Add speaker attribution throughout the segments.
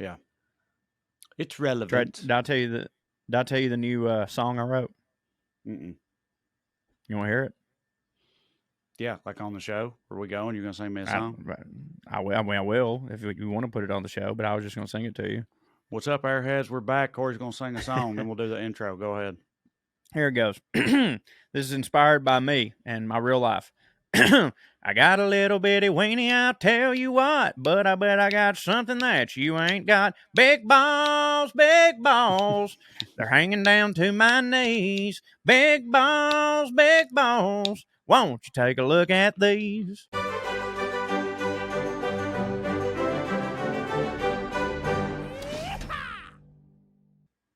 Speaker 1: Yeah. It's relevant.
Speaker 2: Did I tell you the new song I wrote?
Speaker 1: Mm-mm.
Speaker 2: You want to hear it?
Speaker 1: Yeah, like on the show. Where we going? You're gonna sing me a song?
Speaker 2: I will if you want to put it on the show, but I was just going to sing it to you.
Speaker 1: What's up, Airheads? We're back. Corey's gonna sing a song, then we'll do the intro. Go ahead.
Speaker 2: Here it goes. This is inspired by me and my real life. I got a little bitty weenie, I'll tell you what, but I bet I got something that you ain't got. Big balls, they're hanging down to my knees. Big balls, won't you take a look at these?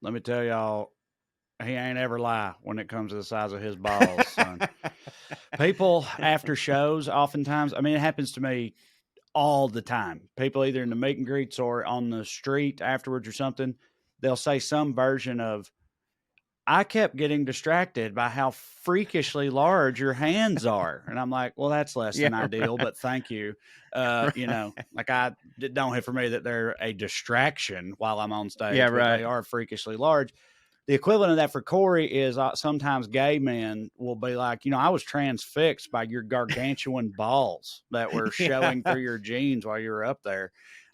Speaker 1: Let me tell y'all, he ain't ever lie when it comes to the size of his balls, son. People after shows, oftentimes, I mean, it happens to me all the time. People either in the meet and greets or on the street afterwards or something, they'll say some version of, I kept getting distracted by how freakishly large your hands are. And I'm like, well, that's less than ideal, but thank you. You know, like don't hit for me that they're a distraction while I'm on stage.
Speaker 2: Yeah,
Speaker 1: but
Speaker 2: right.
Speaker 1: They are freakishly large. The equivalent of that for Corey is sometimes gay men will be like, you know, I was transfixed by your gargantuan balls that were showing through your jeans while you were up there.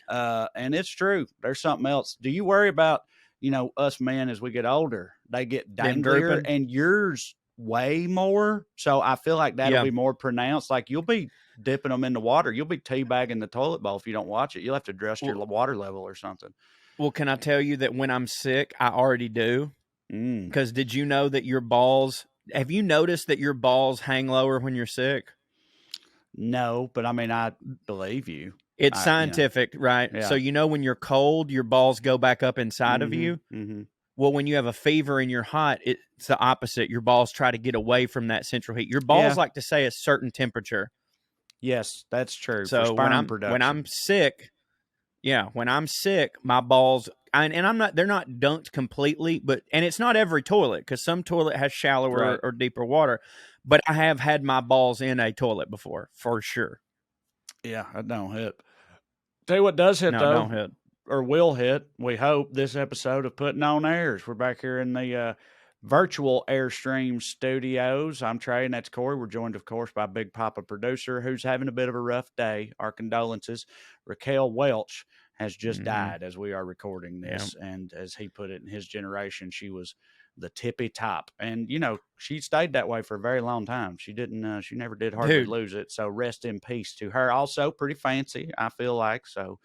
Speaker 1: And it's true. There's something else. Do you worry about, you know, us men as we get older, they get danglier and yours way more. So I feel like that'll be more pronounced. Like you'll be dipping them in the water. You'll be teabagging the toilet bowl if you don't watch it. You'll have to adjust your water level or something.
Speaker 2: Well, can I tell you that when I'm sick, I already do? Because did you know that your balls, have you noticed that your balls hang lower when you're sick?
Speaker 1: No, but I mean, I believe you.
Speaker 2: It's scientific, right?
Speaker 1: Yeah.
Speaker 2: So, you know, when you're cold, your balls go back up inside of you.
Speaker 1: Mm-hmm.
Speaker 2: Well, when you have a fever and you're hot, it's the opposite. Your balls try to get away from that central heat. Your balls like to stay a certain temperature.
Speaker 1: Yes, that's true.
Speaker 2: So
Speaker 1: for sperm production.
Speaker 2: when I'm sick, my balls, they're not dunked completely, and it's not every toilet because some toilet has shallower or deeper water, but I have had my balls in a toilet before for sure.
Speaker 1: Yeah, that don't hit. Tell you what does hit though.
Speaker 2: Don't hit.
Speaker 1: Or will hit, we hope, this episode of Puttin on Airs. We're back here in the virtual Airstream studios. I'm Trae, and that's Corey. We're joined, of course, by Big Papa producer, who's having a bit of a rough day. Our condolences. Raquel Welch has just died as we are recording this. Yep. And as he put it, in his generation, she was the tippy top. And, you know, she stayed that way for a very long time. She didn't, she never did hardly lose it. So rest in peace to her. Also pretty fancy, I feel like. So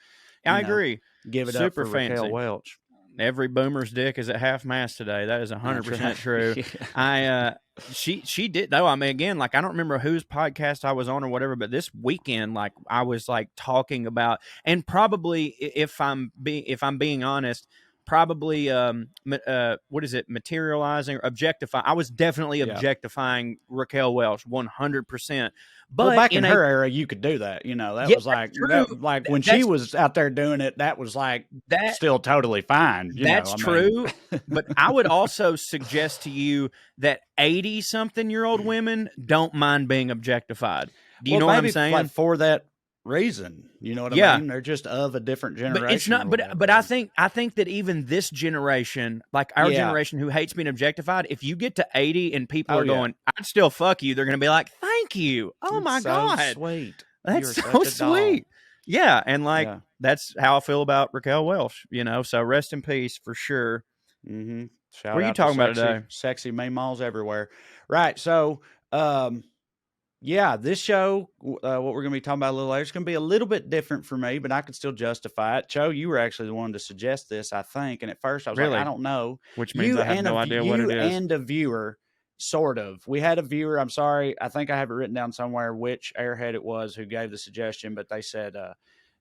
Speaker 2: I agree.
Speaker 1: Give it
Speaker 2: Super
Speaker 1: up for
Speaker 2: fancy.
Speaker 1: Raquel Welch.
Speaker 2: Every boomer's dick is at half mast today. That is 100% true. Yeah. She did though. I mean, again, like I don't remember whose podcast I was on or whatever, but this weekend, like I was like talking about, and probably if I'm being honest, probably what is it? Materializing or objectifying. I was definitely objectifying Raquel Welch 100%. But
Speaker 1: back in her era, you could do that. You know, that was like when she was out there doing it, that was like still totally fine.
Speaker 2: That's true. But I would also suggest to you that 80-something-year-old women don't mind being objectified. Do you know what I'm saying?
Speaker 1: Like for that reason, you know what I mean? They're just of a different generation.
Speaker 2: But it's not. But I think that even this generation, like our generation, who hates being objectified, if you get to 80 and people are going, "I'd still fuck you," they're going to be like, "Thank you, oh my god,
Speaker 1: sweet,
Speaker 2: that's so sweet." Yeah, and like that's how I feel about Raquel Welch. You know, so rest in peace for sure.
Speaker 1: Mm-hmm.
Speaker 2: What are you talking about today?
Speaker 1: Sexy meatballs everywhere, right? So, this show, what we're going to be talking about a little later, is going to be a little bit different for me, but I can still justify it. CHO, you were actually the one to suggest this, I think, and at first I was like, I don't know.
Speaker 2: Which means I have no idea what it is.
Speaker 1: You and a viewer, sort of. We had a viewer, I'm sorry, I think I have it written down somewhere which airhead it was who gave the suggestion, but they said,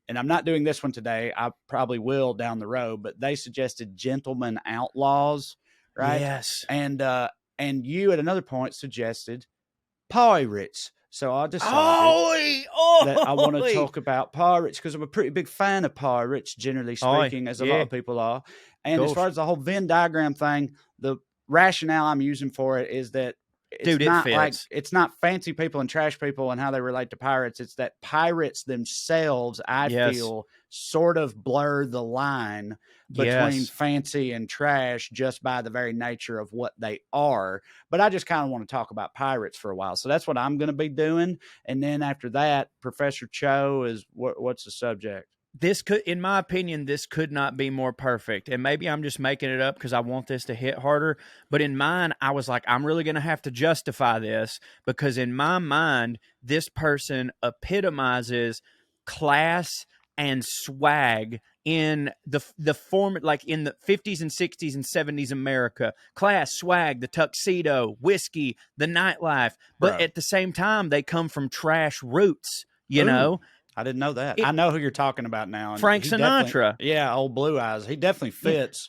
Speaker 1: and I'm not doing this one today, I probably will down the road, but they suggested gentleman outlaws, right?
Speaker 2: Yes.
Speaker 1: And you at another point suggested pirates. So I decided that I want to talk about pirates because I'm a pretty big fan of pirates, generally speaking, as a lot of people are. And as far as the whole Venn diagram thing, the rationale I'm using for it is that it's
Speaker 2: Dude, it
Speaker 1: not like
Speaker 2: fits.
Speaker 1: it's not fancy people and trash people and how they relate to pirates. It's that pirates themselves, I
Speaker 2: Yes.
Speaker 1: feel, sort of blur the line between
Speaker 2: Yes.
Speaker 1: fancy and trash just by the very nature of what they are. But I just kind of want to talk about pirates for a while. So that's what I'm going to be doing. And then after that, Professor CHO is what's the subject?
Speaker 2: This could, in my opinion, this could not be more perfect. And maybe I'm just making it up because I want this to hit harder. But in mine, I was like, I'm really going to have to justify this because in my mind, this person epitomizes class and swag in the form, like in the 50s and 60s and 70s America. Class, swag, the tuxedo, whiskey, the nightlife. But
Speaker 1: Bro.
Speaker 2: at the same time, they come from trash roots, you
Speaker 1: Ooh.
Speaker 2: know?
Speaker 1: I didn't know that. I know who you're talking about now. And
Speaker 2: Frank
Speaker 1: he
Speaker 2: Sinatra.
Speaker 1: Yeah, old Blue Eyes. He definitely fits.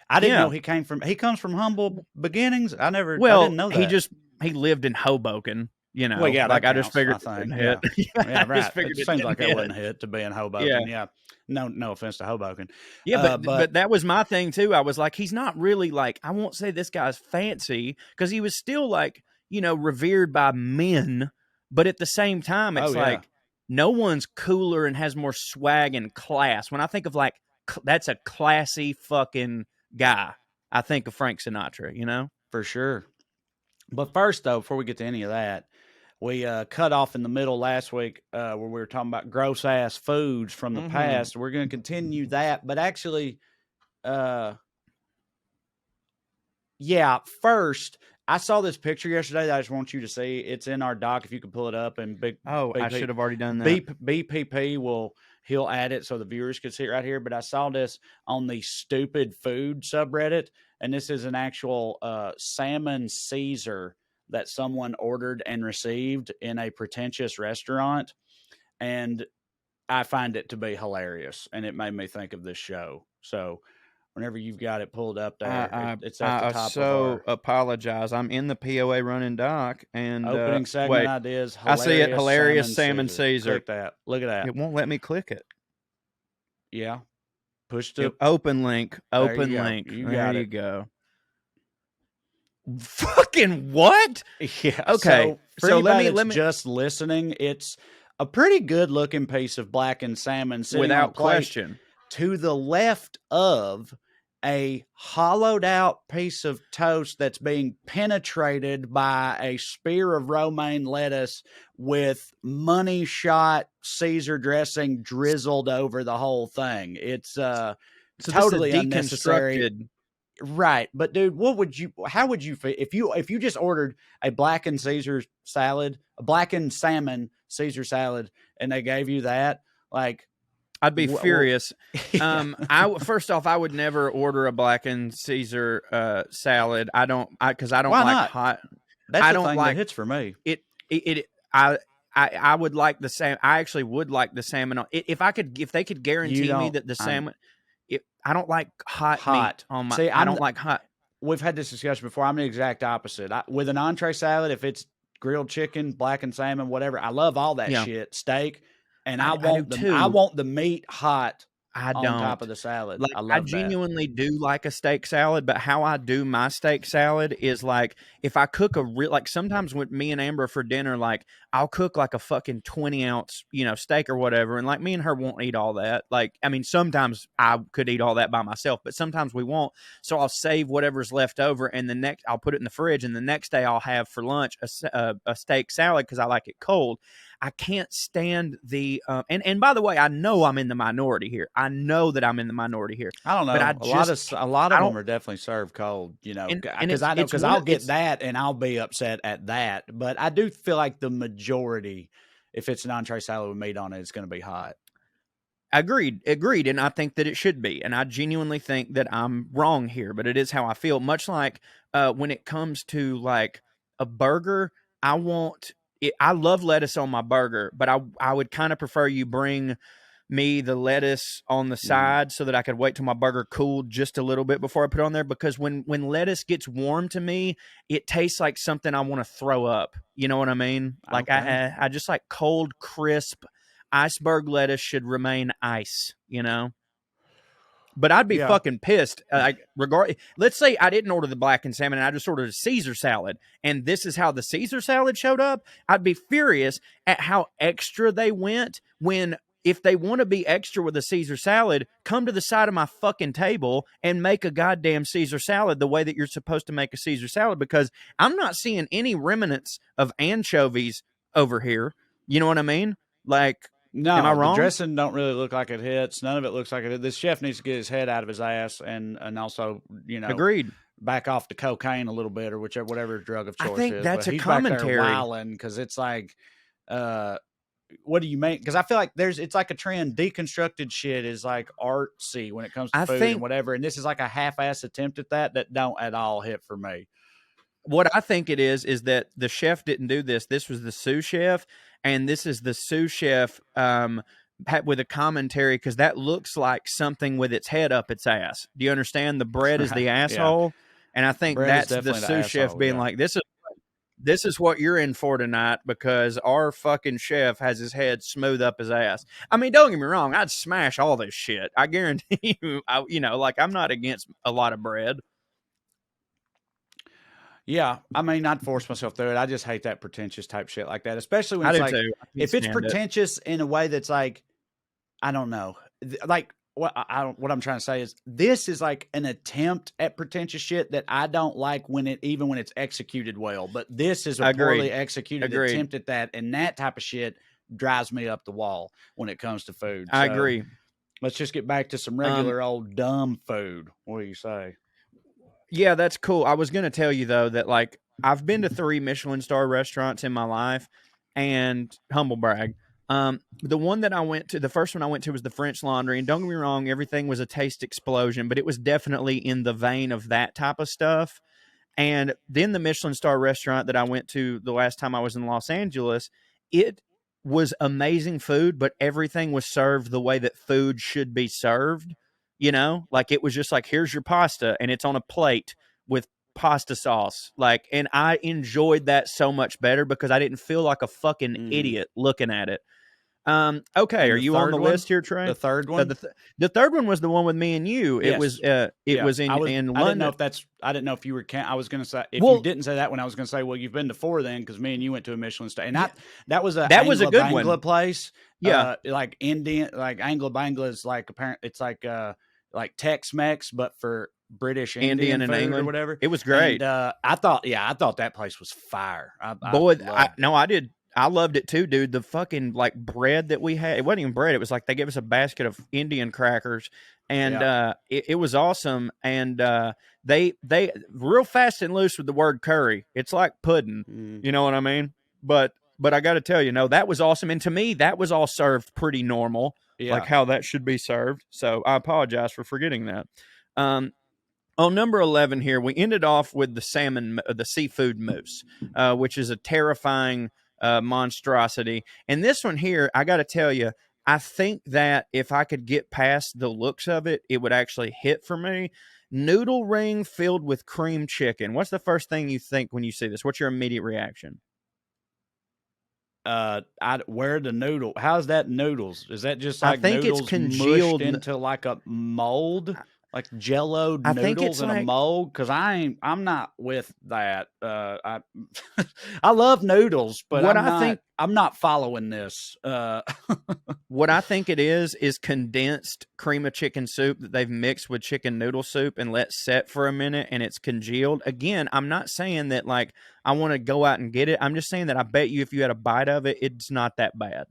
Speaker 1: I didn't know
Speaker 2: Yeah.
Speaker 1: he comes from humble beginnings. I
Speaker 2: Well,
Speaker 1: didn't know
Speaker 2: he
Speaker 1: that.
Speaker 2: lived in Hoboken,
Speaker 1: Well, yeah,
Speaker 2: like
Speaker 1: that
Speaker 2: I just
Speaker 1: counts, I
Speaker 2: figured it
Speaker 1: think.
Speaker 2: didn't
Speaker 1: Yeah.
Speaker 2: hit.
Speaker 1: Yeah,
Speaker 2: I just
Speaker 1: right.
Speaker 2: figured
Speaker 1: It
Speaker 2: it
Speaker 1: seems
Speaker 2: didn't
Speaker 1: like that
Speaker 2: hit.
Speaker 1: wouldn't hit to be in
Speaker 2: Yeah.
Speaker 1: Hoboken. Yeah. No offense to Hoboken.
Speaker 2: Yeah,
Speaker 1: But
Speaker 2: but that was my thing too. I was like, he's not really like, I won't say this guy's fancy because he was still like, revered by men, but at the same time, it's
Speaker 1: oh yeah,
Speaker 2: like no one's cooler and has more swag and class. When I think of like that's a classy fucking guy, I think of Frank Sinatra.
Speaker 1: for sure. But first, though, before we get to any of that, we cut off in the middle last week where we were talking about gross ass foods from the past. We're going to continue that, but actually, yeah. First, I saw this picture yesterday that I just want you to see. It's in our doc. If you can pull it up, and
Speaker 2: Oh, I should have already done that.
Speaker 1: BPP he'll add it so the viewers could see it right here. But I saw this on the stupid food subreddit, and this is an actual salmon Caesar that someone ordered and received in a pretentious restaurant, and I find it to be hilarious, and it made me think of this show. So whenever you've got it pulled up there, it's at the top of our
Speaker 2: apologize. I'm in the POA running doc and
Speaker 1: opening segment
Speaker 2: wait,
Speaker 1: ideas.
Speaker 2: I see it. Hilarious salmon
Speaker 1: Caesar.
Speaker 2: Caesar.
Speaker 1: Click that. Look at that.
Speaker 2: It won't let me click it.
Speaker 1: Yeah. Push the
Speaker 2: open link. Open
Speaker 1: you
Speaker 2: link.
Speaker 1: You
Speaker 2: there
Speaker 1: got
Speaker 2: you
Speaker 1: it.
Speaker 2: go. Fucking what?
Speaker 1: Yeah.
Speaker 2: Okay.
Speaker 1: So let me just listening. It's a pretty good looking piece of blackened salmon sitting
Speaker 2: without
Speaker 1: on a plate
Speaker 2: question.
Speaker 1: To the left of a hollowed out piece of toast that's being penetrated by a spear of romaine lettuce with money shot Caesar dressing drizzled over the whole thing. It's totally unnecessary. Right. But dude, how would you feel if you just ordered a blackened Caesar salad, a blackened salmon Caesar salad, and they gave you that? Like,
Speaker 2: I'd be furious.
Speaker 1: Yeah.
Speaker 2: First off, I would never order a blackened Caesar salad. I don't like
Speaker 1: not?
Speaker 2: hot.
Speaker 1: That's
Speaker 2: I
Speaker 1: the
Speaker 2: don't
Speaker 1: thing
Speaker 2: like
Speaker 1: that hits for me.
Speaker 2: I would like the salmon. I actually would like the salmon. If they could guarantee me that the salmon, I don't like hot meat on my.
Speaker 1: See,
Speaker 2: I don't like hot.
Speaker 1: We've had this discussion before. I'm the exact opposite. With an entree salad, if it's grilled chicken, blackened salmon, whatever, I love all that shit. Steak. And I want the meat hot on top of the salad.
Speaker 2: Like,
Speaker 1: I love
Speaker 2: I genuinely do like a steak salad, but how I do my steak salad is like if I cook like sometimes with me and Amber for dinner, like I'll cook like a fucking 20-ounce, steak or whatever. And like me and her won't eat all that. Like, I mean, sometimes I could eat all that by myself, but sometimes we won't. So I'll save whatever's left over and I'll put it in the fridge. And the next day I'll have for lunch a steak salad because I like it cold. I can't stand the and by the way, I know I'm in the minority here. I know that I'm in the minority here.
Speaker 1: I don't know.
Speaker 2: But
Speaker 1: a lot of them are definitely served cold, because I'll get that and I'll be upset at that. But I do feel like the majority, if it's an entree salad with meat on it, it's going to be hot.
Speaker 2: Agreed. And I think that it should be. And I genuinely think that I'm wrong here, but it is how I feel. Much like when it comes to like a burger, I love lettuce on my burger, but I would kind of prefer you bring me the lettuce on the side so that I could wait till my burger cooled just a little bit before I put it on there. Because when lettuce gets warm to me, it tastes like something I want to throw up. You know what I mean? Like
Speaker 1: okay.
Speaker 2: I just like cold, crisp iceberg lettuce should remain ice, But I'd be fucking pissed. Let's say I didn't order the blackened salmon and I just ordered a Caesar salad, and this is how the Caesar salad showed up. I'd be furious at how extra they went when. If they want to be extra with a Caesar salad, come to the side of my fucking table and make a goddamn Caesar salad the way that you're supposed to make a Caesar salad, because I'm not seeing any remnants of anchovies over here. You know what I mean? Like,
Speaker 1: no,
Speaker 2: am I wrong?
Speaker 1: The dressing don't really look like it hits. None of it looks like it. This chef needs to get his head out of his ass and also,
Speaker 2: agreed,
Speaker 1: back off the cocaine a little bit or whatever his drug of choice is.
Speaker 2: I think that's
Speaker 1: but
Speaker 2: a
Speaker 1: he's
Speaker 2: commentary.
Speaker 1: Back there wilding because it's like, what do you make? Because I feel like it's like a trend. Deconstructed shit is like artsy when it comes to food and whatever. And this is like a half-ass attempt at that don't at all hit for me.
Speaker 2: What I think it is that the chef didn't do this. This was the sous chef, and this is the sous chef with a commentary, because that looks like something with its head up its ass. Do you understand? The bread is the asshole, yeah. And I think that's the sous chef being like, this is what you're in for tonight, because our fucking chef has his head smooth up his ass. I mean, don't get me wrong. I'd smash all this shit. I guarantee you, I'm not against a lot of bread.
Speaker 1: Yeah. I mean, I'd force myself through it. I just hate that pretentious type shit like that, especially when it's like, if it's pretentious in a way that's like, I don't know, like, what I'm trying to say is this is like an attempt at pretentious shit that I don't like even when it's executed well, but this is a poorly executed attempt at that. And that type of shit drives me up the wall when it comes to food.
Speaker 2: I agree.
Speaker 1: Let's just get back to some regular old dumb food. What do you say?
Speaker 2: Yeah, that's cool. I was going to tell you though, that like I've been to 3 Michelin star restaurants in my life, and humble brag. The one that I went to, the first one I went to was the French Laundry, and don't get me wrong, everything was a taste explosion, but it was definitely in the vein of that type of stuff. And then the Michelin star restaurant that I went to the last time I was in Los Angeles, it was amazing food, but everything was served the way that food should be served. Like it was just like, here's your pasta, and it's on a plate with pasta sauce. Like, and I enjoyed that so much better because I didn't feel like a fucking idiot looking at it. Okay, are you on the list here, Trae?
Speaker 1: The third one?
Speaker 2: The third one was the one with me and you. Yes. It was in London.
Speaker 1: I didn't know if you were I was going to say, if you didn't say that one, I was going to say, well, you've been to 4 then, because me and you went to a Michelin star. And that was a good one. Place.
Speaker 2: Yeah.
Speaker 1: Like Indian, like Anglo Bangla is like, apparently it's like Tex-Mex, but for British Indian
Speaker 2: and
Speaker 1: food
Speaker 2: England
Speaker 1: or whatever.
Speaker 2: It was great.
Speaker 1: And I thought that place was fire.
Speaker 2: I did. I loved it too, dude. The fucking like bread that we had, it wasn't even bread. It was like they gave us a basket of Indian crackers, and it was awesome. And they real fast and loose with the word curry. It's like pudding, you know what I mean? But I got to tell you, no, that was awesome. And to me, that was all served pretty normal, like how that should be served. So I apologize for forgetting that. On number 11 here, we ended off with the seafood mousse, which is a terrifying monstrosity. And this one here, I got to tell you, I think that if I could get past the looks of it, it would actually hit for me. Noodle ring filled with cream chicken. What's the first thing you think when you see this? What's your immediate reaction?
Speaker 1: Where the noodle? How's that noodles? Is that just like
Speaker 2: I think
Speaker 1: noodles
Speaker 2: it's congealed
Speaker 1: into like a mold? Like Jello noodles in a mold? Because I'm not with that. I love noodles, but I'm not following this.
Speaker 2: What I think it is condensed cream of chicken soup that they've mixed with chicken noodle soup and let set for a minute, and it's congealed. Again, I'm not saying that like I want to go out and get it. I'm just saying that I bet you if you had a bite of it, it's not that bad.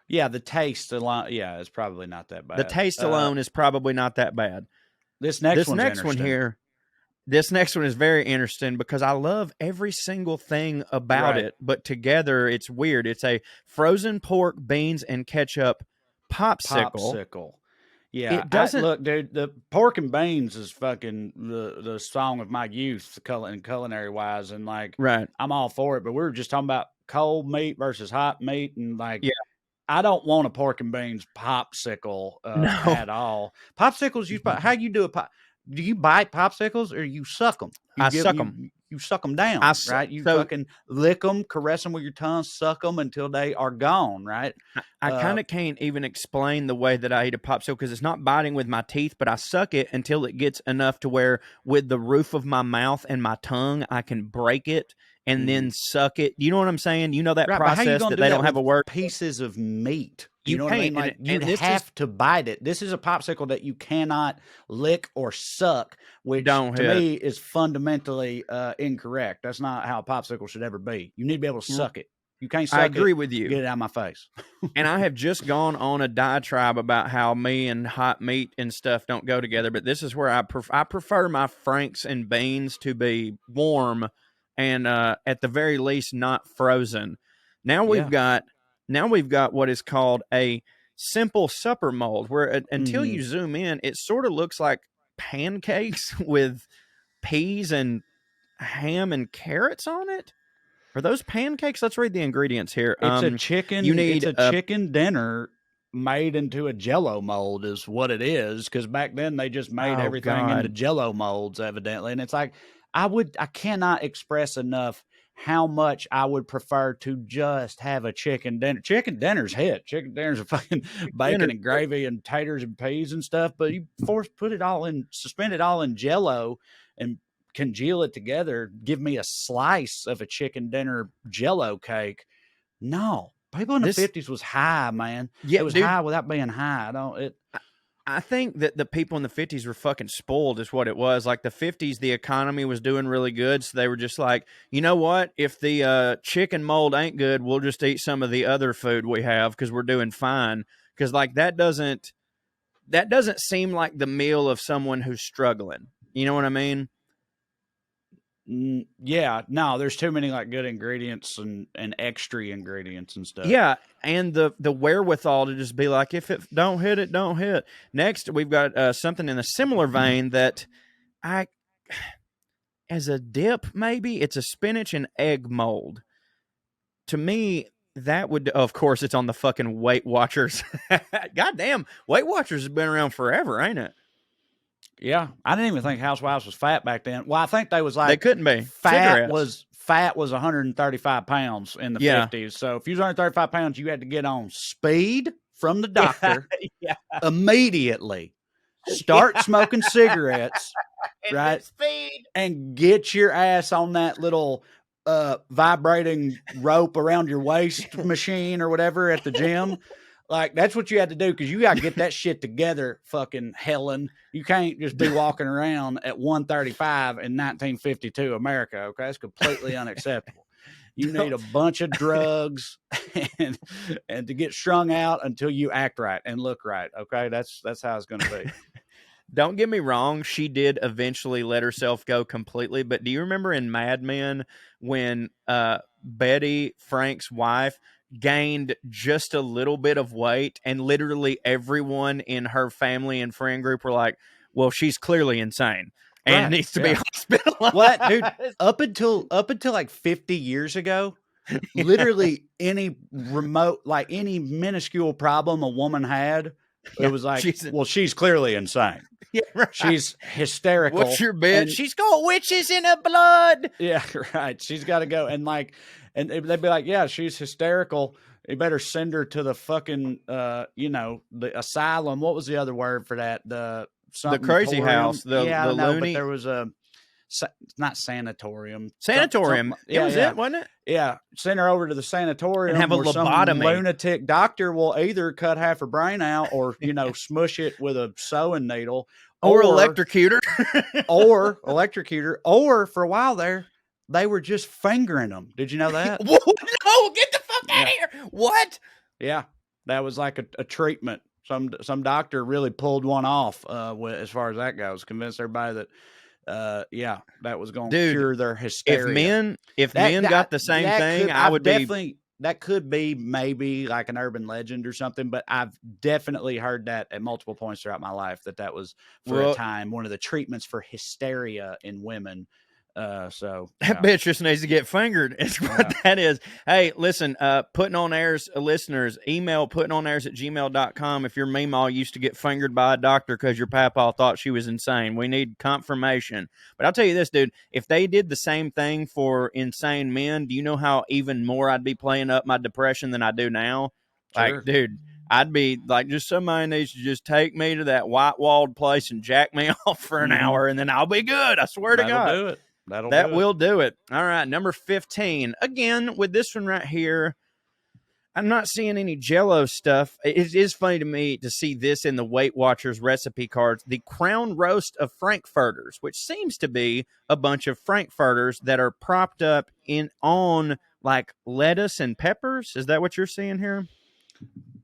Speaker 1: Yeah, the taste alone, it's probably not that bad.
Speaker 2: The taste alone is probably not that bad.
Speaker 1: This next one
Speaker 2: here, this next one is very interesting because I love every single thing about it, but together it's weird. It's a frozen pork, beans, and ketchup popsicle.
Speaker 1: Yeah, it doesn't look, dude. The pork and beans is fucking the song of my youth, culinary wise, and like, I'm all for it. But we were just talking about cold meat versus hot meat, and like, I don't want a pork and beans popsicle at all. Popsicles, how you do a pop? Do you bite popsicles or you suck them?
Speaker 2: I suck them.
Speaker 1: You suck them down, right? You fucking lick them, caress them with your tongue, suck them until they are gone, right?
Speaker 2: I kind of can't even explain the way that I eat a popsicle because it's not biting with my teeth, but I suck it until it gets enough to where with the roof of my mouth and my tongue, I can break it and then suck it. You know what I'm saying? You know that process that they don't have a word.
Speaker 1: Pieces of meat.
Speaker 2: You
Speaker 1: know what I mean? Like you have to bite it. This is a popsicle that you cannot lick or suck, which to me is fundamentally incorrect. That's not how a popsicle should ever be. You need to be able to suck it. You can't suck it.
Speaker 2: I agree with you.
Speaker 1: Get it out of my face.
Speaker 2: And I have just gone on a diatribe about how me and hot meat and stuff don't go together. But this is where I prefer my franks and beans to be warm and at the very least not frozen. Now we've got what is called a simple supper mold, where until you zoom in, it sort of looks like pancakes with peas and ham and carrots on it. Are those pancakes? Let's read the ingredients here.
Speaker 1: It's a chicken. You need a chicken dinner made into a Jello mold, is what it is. Because back then they just made everything into Jello molds, evidently. And it's like I cannot express enough how much I would prefer to just have a chicken dinner. Chicken dinner's hit. Chicken dinner's a fucking bacon and gravy and taters and peas and stuff. But you suspend it all in Jello and congeal it together, give me a slice of a chicken dinner Jello cake. No, people in the 50s was high, man. Yeah, it was high without being high.
Speaker 2: I think that the people in the 50s were fucking spoiled is what it was. Like the 50s, the economy was doing really good. So they were just like, you know what? If the chicken mold ain't good, we'll just eat some of the other food we have because we're doing fine. Because like that doesn't seem like the meal of someone who's struggling. You know what I mean?
Speaker 1: Yeah, no, there's too many like good ingredients and extra ingredients and stuff.
Speaker 2: Yeah, and the wherewithal to just be like, if it don't hit, it don't hit. Next, we've got something in a similar vein that as a dip, maybe it's a spinach and egg mold. To me, that would, of course, it's on the fucking Weight Watchers. Goddamn, Weight Watchers has been around forever, ain't it?
Speaker 1: Yeah, I didn't even think Housewives was fat back then. Well, I think they was like
Speaker 2: they couldn't be.
Speaker 1: Fat was 135 pounds in the 50s. So if you was 135 pounds, you had to get on speed from the doctor immediately. Start smoking cigarettes, right?
Speaker 2: Speed
Speaker 1: and get your ass on that little vibrating rope around your waist machine or whatever at the gym. Like, that's what you had to do because you got to get that shit together, fucking Helen. You can't just be walking around at 135 in 1952 America, okay? It's completely unacceptable. You need a bunch of drugs and to get strung out until you act right and look right, okay? That's how it's going to be.
Speaker 2: Don't get me wrong, she did eventually let herself go completely, but do you remember in Mad Men when Betty, Frank's wife, gained just a little bit of weight and literally everyone in her family and friend group were like, well, she's clearly insane and needs to be hospitalized.
Speaker 1: What, dude? Up until like 50 years ago, literally any minuscule problem a woman had, it was like, she's clearly insane.
Speaker 2: Yeah, right.
Speaker 1: She's hysterical.
Speaker 2: What's your bet? She's got witches in her blood.
Speaker 1: Yeah, right. She's got to go. And they'd be like, yeah, she's hysterical. You better send her to the fucking, the asylum. What was the other word for that? The
Speaker 2: crazy house. The loony.
Speaker 1: But there was not sanatorium.
Speaker 2: Sanatorium. It was it, wasn't it?
Speaker 1: Yeah. Send her over to the sanatorium.
Speaker 2: And have a lobotomy.
Speaker 1: Some lunatic doctor will either cut half her brain out or, smush it with a sewing needle.
Speaker 2: Or electrocutor.
Speaker 1: Or for a while there, they were just fingering them. Did you know that?
Speaker 2: No, get the fuck out of here. What?
Speaker 1: Yeah. That was like a treatment. Some doctor really pulled one off as far as that goes. Convinced everybody that that was going to cure their hysteria.
Speaker 2: If men got the same thing, I would definitely.
Speaker 1: That could be maybe like an urban legend or something, but I've definitely heard that at multiple points throughout my life that was for a time one of the treatments for hysteria in women. So
Speaker 2: That bitch just needs to get fingered. It's what that is. Hey, listen, Putting on Airs listeners, email puttingonairs@gmail.com if your meemaw used to get fingered by a doctor because your papa thought she was insane. We need confirmation. But I'll tell you this, dude, if they did the same thing for insane men, do you know how even more I'd be playing up my depression than I do now?
Speaker 1: Sure.
Speaker 2: Like, dude, I'd be like, just somebody needs to just take me to that white-walled place and jack me off for an hour, and then I'll be good. I swear to God.
Speaker 1: That'll do it.
Speaker 2: That will do it. All right, number 15. Again, with this one right here, I'm not seeing any Jell-O stuff. It is funny to me to see this in the Weight Watchers recipe cards. The crown roast of frankfurters, which seems to be a bunch of frankfurters that are propped up on like lettuce and peppers. Is that what you're seeing here?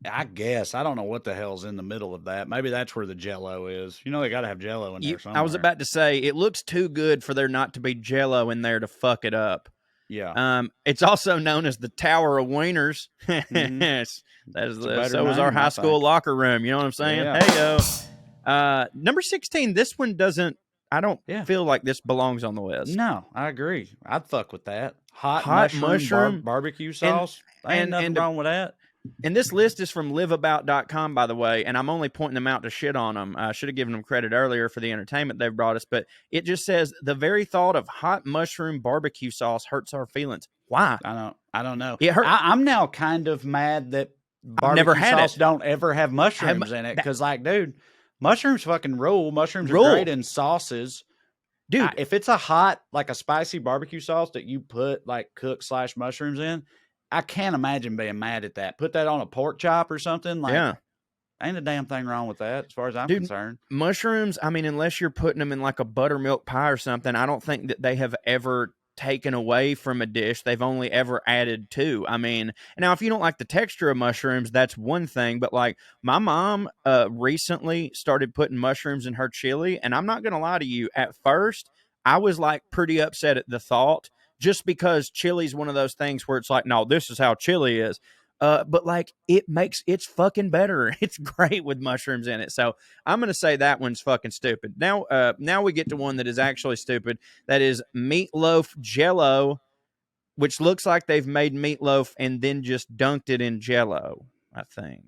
Speaker 1: I guess. I don't know what the hell's in the middle of that. Maybe that's where the Jell-O is. You know, they got to have Jell-O in there somewhere.
Speaker 2: I was about to say, it looks too good for there not to be Jell-O in there to fuck it up.
Speaker 1: Yeah.
Speaker 2: It's also known as the Tower of Wieners. So was our high school locker room. You know what I'm saying?
Speaker 1: Yeah.
Speaker 2: Hey, yo. Number 16, this one doesn't, I don't feel like this belongs on the list.
Speaker 1: No, I agree. I'd fuck with that. Hot mushroom barbecue sauce. Ain't nothing wrong with that.
Speaker 2: And this list is from liveabout.com, by the way, and I'm only pointing them out to shit on them. I should have given them credit earlier for the entertainment they've brought us, but it just says, the very thought of hot mushroom barbecue sauce hurts our feelings. Why?
Speaker 1: I don't know.
Speaker 2: It hurt.
Speaker 1: I'm now kind of mad that barbecue sauce don't ever have mushrooms in it, because, like, dude, mushrooms fucking rule. Mushrooms are great in sauces.
Speaker 2: Dude,
Speaker 1: if it's a hot, like a spicy barbecue sauce that you put, like, cook/mushrooms in, I can't imagine being mad at that. Put that on a pork chop or something. Like, ain't a damn thing wrong with that as far as I'm concerned.
Speaker 2: Mushrooms, I mean, unless you're putting them in like a buttermilk pie or something, I don't think that they have ever taken away from a dish. They've only ever added to. I mean, now if you don't like the texture of mushrooms, that's one thing. But like my mom recently started putting mushrooms in her chili. And I'm not going to lie to you. At first, I was like pretty upset at the thought. Just because chili's one of those things where it's like, no, this is how chili is. But like it's fucking better. It's great with mushrooms in it. So I'm going to say that one's fucking stupid. Now we get to one that is actually stupid. That is meatloaf Jell-O, which looks like they've made meatloaf and then just dunked it in Jell-O, I think.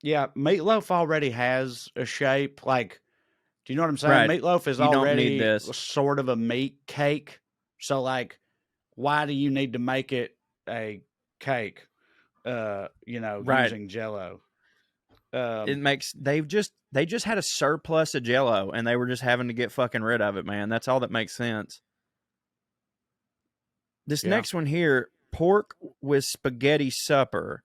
Speaker 1: Yeah, meatloaf already has a shape. Like, do you know what I'm saying? Right. Meatloaf is already sort of a meat cake. So, like, why do you need to make it a cake, using Jell-O?
Speaker 2: They just had a surplus of Jell-O, and they were just having to get fucking rid of it, man. That's all that makes sense. This next one here, pork with spaghetti supper.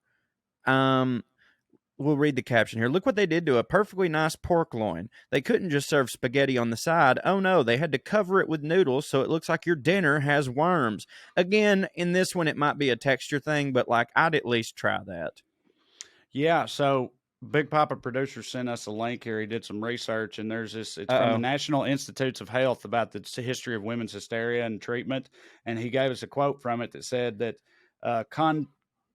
Speaker 2: We'll read the caption here. Look what they did to a perfectly nice pork loin. They couldn't just serve spaghetti on the side. Oh, no. They had to cover it with noodles so it looks like your dinner has worms. Again, in this one, it might be a texture thing, but, like, I'd at least try that.
Speaker 1: Yeah, so Big Papa producer sent us a link here. He did some research, and there's this. It's from the National Institutes of Health about the history of women's hysteria and treatment, and he gave us a quote from it that said that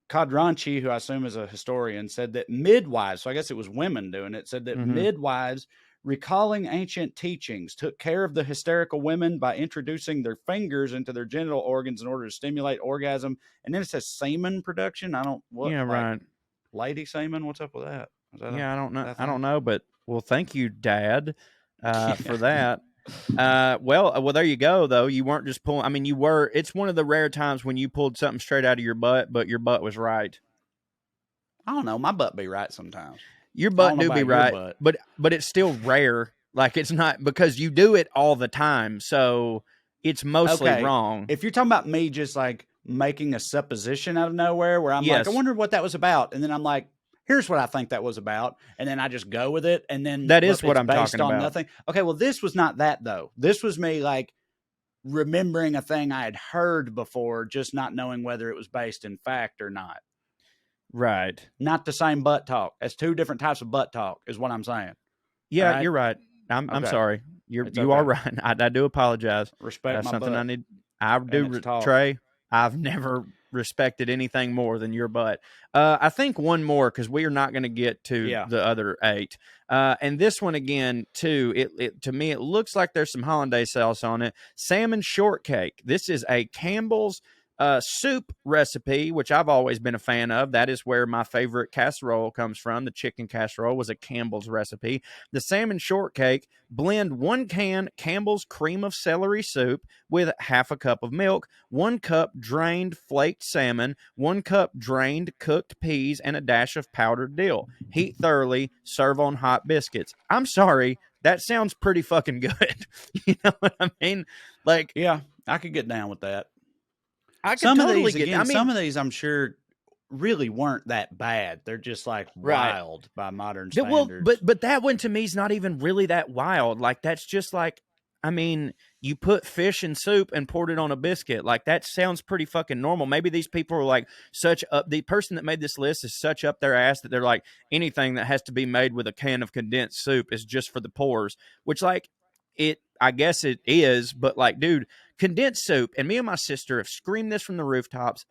Speaker 1: Cadranchi, who I assume is a historian, said that midwives, so I guess it was women doing it, said that midwives, recalling ancient teachings, took care of the hysterical women by introducing their fingers into their genital organs in order to stimulate orgasm. And then it says semen production. Right. Lady semen? What's up with that?
Speaker 2: I don't know. I don't know, but well, thank you, Dad, for that. Well, there you go, though. You weren't just pulling. I mean, you were. It's one of the rare times when you pulled something straight out of your butt, but your butt was right.
Speaker 1: I don't know. My butt be right sometimes.
Speaker 2: Your butt do be right, but it's still rare. Like, it's not because you do it all the time, so it's mostly wrong.
Speaker 1: If you're talking about me just like making a supposition out of nowhere, where I'm like, I wonder what that was about, and then I'm like, here's what I think that was about, and then I just go with it, and then
Speaker 2: that is what I'm talking about.
Speaker 1: Nothing. Okay, well, this was not that though. This was me like remembering a thing I had heard before, just not knowing whether it was based in fact or not.
Speaker 2: Right.
Speaker 1: Not the same butt talk. It's two different types of butt talk, is what I'm saying.
Speaker 2: Yeah, right? You're right. I'm sorry. You are right. I do apologize.
Speaker 1: Respect
Speaker 2: That's
Speaker 1: my
Speaker 2: something
Speaker 1: butt.
Speaker 2: I need. I do, Trae. I've never respected anything more than your butt. I think one more, because we are not going to get to the other 8. And this one again, too, it to me, it looks like there's some hollandaise sauce on it. Salmon shortcake. This is a Campbell's soup recipe, which I've always been a fan of. That is where my favorite casserole comes from. The chicken casserole was a Campbell's recipe. The salmon shortcake: blend 1 can Campbell's cream of celery soup with half a cup of milk, 1 cup drained flaked salmon, 1 cup drained cooked peas, and a dash of powdered dill. Heat thoroughly, serve on hot biscuits. I'm sorry, that sounds pretty fucking good. You know what I mean? Like,
Speaker 1: yeah, I could get down with that.
Speaker 2: I could totally get. I mean,
Speaker 1: some of these, I'm sure, really weren't that bad. They're just like wild by modern standards.
Speaker 2: Well, but that one to me is not even really that wild. Like, that's just like, I mean, you put fish in soup and poured it on a biscuit. Like, that sounds pretty fucking normal. Maybe these people are like the person that made this list is such up their ass that they're like, anything that has to be made with a can of condensed soup is just for the pores, which, like, I guess it is, but like, dude, condensed soup, and me and my sister have screamed this from the rooftops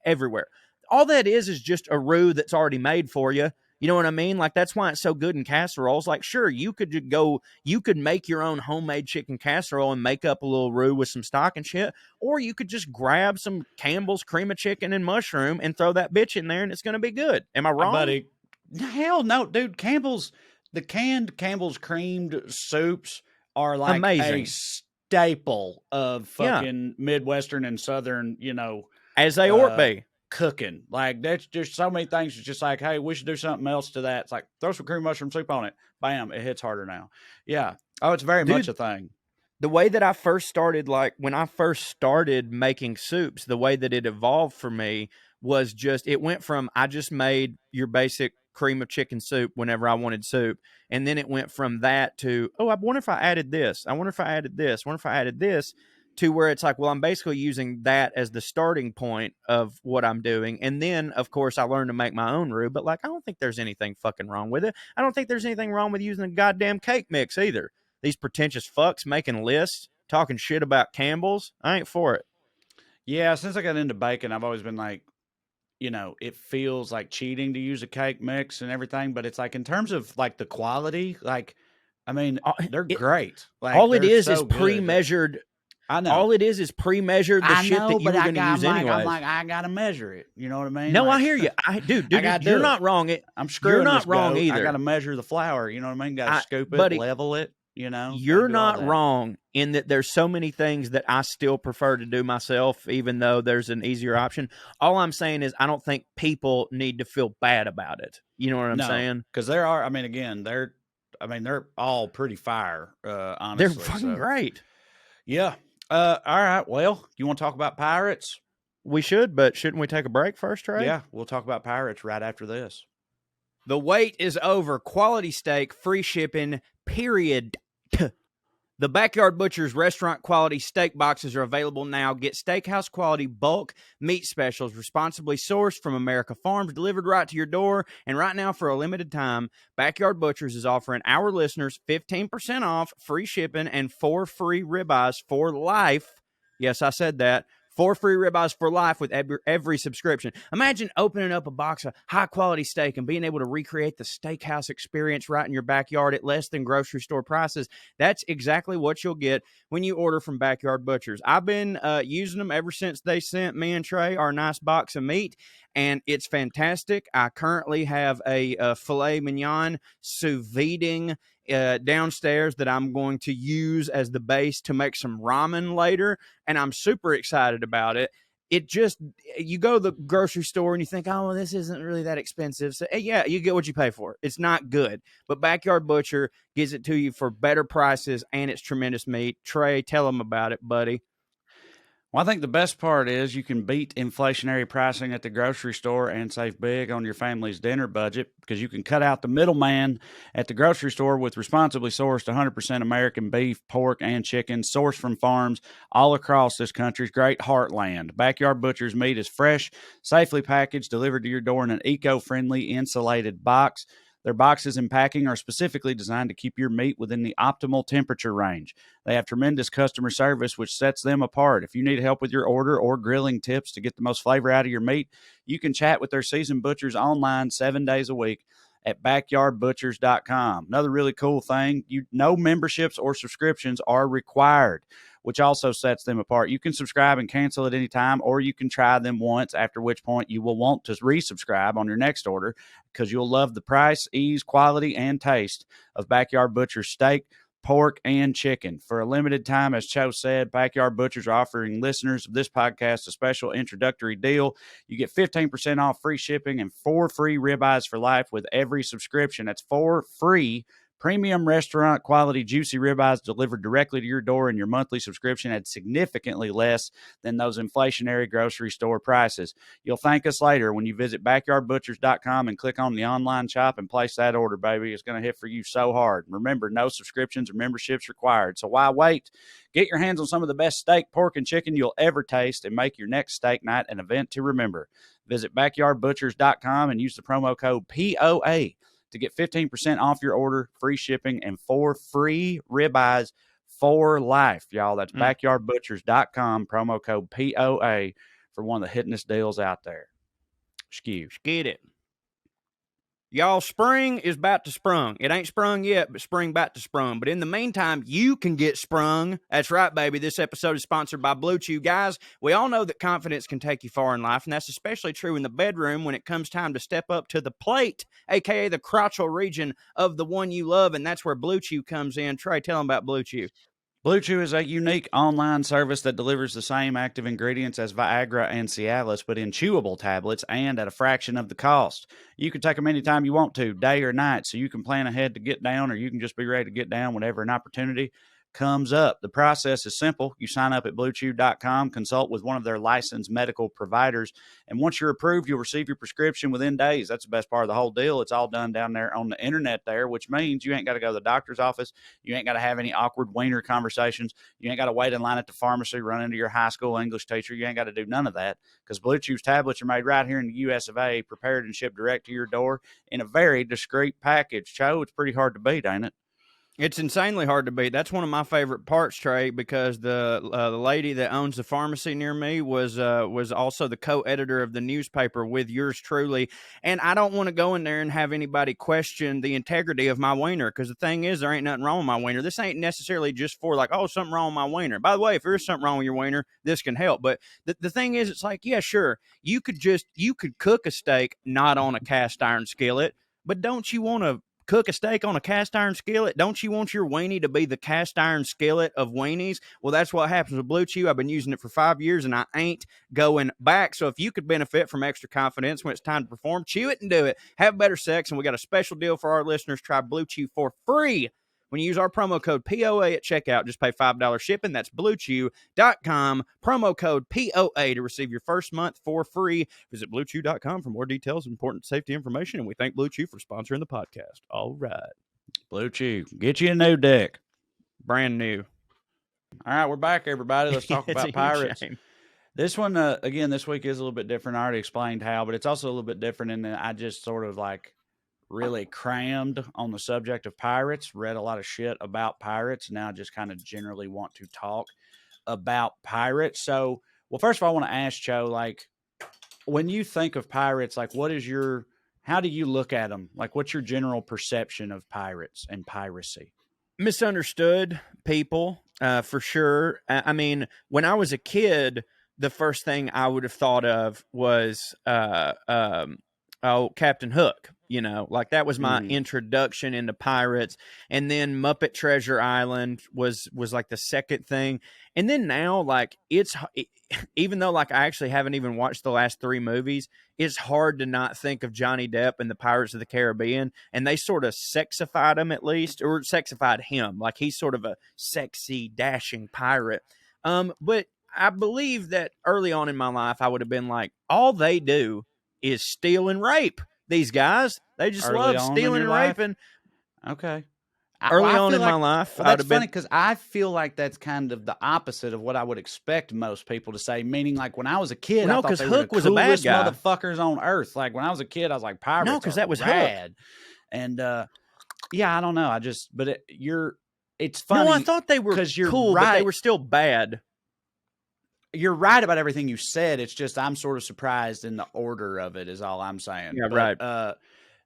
Speaker 2: everywhere. All that is just a roux that's already made for you. You know what I mean? Like, that's why it's so good in casseroles. Like, sure, you could make your own homemade chicken casserole and make up a little roux with some stock and shit, or you could just grab some Campbell's cream of chicken and mushroom and throw that bitch in there, and it's going to be good. Am I wrong?
Speaker 1: Buddy, hell no, dude. The canned Campbell's creamed soups are like
Speaker 2: amazing.
Speaker 1: A staple of fucking Midwestern and Southern,
Speaker 2: as they ought be.
Speaker 1: Cooking. Like, that's just so many things. It's just like, hey, we should do something else to that. It's like, throw some cream mushroom soup on it. Bam, it hits harder now. Yeah. Oh, it's very much a thing.
Speaker 2: The way that I first started, like when I first started making soups, the way that it evolved for me was just, it went from, I just made your basic cream of chicken soup whenever I wanted soup. And then it went from that to, oh, I wonder if I added this. I wonder if I added this. I wonder if I added this, to where it's like, well, I'm basically using that as the starting point of what I'm doing. And then, of course, I learned to make my own roux, but like, I don't think there's anything fucking wrong with it. I don't think there's anything wrong with using a goddamn cake mix either. These pretentious fucks making lists, talking shit about Campbell's. I ain't for it.
Speaker 1: Yeah, since I got into bacon, I've always been like, it feels like cheating to use a cake mix and everything, but it's like, in terms of like the quality, like, I mean, they're great. Like,
Speaker 2: all it is pre-measured.
Speaker 1: I know.
Speaker 2: All it is pre-measured the shit that you were going to use anyway.
Speaker 1: I'm like, I got to measure it. You know what I mean?
Speaker 2: No,
Speaker 1: like,
Speaker 2: I hear you. Dude, you're not wrong.
Speaker 1: I'm screwing.
Speaker 2: You're not wrong either.
Speaker 1: I got to measure the flour. You know what I mean? Got to scoop it,
Speaker 2: buddy,
Speaker 1: level it.
Speaker 2: You're not wrong in that there's so many things that I still prefer to do myself, even though there's an easier option. All I'm saying is I don't think people need to feel bad about it. You know what I'm saying?
Speaker 1: Because there are, they're all pretty fire, honestly.
Speaker 2: They're fucking great.
Speaker 1: Yeah. All right. Well, you want to talk about pirates?
Speaker 2: We should, but shouldn't we take a break first, Trae?
Speaker 1: Yeah, we'll talk about pirates right after this.
Speaker 2: The wait is over. Quality steak, free shipping, period. The Backyard Butcher's restaurant quality steak boxes are available now. Get steakhouse quality bulk meat specials responsibly sourced from America Farms, delivered right to your door. And right now, for a limited time, Backyard Butchers is offering our listeners 15% off, free shipping, and 4 free ribeyes for life. Yes, I said that. 4 free ribeyes for life with every subscription. Imagine opening up a box of high-quality steak and being able to recreate the steakhouse experience right in your backyard at less than grocery store prices. That's exactly what you'll get when you order from Backyard Butchers. I've been using them ever since they sent me and Trae our nice box of meat, and it's fantastic. I currently have a filet mignon sous videing downstairs that I'm going to use as the base to make some ramen later, and I'm super excited about it. It just, you go to the grocery store and you think, oh, well, this isn't really that expensive. So yeah, you get what you pay for. It's not good, but Backyard Butcher gives it to you for better prices, and it's tremendous meat. Trae, tell them about it, buddy.
Speaker 1: Well, I think the best part is you can beat inflationary pricing at the grocery store and save big on your family's dinner budget, because you can cut out the middleman at the grocery store with responsibly sourced 100% American beef, pork, and chicken sourced from farms all across this country's great heartland. Backyard Butcher's meat is fresh, safely packaged, delivered to your door in an eco-friendly insulated box. Their boxes and packing are specifically designed to keep your meat within the optimal temperature range. They have tremendous customer service, which sets them apart. If you need help with your order or grilling tips to get the most flavor out of your meat, you can chat with their seasoned butchers online 7 days a week at backyardbutchers.com. Another really cool thing, no memberships or subscriptions are required, which also sets them apart. You can subscribe and cancel at any time, or you can try them once, after which point you will want to resubscribe on your next order because you'll love the price, ease, quality, and taste of Backyard Butchers steak, pork, and chicken. For a limited time, as Cho said, Backyard Butchers are offering listeners of this podcast a special introductory deal. You get 15% off, free shipping, and 4 free ribeyes for life with every subscription. That's 4 free premium restaurant quality juicy ribeyes delivered directly to your door, and your monthly subscription at significantly less than those inflationary grocery store prices. You'll thank us later when you visit backyardbutchers.com and click on the online shop and place that order, baby. It's going to hit for you so hard. Remember, no subscriptions or memberships required. So why wait? Get your hands on some of the best steak, pork, and chicken you'll ever taste and make your next steak night an event to remember. Visit backyardbutchers.com and use the promo code POA to get 15% off your order, free shipping, and 4 free ribeyes for life, y'all. That's backyardbutchers.com, promo code POA for one of the hittingest deals out there. Skew.
Speaker 2: Get it. Y'all, spring is about to sprung. It ain't sprung yet, but spring about to sprung. But in the meantime, you can get sprung. That's right, baby. This episode is sponsored by Blue Chew. Guys, we all know that confidence can take you far in life, and that's especially true in the bedroom when it comes time to step up to the plate, a.k.a. the crotchal region of the one you love, and that's where Blue Chew comes in. Trae, tell them about Blue Chew.
Speaker 1: Blue Chew is a unique online service that delivers the same active ingredients as Viagra and Cialis, but in chewable tablets and at a fraction of the cost. You can take them anytime you want to, day or night, so you can plan ahead to get down, or you can just be ready to get down whenever an opportunity comes up. The process is simple. You sign up at bluechew.com, consult with one of their licensed medical providers, and once you're approved, you'll receive your prescription within days. That's the best part of the whole deal. It's all done down there on the internet there, which means you ain't got to go to the doctor's office. You ain't got to have any awkward wiener conversations. You ain't got to wait in line at the pharmacy, run into your high school English teacher. You ain't got to do none of that, because Blue Chew's tablets are made right here in the U.S. of A., prepared and shipped direct to your door in a very discreet package. Cho, it's pretty hard to beat, ain't it?
Speaker 2: It's insanely hard to beat. That's one of my favorite parts, Trae, because the lady that owns the pharmacy near me was also the co-editor of the newspaper with yours truly. And I don't want to go in there and have anybody question the integrity of my wiener, because the thing is, there ain't nothing wrong with my wiener. This ain't necessarily just for like, oh, something wrong with my wiener. By the way, if there is something wrong with your wiener, this can help. But the thing is, it's like, yeah, sure, you could cook a steak not on a cast iron skillet, but don't you want to cook a steak on a cast iron skillet? Don't you want your weenie to be the cast iron skillet of weenies? Well, that's what happens with Blue Chew. I've been using it for 5 years, and I ain't going back. So if you could benefit from extra confidence when it's time to perform, chew it and do it. Have better sex, and we got a special deal for our listeners. Try Blue Chew for free when you use our promo code POA at checkout. Just pay $5 shipping. That's bluechew.com, promo code POA to receive your first month for free. Visit bluechew.com for more details and important safety information. And we thank Blue Chew for sponsoring the podcast. All right.
Speaker 1: Blue Chew, get you a new deck.
Speaker 2: Brand new.
Speaker 1: All right, we're back, everybody. Let's talk about pirates.
Speaker 2: Shame.
Speaker 1: This one, again, this week is a little bit different. I already explained how, but it's also a little bit different in that I just sort of like really crammed on the subject of pirates, read a lot of shit about pirates. Now I just kind of generally want to talk about pirates. So, well, first of all, I want to ask Cho, like, when you think of pirates, like, how do you look at them? Like, what's your general perception of pirates and piracy?
Speaker 2: Misunderstood people, for sure. I mean, when I was a kid, the first thing I would have thought of was, Captain Hook. You know, like that was my introduction into pirates. And then Muppet Treasure Island was like the second thing. And then now, like, even though like I actually haven't even watched the last 3 movies, it's hard to not think of Johnny Depp and the Pirates of the Caribbean. And they sort of sexified him, at least, or sexified him. Like he's sort of a sexy, dashing pirate. But I believe that early on in my life, I would have been like, all they do is steal and rape. These guys, they just love stealing and raping.
Speaker 1: Okay.
Speaker 2: Early on in my life.
Speaker 1: Well, that's funny because I feel like that's kind of the opposite of what I would expect most people to say. Meaning, like when I was a kid, I thought they were the coolest motherfuckers on earth. Like when I was a kid, I was like, pirates.
Speaker 2: No, because that was
Speaker 1: rad. And yeah, I don't know. It's
Speaker 2: No, I
Speaker 1: funny
Speaker 2: thought they were
Speaker 1: because you're
Speaker 2: cool, but they
Speaker 1: right.
Speaker 2: were still bad.
Speaker 1: You're right about everything you said. It's just I'm sort of surprised in the order of it is all I'm saying.
Speaker 2: Yeah,
Speaker 1: But
Speaker 2: right.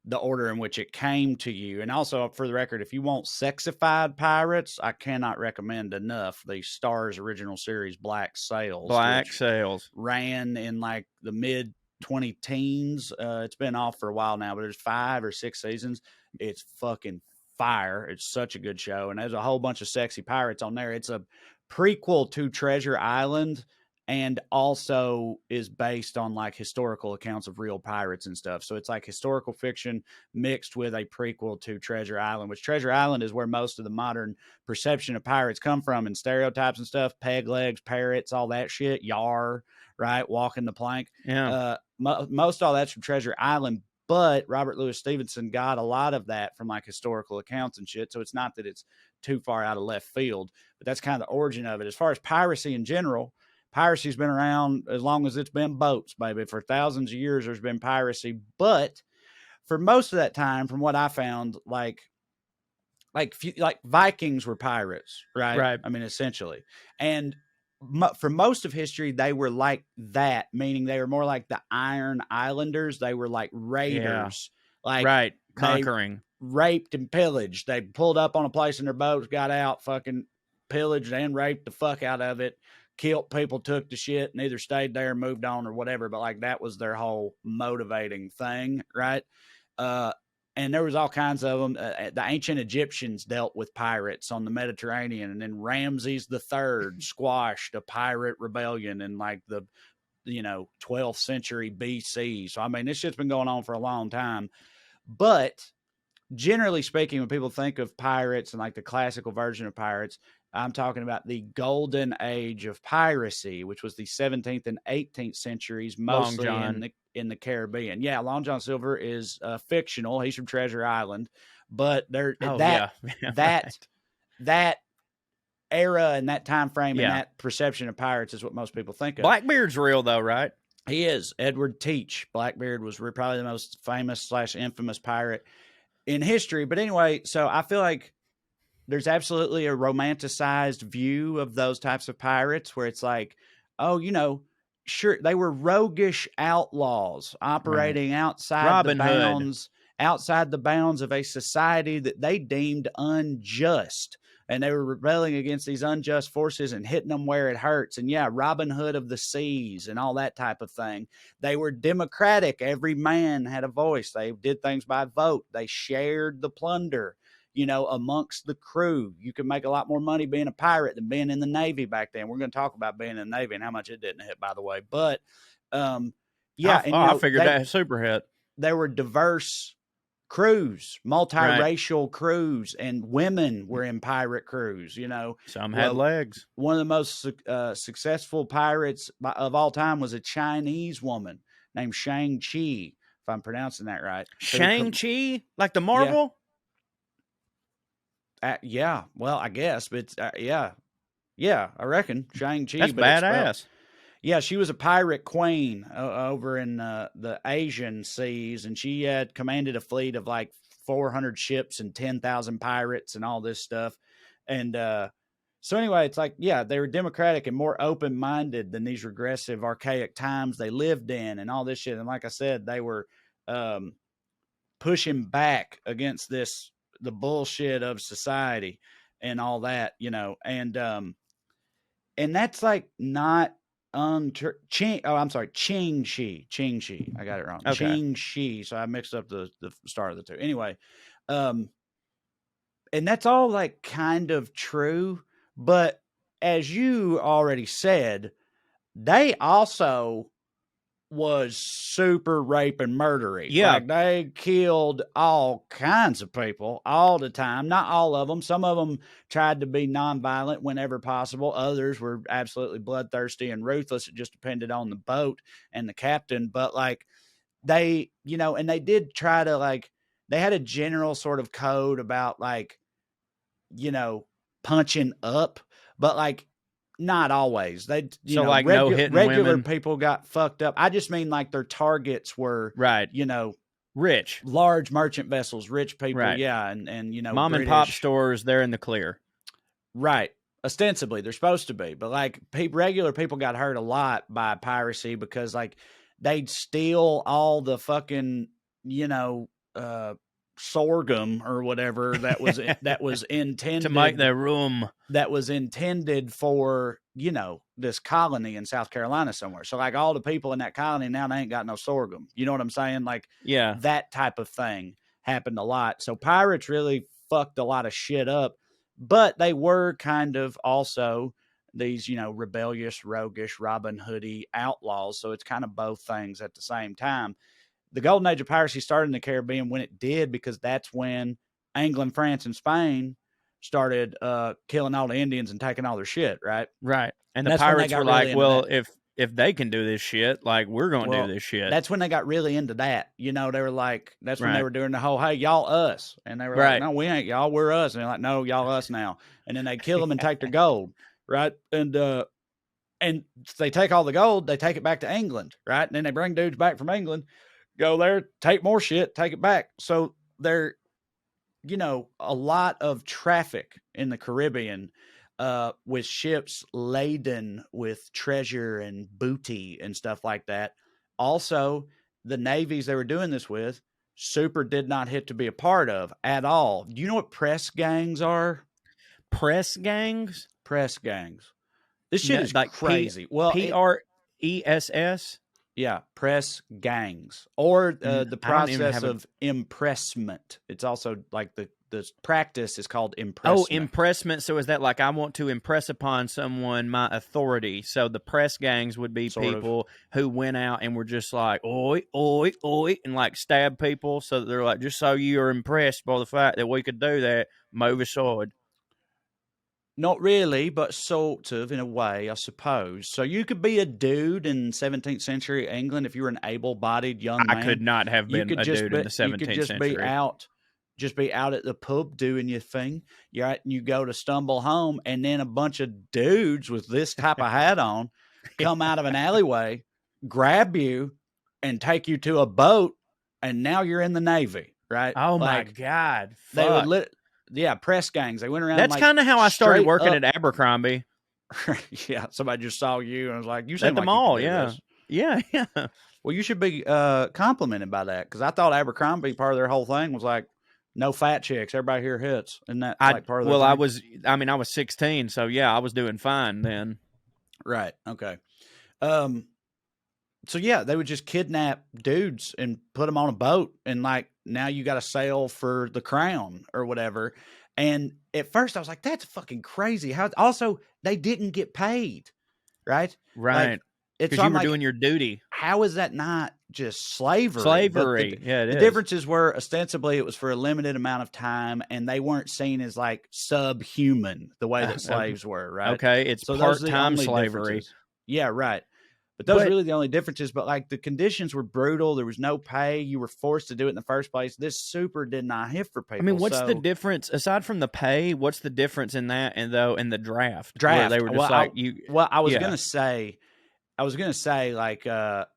Speaker 1: the order in which it came to you. And also, for the record, if you want sexified pirates, I cannot recommend enough the Starz original series Black Sails,
Speaker 2: Black
Speaker 1: which
Speaker 2: Sails.
Speaker 1: ran in like the mid 20 teens. It's been off for a while now, but there's 5 or 6 seasons. It's fucking fire. It's such a good show. And there's a whole bunch of sexy pirates on there. It's a prequel to Treasure Island and also is based on like historical accounts of real pirates and stuff. So it's like historical fiction mixed with a prequel to Treasure Island, which Treasure Island is where most of the modern perception of pirates come from and stereotypes and stuff, peg legs, parrots, all that shit, yar, right? Walking the plank.
Speaker 2: Yeah.
Speaker 1: Most all that's from Treasure Island, but Robert Louis Stevenson got a lot of that from like historical accounts and shit. So it's not that it's too far out of left field, but that's kind of the origin of it. As far as piracy in general, piracy's been around as long as it's been boats, baby. For thousands of years, there's been piracy. But for most of that time, from what I found, like Vikings were pirates, right?
Speaker 2: Right.
Speaker 1: I mean, essentially. And for most of history, they were like that, meaning they were more like the Iron Islanders. They were like raiders. Like
Speaker 2: right. Conquering.
Speaker 1: Raped and pillaged. They pulled up on a place in their boats, got out, fucking pillaged and raped the fuck out of it, killed people, took the shit, and either stayed there, moved on, or whatever. But like that was their whole motivating thing, right? And there was all kinds of them. The ancient Egyptians dealt with pirates on the Mediterranean, and then Ramses III squashed a pirate rebellion in like the 12th century BC. So I mean, this shit's been going on for a long time. But generally speaking, when people think of pirates and like the classical version of pirates, I'm talking about the golden age of piracy, which was the 17th and 18th centuries, mostly in the Caribbean. Yeah, Long John Silver is fictional. He's from Treasure Island, but that era and that time frame and that perception of pirates is what most people think of.
Speaker 2: Blackbeard's real though, right?
Speaker 1: He is. Edward Teach. Blackbeard was probably the most famous / infamous pirate in history. But anyway, so I feel like there's absolutely a romanticized view of those types of pirates where it's like, oh, sure, they were roguish outlaws operating outside the bounds of a society that they deemed unjust. And they were rebelling against these unjust forces and hitting them where it hurts. And yeah, Robin Hood of the seas and all that type of thing. They were democratic. Every man had a voice. They did things by vote. They shared the plunder, amongst the crew. You could make a lot more money being a pirate than being in the Navy back then. We're going to talk about being in the Navy and how much it didn't hit, by the way. But yeah.
Speaker 2: I figured that super hit.
Speaker 1: There were diverse crews, multiracial crews, and women were in pirate crews,
Speaker 2: Some had legs.
Speaker 1: One of the most successful pirates of all time was a Chinese woman named Shang-Chi, if I'm pronouncing that right.
Speaker 2: Shang-Chi? Like the Marvel?
Speaker 1: Yeah. Well, I guess, but yeah, I reckon Shang-Chi.
Speaker 2: That's badass.
Speaker 1: Yeah, she was a pirate queen over in the Asian seas, and she had commanded a fleet of like 400 ships and 10,000 pirates and all this stuff. And so anyway, it's like, yeah, they were democratic and more open-minded than these regressive, archaic times they lived in and all this shit. And like I said, they were pushing back against the bullshit of society and all that, and that's like not Ching-Chi. I got it wrong.
Speaker 2: Okay.
Speaker 1: Ching-Chi. So I mixed up the start of the two. Anyway, and that's all like kind of true, but as you already said, they also was super rape and murdery.
Speaker 2: Yeah.
Speaker 1: Like they killed all kinds of people all the time. Not all of them. Some of them tried to be nonviolent whenever possible. Others were absolutely bloodthirsty and ruthless. It just depended on the boat and the captain. But like they, and they did try to like, they had a general sort of code about like, punching up, but like, not always. They
Speaker 2: like no hitting
Speaker 1: regular
Speaker 2: women.
Speaker 1: people got fucked up. I just mean like their targets were
Speaker 2: right. Rich.
Speaker 1: large merchant vessels, rich people,
Speaker 2: Right.
Speaker 1: yeah, and you know,
Speaker 2: Mom and pop
Speaker 1: British,
Speaker 2: stores, they're in the clear.
Speaker 1: right? Ostensibly, they're supposed to be, but like regular people got hurt a lot by piracy because like they'd steal all the fucking, you know, sorghum or whatever that was
Speaker 2: To make
Speaker 1: intended
Speaker 2: their room.
Speaker 1: for, you know, this colony in South Carolina somewhere. So like all the people in that colony now, they ain't got no sorghum. You know what I'm saying? Like
Speaker 2: Yeah.
Speaker 1: that type of thing happened a lot. So pirates really fucked a lot of shit up, but they were kind of also these, you know, rebellious, roguish, Robin Hoody outlaws. So it's kind of both things at the same time. The golden age of piracy started in the Caribbean when it did, because that's when England, France, and Spain started killing all the Indians and taking all their shit, right?
Speaker 2: Right. And the
Speaker 1: That's when they
Speaker 2: pirates
Speaker 1: got
Speaker 2: were
Speaker 1: really
Speaker 2: like,
Speaker 1: into
Speaker 2: well,
Speaker 1: that.
Speaker 2: if they can do this shit, like we're going to do this shit.
Speaker 1: That's when they got really into that. You know, they were like, that's when they
Speaker 2: Right.
Speaker 1: were doing the whole, hey, y'all us. And they were like,
Speaker 2: Right.
Speaker 1: no, we ain't y'all, we're us. And they're like, no, y'all us now. And then they kill them and take their gold, right? And they take all the gold, they take it back to England, right? And then they bring dudes back from England, go there, take more shit, take it back. So they're, you know, a lot of traffic in the Caribbean with ships laden with treasure and booty and stuff like that. Also, the navies they were doing this with, super did not hit to be a part of at all. Do you know what press gangs are?
Speaker 2: Press gangs?
Speaker 1: Press gangs. This shit is
Speaker 2: like
Speaker 1: crazy.
Speaker 2: PRESS?
Speaker 1: Yeah, press gangs, or the process
Speaker 2: have
Speaker 1: of impressment. It's also like the practice is called impressment.
Speaker 2: Oh, impressment. So is that like I want to impress upon someone my authority? So the press gangs would be people who went out and were just like, oi, oi, oi, and like stab people. So that they're like, just so you are impressed by the fact that we could do that, move aside.
Speaker 1: Not really, but sort of in a way, I suppose. So you could be a dude in 17th century England if you were an able-bodied young man.
Speaker 2: I could not have been a dude in the 17th
Speaker 1: You could just
Speaker 2: century.
Speaker 1: be out at the pub doing your thing. You're right, and you go to stumble home, and then a bunch of dudes with this type of hat on come out of an alleyway, grab you, and take you to a boat, and now you're in the Navy, right?
Speaker 2: Oh my God!
Speaker 1: They would press gangs. They went around.
Speaker 2: That's kind of how I started working
Speaker 1: at
Speaker 2: Abercrombie.
Speaker 1: Yeah, somebody just saw you and was like, "You
Speaker 2: at
Speaker 1: seem
Speaker 2: the
Speaker 1: like
Speaker 2: mall."
Speaker 1: You can do this."
Speaker 2: Yeah.
Speaker 1: Well, you should be complimented by that, because I thought Abercrombie, part of their whole thing was like, no fat chicks. Everybody here hits, and that like part of their thing?
Speaker 2: I was 16, so yeah, I was doing fine then.
Speaker 1: Right. Okay. So yeah, they would just kidnap dudes and put them on a boat, and like now you got to sail for the crown or whatever. And at first I was like, that's fucking crazy. How also they didn't get paid, right?
Speaker 2: Right.
Speaker 1: Because
Speaker 2: you were doing your duty.
Speaker 1: How is that not just slavery?
Speaker 2: Slavery. Yeah, it is.
Speaker 1: The differences were ostensibly it was for a limited amount of time, and they weren't seen as like subhuman the way that slaves were, right?
Speaker 2: Okay, it's so part-time slavery.
Speaker 1: Yeah, right. But those are really the only differences. But like the conditions were brutal. There was no pay. You were forced to do it in the first place. This super did not hit for people.
Speaker 2: I mean, what's the difference aside from the pay? What's the difference in that and the draft?
Speaker 1: Draft.
Speaker 2: They were just
Speaker 1: I was gonna say, like, I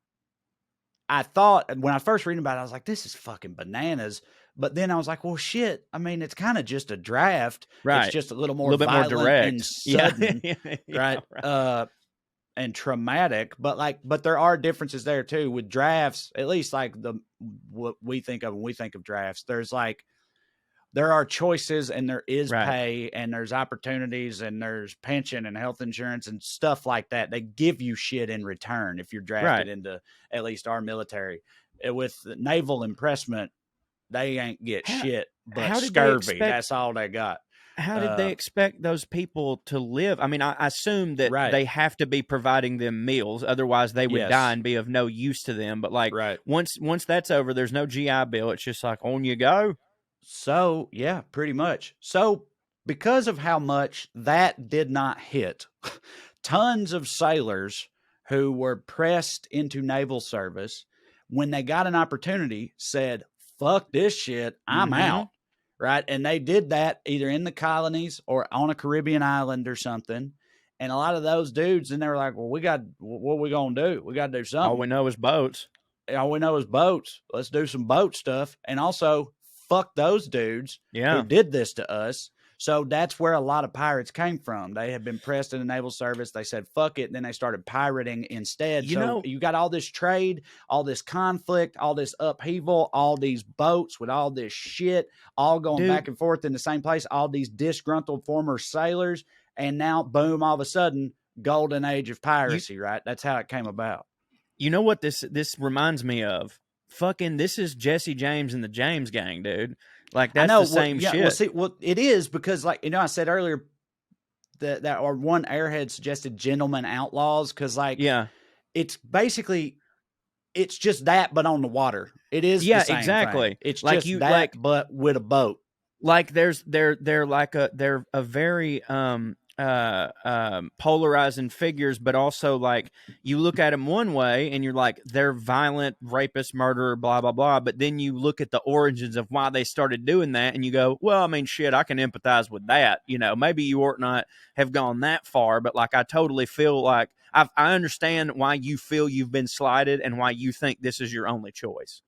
Speaker 1: thought when I first read about it, I was like, this is fucking bananas. But then I was like, well, shit. I mean, it's kind of just a draft.
Speaker 2: Right.
Speaker 1: It's just a little more violent, more direct, and sudden, right? And traumatic, but there are differences there too with drafts. At least like what we think of when we think of drafts, there are choices, and there is pay, and there's opportunities, and there's pension and health insurance and stuff like that. They give you shit in return if you're drafted into at least our military. With naval impressment, they ain't get shit but scurvy. That's all they got.
Speaker 2: How did they expect those people to live? I mean, I assume that they have to be providing them meals, otherwise they would die and be of no use to them. But like once that's over, there's no GI Bill. It's just like on you go.
Speaker 1: So yeah, pretty much. So because of how much that did not hit, tons of sailors who were pressed into naval service, when they got an opportunity, said, "Fuck this shit, I'm out." Right. And they did that either in the colonies or on a Caribbean island or something. And a lot of those dudes, and they were like, well, what are we going to do? We got to do something.
Speaker 2: All we know is boats.
Speaker 1: all we know is boats. Let's do some boat stuff. And also, fuck those dudes who did this to us. So that's where a lot of pirates came from. They had been pressed in the naval service. They said, fuck it. And then they started pirating instead. So you got all this trade, all this conflict, all this upheaval, all these boats with all this shit, all going back and forth in the same place, all these disgruntled former sailors. And now, boom, all of a sudden, golden age of piracy, right? That's how it came about.
Speaker 2: You know what this reminds me of? Fucking, this is Jesse James and the James Gang, dude. Like, that's the same shit.
Speaker 1: Well, it is because, like, I said earlier that or one Airhead suggested gentlemen outlaws because, like, it's basically it's just that, but on the water. It is the same
Speaker 2: exactly.
Speaker 1: Thing. It's like just that, but with a boat.
Speaker 2: Like, they're a very polarizing figures, but also, like, you look at them one way and you're like, they're violent, rapist, murderer, blah blah blah, but then you look at the origins of why they started doing that and you go, well, I mean, shit, I can empathize with that. Maybe you ought not have gone that far, but, like, I totally feel like I understand why you feel you've been slighted and why you think this is your only choice.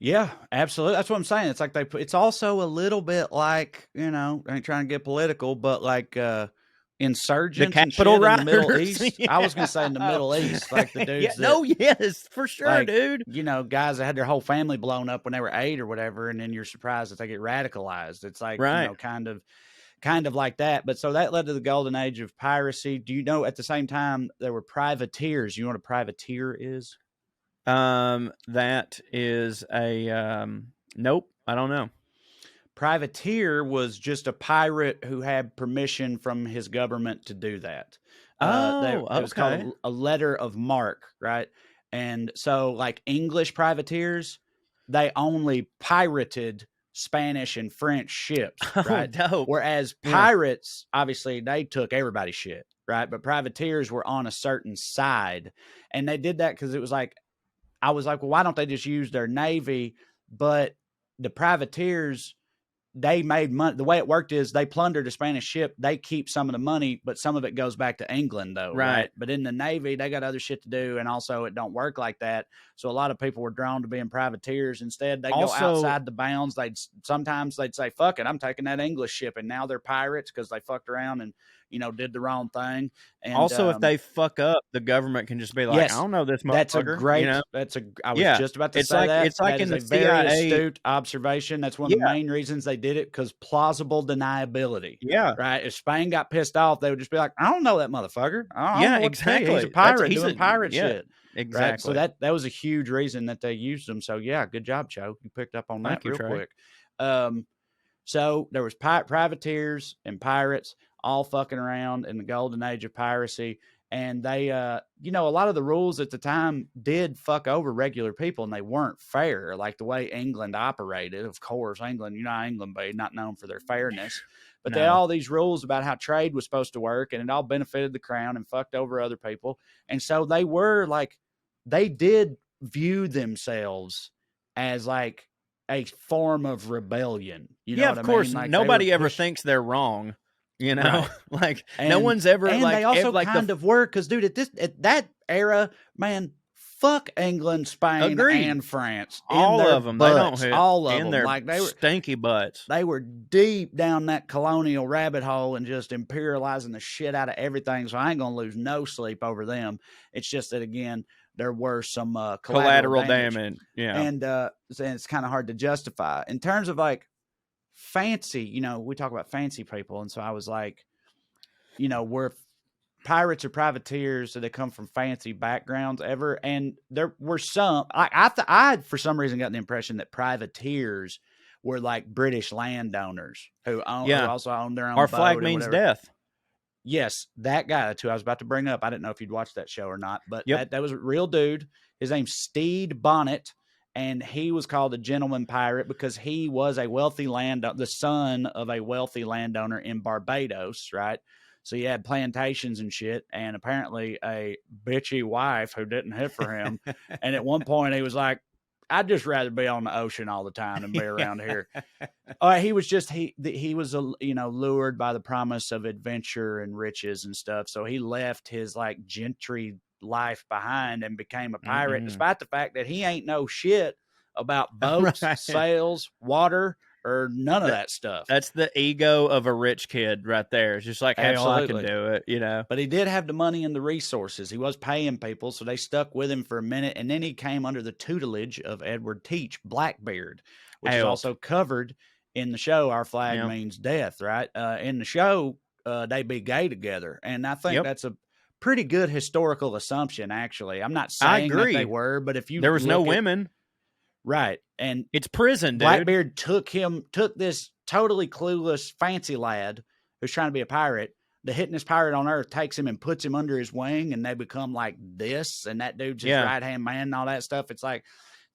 Speaker 1: Yeah, absolutely. That's what I'm saying. It's like it's also a little bit like, I ain't trying to get political, but like insurgents
Speaker 2: and shit
Speaker 1: in the Middle East. I was going to say in the Middle East, like the dudes.
Speaker 2: Yes, for sure, like, dude.
Speaker 1: Guys that had their whole family blown up when they were 8 or whatever, and then you're surprised that they get radicalized. It's like, kind of like that. But so that led to the golden age of piracy. Do you know at the same time there were privateers? You know what a privateer is?
Speaker 2: That is a nope, I don't know.
Speaker 1: Privateer was just a pirate who had permission from his government to do that. It was called a letter of marque, right? And so, like, English privateers, they only pirated Spanish and French ships, right?
Speaker 2: Dope.
Speaker 1: Whereas pirates, obviously, they took everybody's shit, right? But privateers were on a certain side, and they did that because it was like, I was like, well, why don't they just use their Navy? But the privateers, they made money. The way it worked is they plundered a Spanish ship. They keep some of the money, but some of it goes back to England, though. Right. But in the Navy, they got other shit to do. And also, it don't work like that. So a lot of people were drawn to being privateers. Instead, they go outside the bounds. Sometimes they'd say, fuck it, I'm taking that English ship. And now they're pirates because they fucked around and, did the wrong thing. And
Speaker 2: also, if they fuck up, the government can just be like, I don't know this motherfucker.
Speaker 1: That's a great, I was just about to say that.
Speaker 2: It's like in the CIA.
Speaker 1: Very astute observation. That's one of the main reasons they did it, because plausible deniability. Yeah. Right. If Spain got pissed off, they would just be like, I don't know that motherfucker. I don't know
Speaker 2: exactly.
Speaker 1: He's a pirate doing pirate shit.
Speaker 2: Exactly.
Speaker 1: Right? So that was a huge reason that they used them. So yeah, good job, CHO. You picked up on that real quick. So there was privateers and pirates all fucking around in the golden age of piracy. And they, a lot of the rules at the time did fuck over regular people, and they weren't fair, like the way England operated. Of course, England, England, but not known for their fairness. But they had all these rules about how trade was supposed to work, and it all benefited the crown and fucked over other people. And so they were like, they did view themselves as like a form of rebellion. You know what I mean?
Speaker 2: Of course.
Speaker 1: Like,
Speaker 2: nobody ever thinks they're wrong. Like,
Speaker 1: and,
Speaker 2: no one's ever
Speaker 1: and
Speaker 2: like,
Speaker 1: they also kind of were, because dude, at that era, man, fuck England, Spain, and France.
Speaker 2: All of them,
Speaker 1: butts,
Speaker 2: they don't hit.
Speaker 1: All of
Speaker 2: in
Speaker 1: them,
Speaker 2: their
Speaker 1: like they were
Speaker 2: stinky butts.
Speaker 1: They were deep down that colonial rabbit hole and just imperializing the shit out of everything. So I ain't gonna lose no sleep over them. It's just that, again, there were some collateral damage.
Speaker 2: Yeah,
Speaker 1: and it's kind of hard to justify in terms of like fancy, we talk about fancy people. And so I was like, we're pirates or privateers, so they come from fancy backgrounds ever. And there were some, I for some reason got the impression that privateers were like British landowners who also owned their own
Speaker 2: Our
Speaker 1: boat.
Speaker 2: flag means death.
Speaker 1: Yes, that guy too I was about to bring up. I didn't know if you'd watched that show or not, but that was a real dude. His name's Steed Bonnet. And he was called a gentleman pirate because he was a wealthy the son of a wealthy landowner in Barbados, right? So he had plantations and shit, and apparently a bitchy wife who didn't hit for him. And at one point he was like, I'd just rather be on the ocean all the time than be around here. He was just, he was, lured by the promise of adventure and riches and stuff. So he left his like gentry life behind and became a pirate, despite the fact that he ain't no shit about boats, sails, water, or none of that stuff.
Speaker 2: That's the ego of a rich kid right there. It's just like, hell, I can do it, you know.
Speaker 1: But he did have the money and the resources. He was paying people, so they stuck with him for a minute, and then he came under the tutelage of Edward Teach, Blackbeard, which is also covered in the show. Our flag means death, right? In the show, they be gay together, and I think that's a pretty good historical assumption, actually. I'm not saying that they were, but if you
Speaker 2: there was no women.
Speaker 1: Right. And
Speaker 2: it's prison, dude.
Speaker 1: Blackbeard took this totally clueless fancy lad who's trying to be a pirate. The hittingest pirate on earth takes him and puts him under his wing, and they become like this, and that dude's his right-hand man and all that stuff. It's like,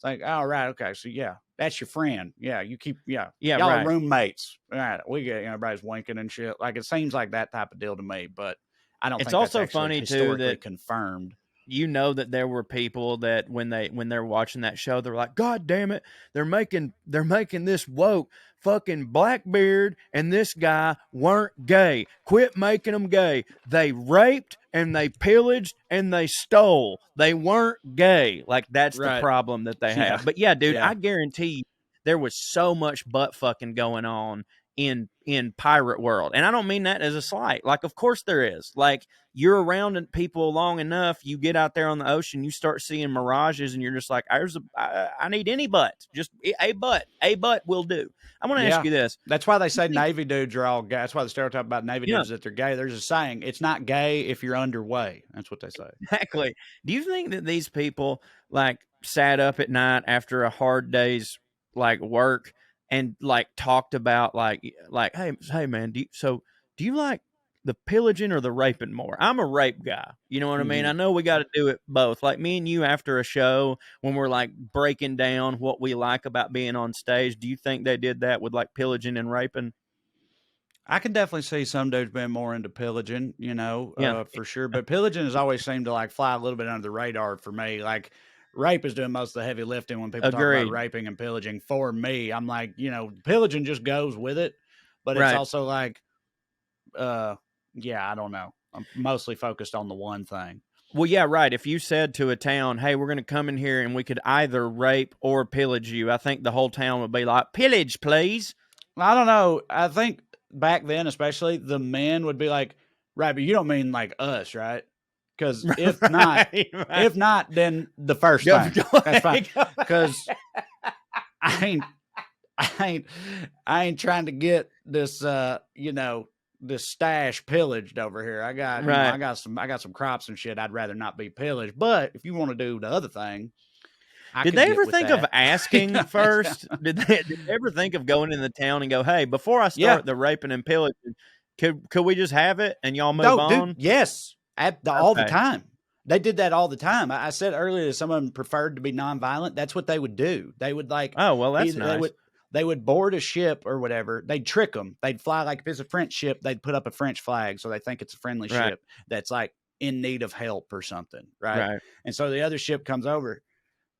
Speaker 1: all right, okay, so that's your friend. Yeah, you keep, y'all are roommates. All right, we get, everybody's winking and shit. Like, it seems like that type of deal to me, but I don't think
Speaker 2: it's also
Speaker 1: that's
Speaker 2: funny
Speaker 1: historically
Speaker 2: too that
Speaker 1: confirmed.
Speaker 2: You know that there were people that when they're watching that show, they're like, God damn it, they're making this woke fucking Blackbeard and this guy weren't gay. Quit making them gay. They raped and they pillaged and they stole. They weren't gay. Like, that's the problem that they have. But yeah, dude, I guarantee you there was so much butt fucking going on in pirate world. And I don't mean that as a slight. Like, of course there is. Like, you're around people long enough, you get out there on the ocean, you start seeing mirages, and you're just like, I need any butt. Just a butt will do. I want to ask you this.
Speaker 1: That's why they say Navy dudes are all gay. That's why the stereotype about Navy dudes is that they're gay. There's a saying, it's not gay if you're underway. That's what they say.
Speaker 2: Exactly. Do you think that these people, like, sat up at night after a hard day's, like, work and, like, talked about, like, hey man, do you like the pillaging or the raping more? I'm a rape guy. You know what I mean? I know we got to do it both. Like, me and you after a show, when we're like breaking down what we like about being on stage, do you think they did that with like pillaging and raping?
Speaker 1: I can definitely see some dudes being more into pillaging, for sure. But pillaging has always seemed to like fly a little bit under the radar for me. Like, rape is doing most of the heavy lifting when people talk about raping and pillaging. For me, I'm like, pillaging just goes with it. But it's also like, I don't know. I'm mostly focused on the one thing.
Speaker 2: Well, yeah, right. If you said to a town, hey, we're going to come in here and we could either rape or pillage you, I think the whole town would be like, pillage, please.
Speaker 1: I don't know. I think back then, especially, the men would be like, right, but you don't mean like us, right? Because if not, then the first thing. That's fine. Because I ain't trying to get this, this stash pillaged over here. I got some crops and shit. I'd rather not be pillaged. But if you want to do the other thing,
Speaker 2: did they ever think of asking first? Did they ever think of going in the town and go, hey, before I start the raping and pillaging, could we just have it and y'all move on?
Speaker 1: Dude, yes, all the time. They did that all the time. I said earlier that some of them preferred to be nonviolent. That's what they would do. They would like,
Speaker 2: oh, well, that's nice.
Speaker 1: They would board a ship or whatever. They'd trick them. They'd fly like if it's a French ship, they'd put up a French flag so they think it's a friendly ship that's like in need of help or something, right? And so the other ship comes over,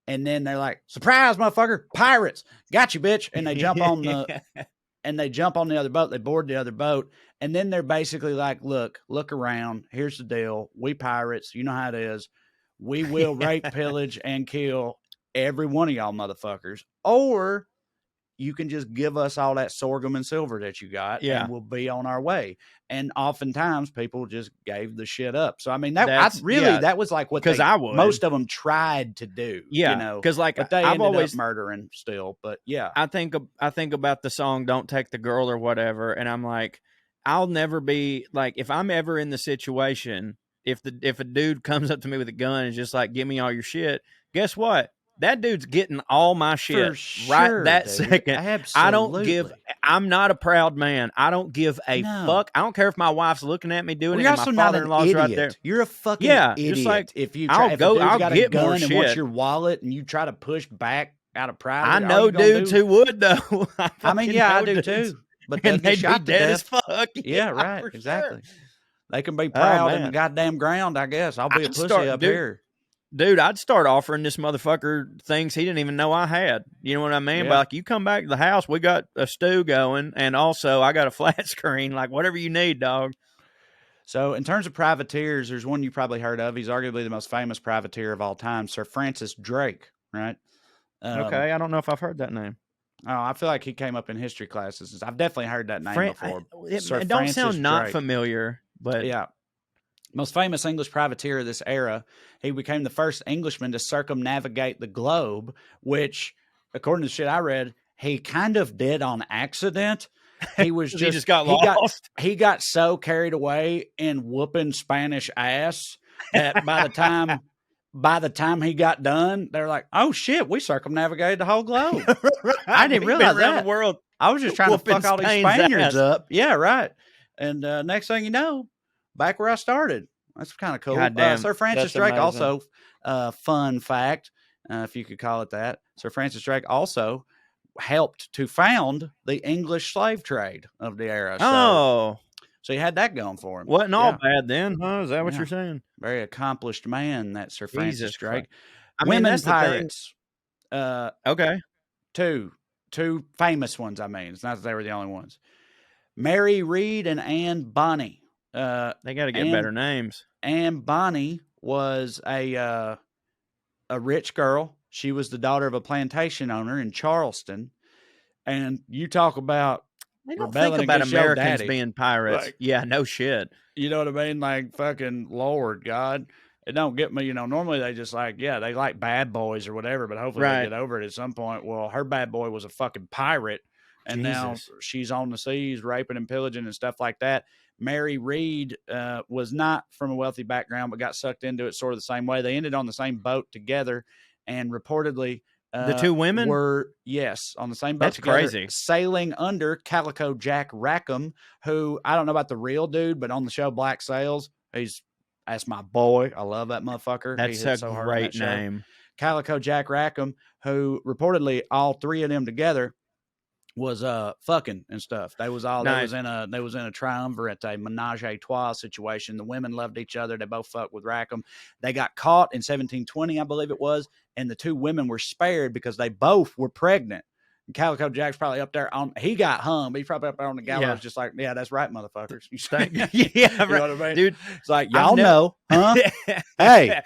Speaker 1: and then they're like, "Surprise, motherfucker! Pirates! Got you, bitch!" And they jump on the other boat. They board the other boat, and then they're basically like, "Look around. Here's the deal. We pirates. You know how it is. We will rape, pillage, and kill every one of y'all motherfuckers, or you can just give us all that sorghum and silver that you got, and we'll be on our way." And oftentimes people just gave the shit up. So, I mean, that was like what most of them tried to do.
Speaker 2: Yeah. Because
Speaker 1: but they ended up murdering still. But yeah,
Speaker 2: I think about the song "Don't Take the Girl" or whatever, and I'm like, I'll never be like, if I'm ever in the situation, if a dude comes up to me with a gun and is just like, "Give me all your shit," guess what? That dude's getting all my shit right that second.
Speaker 1: Absolutely.
Speaker 2: I'm not a proud man. I don't give a fuck. I don't care if my wife's looking at me doing it.
Speaker 1: You're
Speaker 2: and my father-in-law's right there.
Speaker 1: You're a fucking idiot. Just like, if you try, I'll got get a gun and wants your wallet and you try to push back out of pride.
Speaker 2: I know dudes who would though.
Speaker 1: I mean, I do too. But they'd be
Speaker 2: dead as fuck.
Speaker 1: Yeah, right. Exactly. Sure. They can be proud in the goddamn ground, I guess. I'll be a pussy up here.
Speaker 2: Dude, I'd start offering this motherfucker things he didn't even know I had. You know what I mean? But like, you come back to the house, we got a stew going, and also I got a flat screen. Like, whatever you need, dog.
Speaker 1: So, in terms of privateers, there's one you probably heard of. He's arguably the most famous privateer of all time, Sir Francis Drake, right?
Speaker 2: Okay, I don't know if I've heard that name.
Speaker 1: Oh, I feel like he came up in history classes. I've definitely heard that name before. Sir
Speaker 2: It don't
Speaker 1: Francis
Speaker 2: sound not
Speaker 1: Drake.
Speaker 2: familiar, but
Speaker 1: Yeah. Most famous English privateer of this era. He became the first Englishman to circumnavigate the globe, which, according to the shit I read, he kind of did on accident. He was
Speaker 2: he just got lost.
Speaker 1: He got so carried away in whooping Spanish ass that by the time he got done, they're like, "Oh shit, we circumnavigated the whole globe."
Speaker 2: Right.
Speaker 1: I didn't realize
Speaker 2: around
Speaker 1: that.
Speaker 2: the world.
Speaker 1: I was just trying to fuck all these Spaniards
Speaker 2: ass.
Speaker 1: up. Yeah, right. And next thing you know, back where I started. That's kind of cool. Sir Francis Drake also, fun fact, if you could call it that, Sir Francis Drake also helped to found the English slave trade of the era. So he had that going for him.
Speaker 2: Wasn't all bad then, huh? Is that what you're saying?
Speaker 1: Very accomplished man, that Sir Francis Drake.
Speaker 2: I mean,
Speaker 1: Women pirates.
Speaker 2: Okay.
Speaker 1: Two famous ones, I mean. It's not that they were the only ones. Mary Read and Anne Bonny.
Speaker 2: They got to get better names.
Speaker 1: Anne Bonny was a rich girl. She was the daughter of a plantation owner in Charleston. And you talk about
Speaker 2: they don't think about Americans being pirates.
Speaker 1: Like,
Speaker 2: yeah, no shit.
Speaker 1: You know what I mean? Like, fucking Lord God. It don't get me, normally they just like, they like bad boys or whatever, but hopefully they get over it at some point. Well, her bad boy was a fucking pirate, and now she's on the seas raping and pillaging and stuff like that. Mary Read was not from a wealthy background, but got sucked into it sort of the same way. They ended on the same boat together, and reportedly
Speaker 2: the two women
Speaker 1: were, on the same boat.
Speaker 2: That's
Speaker 1: together,
Speaker 2: crazy.
Speaker 1: Sailing under Calico Jack Rackham, who I don't know about the real dude, but on the show Black Sails, that's my boy. I love that motherfucker.
Speaker 2: That's a great name.
Speaker 1: Calico Jack Rackham, who reportedly all three of them together was fucking and stuff. They was all nice. They was in a triumvirate, a menage a trois situation. The women loved each other. They both fucked with Rackham. They got caught in 1720, I believe it was, and the two women were spared because they both were pregnant. And Calico Jack's probably up there he got hung, but he's probably up there on the gallows, just like, yeah, that's right, motherfuckers. You
Speaker 2: yeah,
Speaker 1: know what I mean,
Speaker 2: dude.
Speaker 1: It's like, y'all know, huh? hey.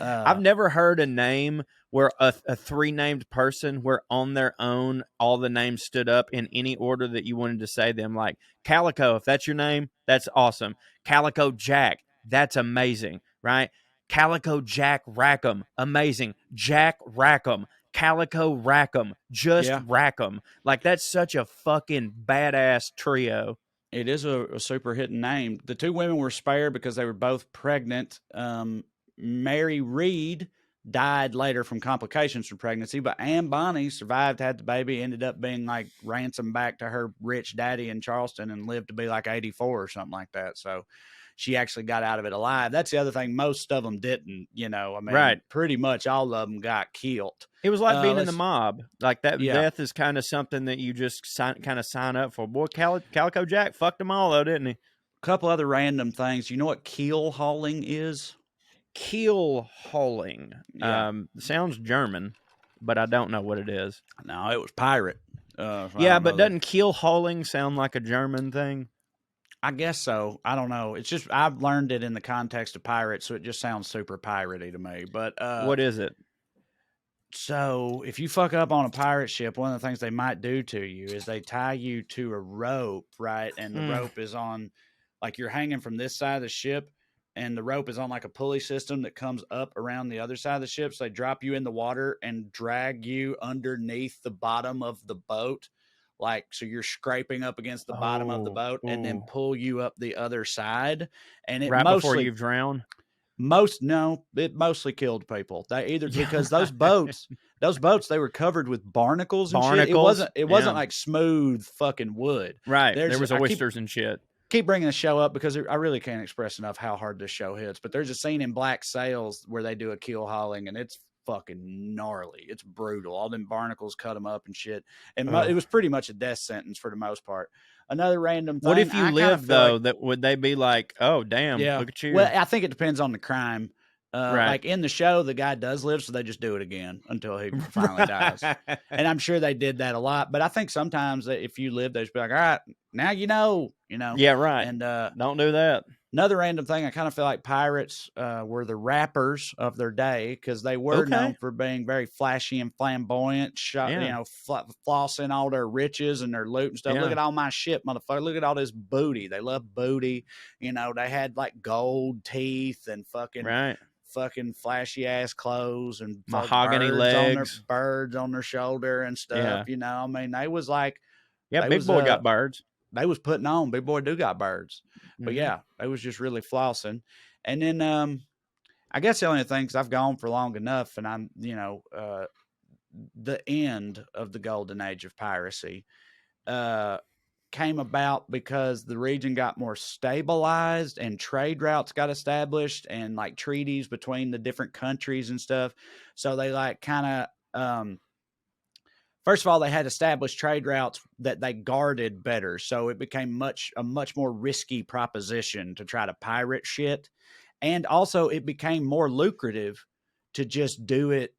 Speaker 2: I've never heard a name where a three named person where on their own all the names stood up in any order that you wanted to say them. Like Calico, if that's your name, that's awesome. Calico Jack, that's amazing, right? Calico Jack Rackham, amazing. Jack Rackham, Calico Rackham, just Rackham. Like that's such a fucking badass trio.
Speaker 1: It is a super hidden name. The two women were spared because they were both pregnant. Mary Read died later from complications from pregnancy, but Anne Bonny survived, had the baby, ended up being like ransomed back to her rich daddy in Charleston and lived to be like 84 or something like that. So she actually got out of it alive. That's the other thing. Most of them didn't, I mean, pretty much all of them got killed.
Speaker 2: It was like being in the mob. Like that death is kind of something that you just kind of sign up for. Boy, Calico Jack fucked them all though, didn't he?
Speaker 1: A couple other random things. You know what keel hauling is?
Speaker 2: Keel hauling. Sounds German, but I don't know what it is.
Speaker 1: No, it was pirate.
Speaker 2: But doesn't keel hauling sound like a German thing?
Speaker 1: I guess so. I don't know. It's just I've learned it in the context of pirates, so it just sounds super piratey to me. But
Speaker 2: what is it?
Speaker 1: So if you fuck up on a pirate ship, one of the things they might do to you is they tie you to a rope, right? And the rope is on, like you're hanging from this side of the ship, and the rope is on like a pulley system that comes up around the other side of the ship. So they drop you in the water and drag you underneath the bottom of the boat. Like, so you're scraping up against the bottom of the boat and then pull you up the other side. And it
Speaker 2: before you've drowned?
Speaker 1: It mostly killed people. They either, because those boats, they were covered with barnacles and shit. It wasn't like smooth fucking wood.
Speaker 2: Right. There was oysters and shit.
Speaker 1: Keep bringing the show up because I really can't express enough how hard this show hits. But there's a scene in Black Sails where they do a keel hauling, and it's fucking gnarly. It's brutal. All them barnacles cut them up and shit. And it was pretty much a death sentence for the most part. Another random thing.
Speaker 2: What if you lived though? That would they be like, oh damn, look at you?
Speaker 1: Well, I think it depends on the crime.
Speaker 2: Right.
Speaker 1: Like in the show, the guy does live, so they just do it again until he finally dies. And I'm sure they did that a lot. But I think sometimes that if you live, they just be like, all right, now you know.
Speaker 2: Yeah, right.
Speaker 1: And
Speaker 2: don't do that.
Speaker 1: another random thing, I kind of feel like pirates were the rappers of their day because they were known for being very flashy and flamboyant, flossing all their riches and their loot and stuff. Look at all my shit, motherfucker. Look at all this booty. They love booty. They had like gold teeth and fucking flashy ass clothes and
Speaker 2: mahogany legs,
Speaker 1: birds on their shoulder and stuff.
Speaker 2: Yeah.
Speaker 1: I mean, they was like,
Speaker 2: Big Boy got birds.
Speaker 1: They was putting on. Big Boy do got birds.
Speaker 2: Mm-hmm.
Speaker 1: But yeah, they was just really flossing. And then I guess the only thing is I've gone for long enough, and I'm the end of the golden age of piracy came about because the region got more stabilized and trade routes got established and like treaties between the different countries and stuff. So they like kind of first of all, they had established trade routes that they guarded better. So it became a much more risky proposition to try to pirate shit. And also it became more lucrative to just do it,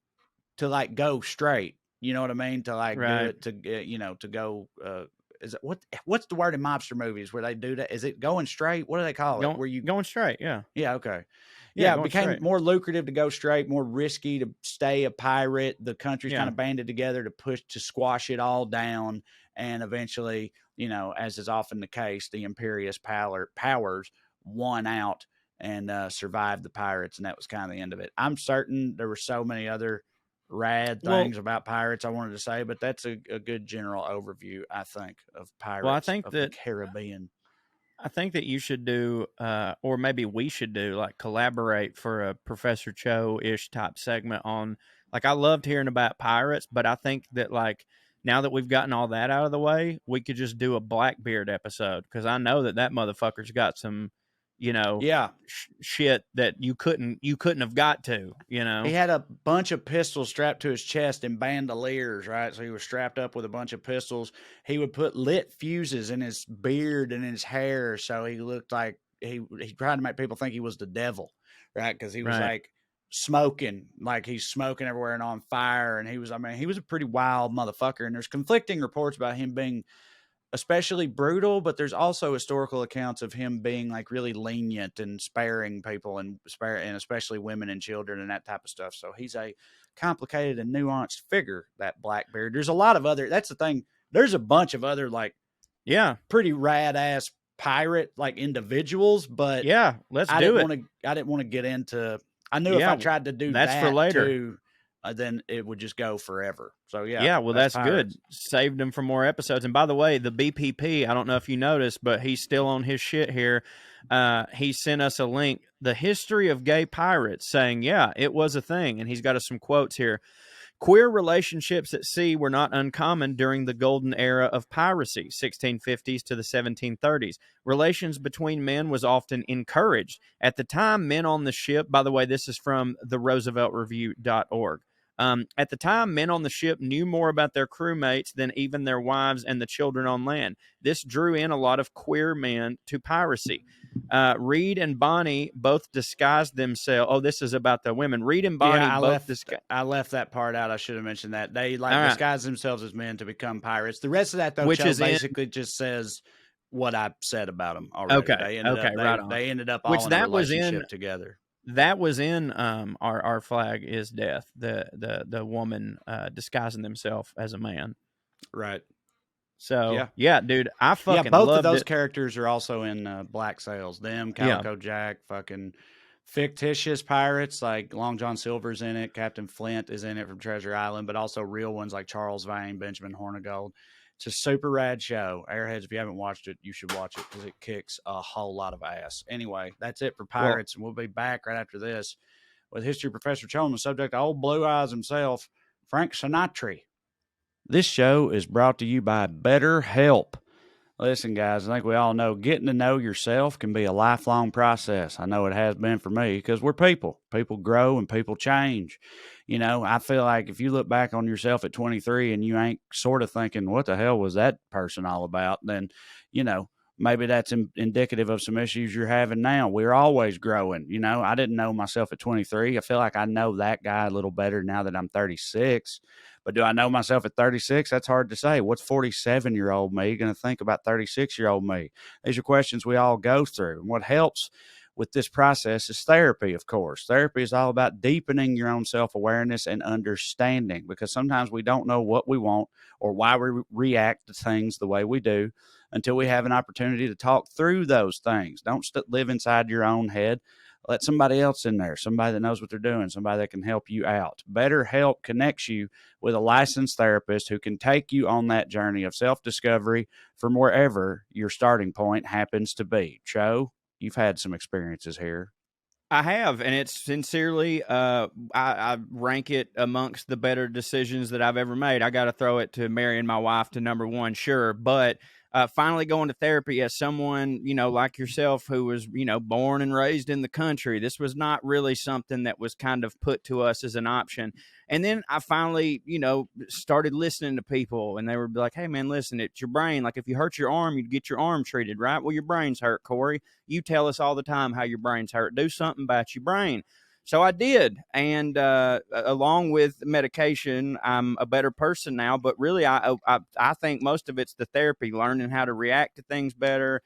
Speaker 1: to like go straight. You know what I mean? To like do it to to go, is it what's the word in mobster movies where they do that? Is it going straight? What do they call it? Where you
Speaker 2: going straight? Yeah.
Speaker 1: Yeah. Okay. Yeah, it became
Speaker 2: straight.
Speaker 1: More lucrative to go straight, more risky to stay a pirate. The countries kind of banded together to squash it all down. And eventually, as is often the case, the imperious powers won out and survived the pirates. And that was kind of the end of it. I'm certain there were so many other rad things about pirates I wanted to say, but that's a good general overview, I think, of pirates
Speaker 2: well, I think
Speaker 1: of
Speaker 2: that,
Speaker 1: the Caribbean.
Speaker 2: I think that you should do, or maybe we should do, like collaborate for a Professor CHO-ish type segment on, like, I loved hearing about pirates, but I think that, like, now that we've gotten all that out of the way, we could just do a Blackbeard episode, because I know that motherfucker's got some, shit that you couldn't have got to,
Speaker 1: He had a bunch of pistols strapped to his chest and bandoliers, right? So he was strapped up with a bunch of pistols. He would put lit fuses in his beard and in his hair, so he looked like he tried to make people think he was the devil, right? Because he was like smoking, like he's smoking everywhere and on fire. And he was a pretty wild motherfucker. And there's conflicting reports about him being especially brutal, but there's also historical accounts of him being like really lenient and sparing people and especially women and children and that type of stuff. So he's a complicated and nuanced figure, that Blackbeard. There's a lot of other, that's the thing. There's a bunch of other pretty rad ass pirate like individuals, but
Speaker 2: let's do it.
Speaker 1: I didn't want to get into, I knew if I tried to do that
Speaker 2: for later
Speaker 1: too, then it would just go forever. So
Speaker 2: that's good. Saved him for more episodes. And by the way, the BPP, I don't know if you noticed, but he's still on his shit here. He sent us a link, The History of Gay Pirates, saying, it was a thing. And he's got us some quotes here. Queer relationships at sea were not uncommon during the golden era of piracy, 1650s to the 1730s. Relations between men was often encouraged. At the time, men on the ship, by the way, this is from the RooseveltReview.org. At the time, men on the ship knew more about their crewmates than even their wives and the children on land. This drew in a lot of queer men to piracy. Reed and Bonnie both disguised themselves. Oh, this is about the women. Reed and Bonnie
Speaker 1: I left that part out. I should have mentioned that. They disguised themselves as men to become pirates. The rest of that, though, basically just says what I said about them already.
Speaker 2: Okay.
Speaker 1: They ended up all in a relationship together.
Speaker 2: That was in our flag is death. The woman disguising themselves as a man.
Speaker 1: Right.
Speaker 2: So dude, I fucking
Speaker 1: both
Speaker 2: loved
Speaker 1: of those
Speaker 2: it.
Speaker 1: characters are also in Black Sails. Them, Calico Jack, fucking fictitious pirates like Long John Silver's in it. Captain Flint is in it from Treasure Island, but also real ones like Charles Vane, Benjamin Hornigold. It's a super rad show. Airheads, if you haven't watched it, you should watch it because it kicks a whole lot of ass. Anyway, that's it for pirates, and we'll be back right after this with History Professor CHO on the subject of old Blue Eyes himself, Frank Sinatra. This show is brought to you by BetterHelp. Listen, guys, I think we all know getting to know yourself can be a lifelong process. I know it has been for me because we're people. People grow and people change. I feel like if you look back on yourself at 23 and you ain't sort of thinking, what the hell was that person all about? Then, maybe that's indicative of some issues you're having now. We're always growing. You know, I didn't know myself at 23. I feel like I know that guy a little better now that I'm 36. But do I know myself at 36? That's hard to say. What's 47-year-old me going to think about 36-year-old me? These are questions we all go through. And what helps with this process is therapy, of course. Therapy is all about deepening your own self-awareness and understanding, because sometimes we don't know what we want or why we react to things the way we do until we have an opportunity to talk through those things. Don't live inside your own head. Let somebody else in there, somebody that knows what they're doing, somebody that can help you out. BetterHelp connects you with a licensed therapist who can take you on that journey of self-discovery from wherever your starting point happens to be. Cho, you've had some experiences here.
Speaker 2: I have, and it's sincerely, I rank it amongst the better decisions that I've ever made. I got to throw it to marrying my wife to number one, sure, but finally going to therapy as someone, like yourself, who was, born and raised in the country. This was not really something that was kind of put to us as an option. And then I finally, started listening to people, and they were like, hey, man, listen, it's your brain. Like, if you hurt your arm, you'd get your arm treated, right? Well, your brain's hurt, Corey. You tell us all the time how your brain's hurt. Do something about your brain. So I did. And along with medication, I'm a better person now. But really, I think most of it's the therapy, learning how to react to things better,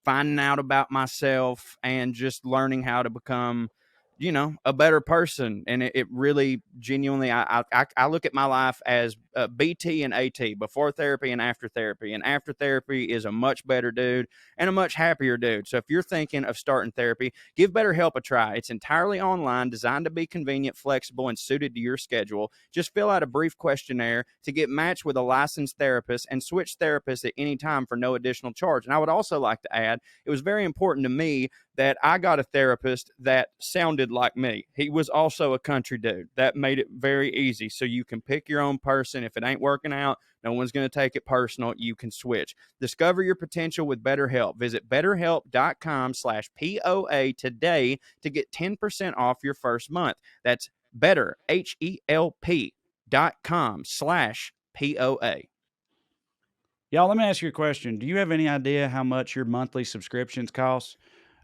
Speaker 2: finding out about myself, and just learning how to become a better person. And it really genuinely, I look at my life as BT and AT, before therapy and after therapy. And after therapy is a much better dude and a much happier dude. So if you're thinking of starting therapy, give BetterHelp a try. It's entirely online, designed to be convenient, flexible, and suited to your schedule. Just fill out a brief questionnaire to get matched with a licensed therapist, and switch therapists at any time for no additional charge. And I would also like to add, it was very important to me that I got a therapist that sounded like me. He was also a country dude. That made it very easy. So you can pick your own person. If it ain't working out, no one's going to take it personal. You can switch. Discover your potential with BetterHelp. Visit betterhelp.com/POA today to get 10% off your first month. That's betterhelp.com/POA.
Speaker 1: Y'all, let me ask you a question. Do you have any idea how much your monthly subscriptions cost?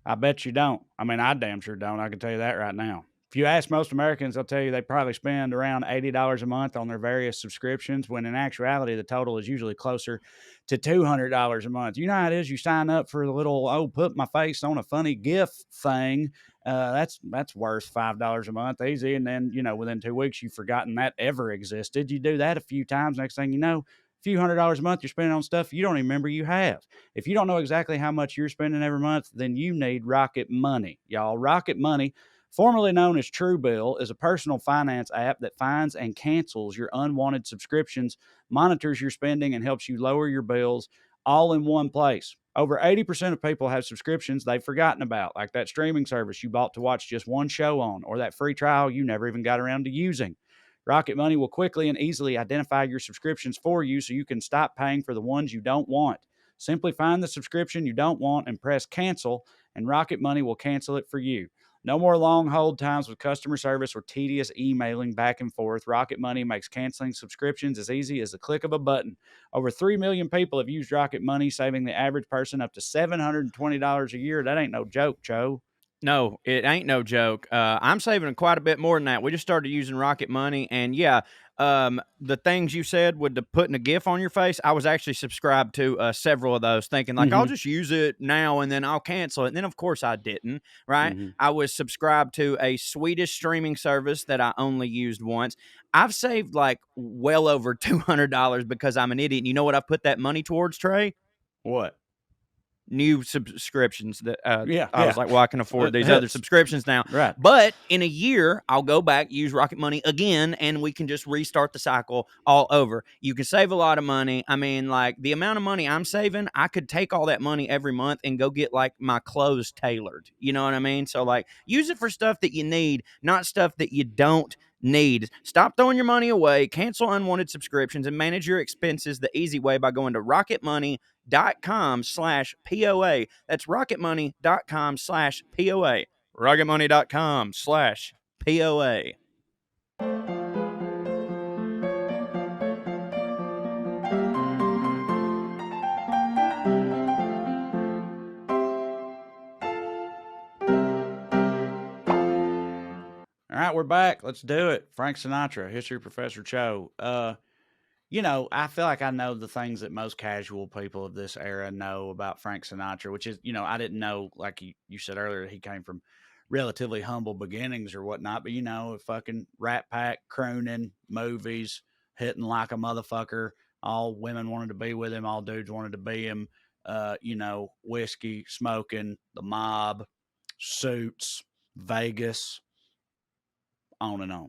Speaker 1: I bet you don't. I mean, I damn sure don't. I can tell you that right now. If you ask most Americans, they'll tell you they probably spend around $80 a month on their various subscriptions, when in actuality, the total is usually closer to $200 a month. You know how it is? You sign up for the little, put my face on a funny GIF thing. That's worth $5 a month, easy. And then, within 2 weeks, you've forgotten that ever existed. You do that a few times. Next thing you know, few $100s a month you're spending on stuff you don't even remember you have. If you don't know exactly how much you're spending every month, then you need Rocket Money. Y'all, Rocket Money, formerly known as Truebill, is a personal finance app that finds and cancels your unwanted subscriptions, monitors your spending, and helps you lower your bills all in one place. Over 80% of people have subscriptions they've forgotten about, like that streaming service you bought to watch just one show on, or that free trial you never even got around to using. Rocket Money will quickly and easily identify your subscriptions for you so you can stop paying for the ones you don't want. Simply find the subscription you don't want and press cancel, and Rocket Money will cancel it for you. No more long hold times with customer service or tedious emailing back and forth. Rocket Money makes canceling subscriptions as easy as the click of a button. Over 3 million people have used Rocket Money, saving the average person up to $720 a year. That ain't no joke, Joe.
Speaker 2: No, it ain't no joke. I'm saving quite a bit more than that. We just started using Rocket Money, and yeah, the things you said with the putting a GIF on your face, I was actually subscribed to several of those, thinking like, I'll just use it now and then I'll cancel it. And then, of course, I didn't, right? I was subscribed to a Swedish streaming service that I only used once. I've saved like well over $200 because I'm an idiot. And you know what I put that money towards, Trae?
Speaker 1: What?
Speaker 2: New subscriptions that I
Speaker 1: yeah.
Speaker 2: was like, well, I can afford these other subscriptions now.
Speaker 1: Right.
Speaker 2: But in a year, I'll go back, use Rocket Money again, and we can just restart the cycle all over. You can save a lot of money. I mean, like the amount of money I'm saving, I could take all that money every month and go get like my clothes tailored. You know what I mean? So like use it for stuff that you need, not stuff that you don't need. Stop throwing your money away, cancel unwanted subscriptions, and manage your expenses the easy way by going to rocketmoney.com/POA. That's rocketmoney.com/POA. rocketmoney.com/POA.
Speaker 1: right, we're back. Let's do it. Frank Sinatra, History Professor CHO. I feel like I know the things that most casual people of this era know about Frank Sinatra, which is, I didn't know, like you said earlier, he came from relatively humble beginnings or whatnot, but, a fucking Rat Pack, crooning, movies, hitting like a motherfucker. All women wanted to be with him. All dudes wanted to be him. Whiskey, smoking, the mob, suits, Vegas, on and on.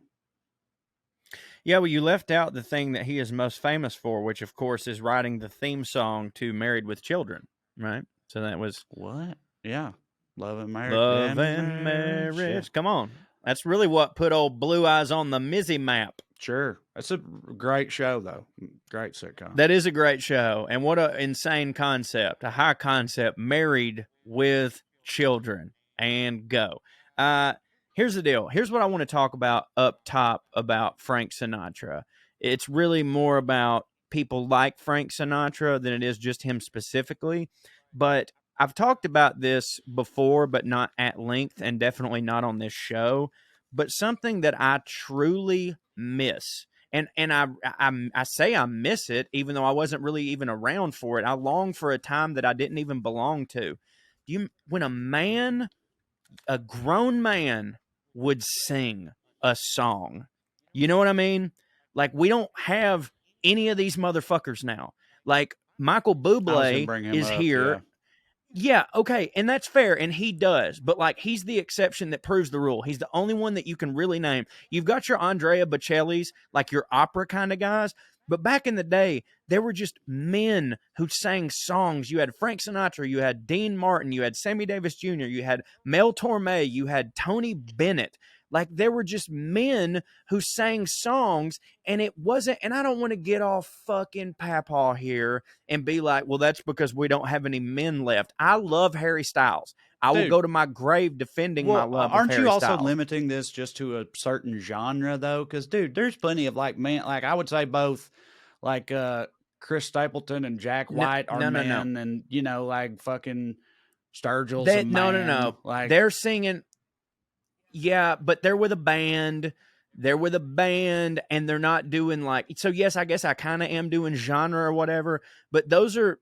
Speaker 2: Yeah, well, you left out the thing that he is most famous for, which, of course, is writing the theme song to Married with Children, right? So that was...
Speaker 1: What? Yeah. Love and Marriage.
Speaker 2: Love and Marriage.
Speaker 1: Yeah.
Speaker 2: Come on. That's really what put old Blue Eyes on the Mizzy map.
Speaker 1: Sure. That's a great show, though. Great sitcom.
Speaker 2: That is a great show. And what an insane concept. A high concept. Married with Children. And go. Here's the deal. Here's what I want to talk about up top about Frank Sinatra. It's really more about people like Frank Sinatra than it is just him specifically. But I've talked about this before, but not at length, and definitely not on this show. But something that I truly miss, and I say I miss it, even though I wasn't really even around for it. I long for a time that I didn't even belong to. When a grown man would sing a song. You know what I mean? Like, we don't have any of these motherfuckers now. Like, Michael Bublé is here.
Speaker 1: Yeah.
Speaker 2: Yeah, okay, and that's fair, and he does. But, like, he's the exception that proves the rule. He's the only one that you can really name. You've got your Andrea Bocelli's, like your opera kind of guys. But back in the day, there were just men who sang songs. You had Frank Sinatra, you had Dean Martin, you had Sammy Davis Jr., you had Mel Torme, you had Tony Bennett. Like, there were just men who sang songs, and it wasn't, and I don't want to get off fucking papaw here and be like, well, that's because we don't have any men left. I love Harry Styles. I will go to my grave defending my love of Harry Styles.
Speaker 1: Aren't you also limiting this just to a certain genre, though? Because, dude, there's plenty of, like, men, like, I would say both, like, Chris Stapleton and Jack White are men, and, like, fucking Sturgill's a man.
Speaker 2: No.
Speaker 1: Like,
Speaker 2: they're singing... Yeah, but they're with a band. And they're not doing like... So yes, I guess I kind of am doing genre or whatever, but those are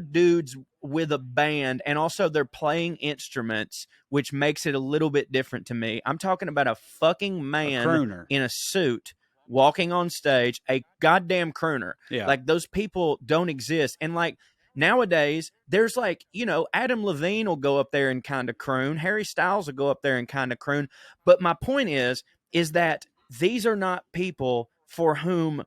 Speaker 2: dudes with a band, and also they're playing instruments, which makes it a little bit different to me. I'm talking about a fucking man in a suit walking on stage, a goddamn crooner.
Speaker 1: Yeah.
Speaker 2: Like, those people don't exist. And like, nowadays, there's like, Adam Levine will go up there and kind of croon. Harry Styles will go up there and kind of croon. But my point is that these are not people for whom,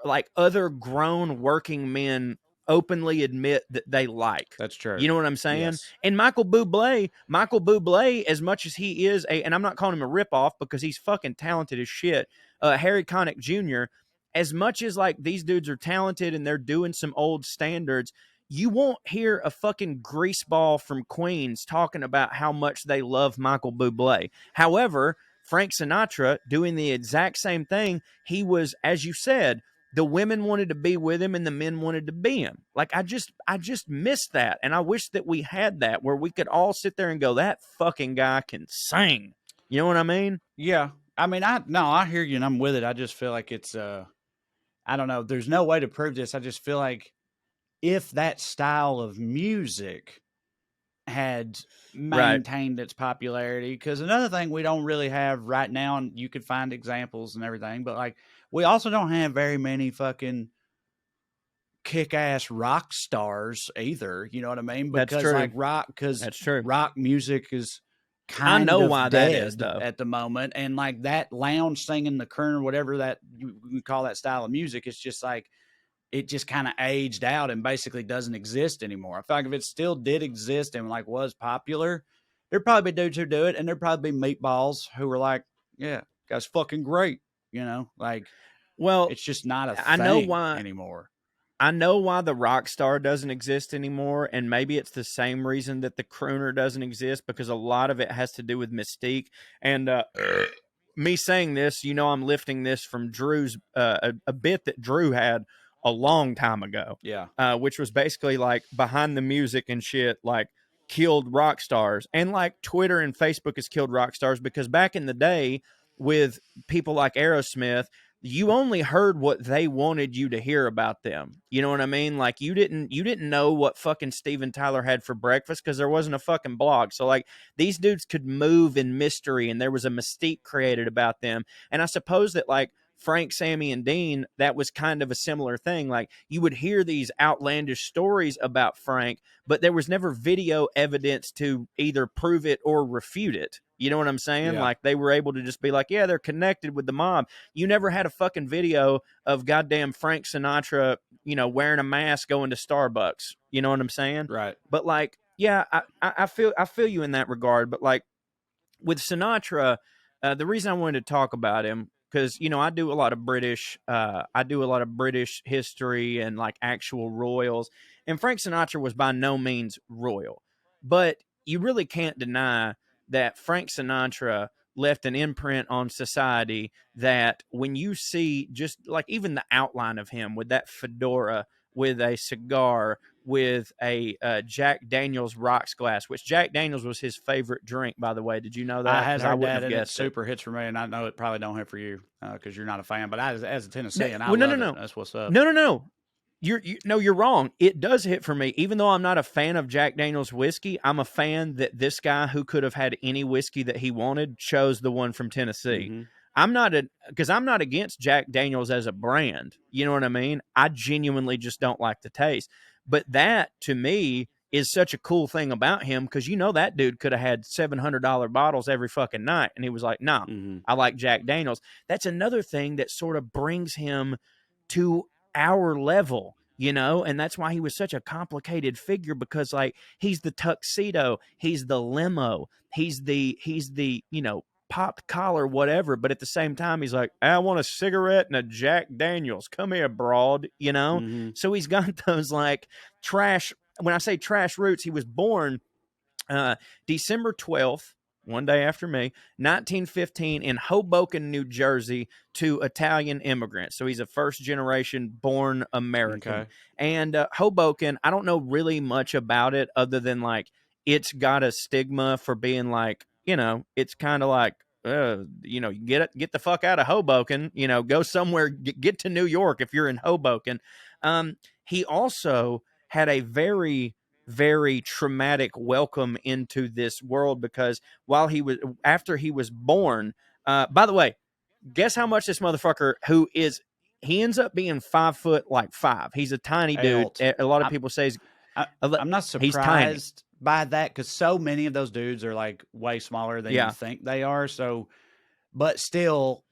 Speaker 2: like, other grown working men openly admit that they like.
Speaker 1: That's true.
Speaker 2: You know what I'm saying?
Speaker 1: Yes.
Speaker 2: And Michael Bublé, as much as he is and I'm not calling him a ripoff because he's fucking talented as shit, Harry Connick Jr., as much as like these dudes are talented and they're doing some old standards, you won't hear a fucking greaseball from Queens talking about how much they love Michael Bublé. However, Frank Sinatra doing the exact same thing. He was, as you said, the women wanted to be with him and the men wanted to be him. Like, I just missed that. And I wish that we had that where we could all sit there and go, that fucking guy can sing. You know what I mean?
Speaker 1: Yeah. I mean, I hear you and I'm with it. I just feel like it's, I don't know. There's no way to prove this. I just feel like if that style of music had maintained its popularity, because another thing we don't really have right now, and you could find examples and everything, but like, we also don't have very many fucking kick-ass rock stars either. You know what I mean? Because
Speaker 2: that's true.
Speaker 1: Like that's true. Rock music is kind of
Speaker 2: why
Speaker 1: dead
Speaker 2: that is, though,
Speaker 1: at the moment, and like that lounge singing, the current, whatever that you call that style of music, it's just like it just kind of aged out and basically doesn't exist anymore. I feel like if it still did exist and like was popular, there'd probably be dudes who do it, and there'd probably be meatballs who were like, "Yeah, that's fucking great," like.
Speaker 2: Well,
Speaker 1: it's just not a thing anymore.
Speaker 2: I know why the rock star doesn't exist anymore, and maybe it's the same reason that the crooner doesn't exist, because a lot of it has to do with mystique. And me saying this, I'm lifting this from Drew's a bit that Drew had a long time ago.
Speaker 1: Yeah.
Speaker 2: Which was basically like behind the music and shit, like killed rock stars, and like Twitter and Facebook has killed rock stars, because back in the day with people like Aerosmith, you only heard what they wanted you to hear about them. You know what I mean? Like you didn't know what fucking Steven Tyler had for breakfast because there wasn't a fucking blog. So like these dudes could move in mystery, and there was a mystique created about them. And I suppose that like Frank, Sammy, and Dean, that was kind of a similar thing. Like you would hear these outlandish stories about Frank, but there was never video evidence to either prove it or refute it. You know what I'm saying?
Speaker 1: Yeah.
Speaker 2: Like they were able to just be like, yeah, they're connected with the mob. You never had a fucking video of goddamn Frank Sinatra, you know, wearing a mask going to Starbucks. You know what I'm saying?
Speaker 1: Right.
Speaker 2: But like, yeah, I feel you in that regard. But like with Sinatra, the reason I wanted to talk about him, because you know I do a lot of British history and like actual royals, and Frank Sinatra was by no means royal, but you really can't deny that Frank Sinatra left an imprint on society that when you see just like even the outline of him with that fedora, with a cigar, with a Jack Daniels rocks glass, which Jack Daniels was his favorite drink, by the way. Did you know that?
Speaker 1: I had heard that, and it
Speaker 2: guessed
Speaker 1: super hits for me, and I know it probably don't hit for you because you're not a fan. But as a Tennessean, I
Speaker 2: Well,
Speaker 1: love
Speaker 2: no.
Speaker 1: it. That's what's up.
Speaker 2: No. You're wrong. It does hit for me. Even though I'm not a fan of Jack Daniels whiskey, I'm a fan that this guy, who could have had any whiskey that he wanted, chose the one from Tennessee.
Speaker 1: Mm-hmm.
Speaker 2: I'm not against Jack Daniels as a brand. You know what I mean? I genuinely just don't like the taste. But that to me is such a cool thing about him, because you know that dude could have had $700 bottles every fucking night, and he was like, "Nah, I like Jack Daniels." That's another thing that sort of brings him to our level, you know, and that's why he was such a complicated figure, because like he's the tuxedo, he's the limo, he's the you know, pop collar, whatever, but at the same time he's like, I want a cigarette and a Jack Daniels, come here broad, you know. So he's got those like trash, when I say trash roots. He was born December 12th, one day after me, 1915, in Hoboken, New Jersey, to Italian immigrants. So he's a first generation born American.
Speaker 1: Okay.
Speaker 2: And Hoboken, I don't know really much about it other than like it's got a stigma for being like, you know, it's kind of like, you know, get the fuck out of Hoboken, you know, go somewhere, get to New York if you're in Hoboken. He also had a very, very traumatic welcome into this world, because after he was born, by the way, guess how much this motherfucker, he ends up being 5'5". He's a tiny dude. A lot of people say
Speaker 1: I'm not
Speaker 2: he's tiny
Speaker 1: surprised by that, because so many of those dudes are like way smaller than you think they are. So, but still,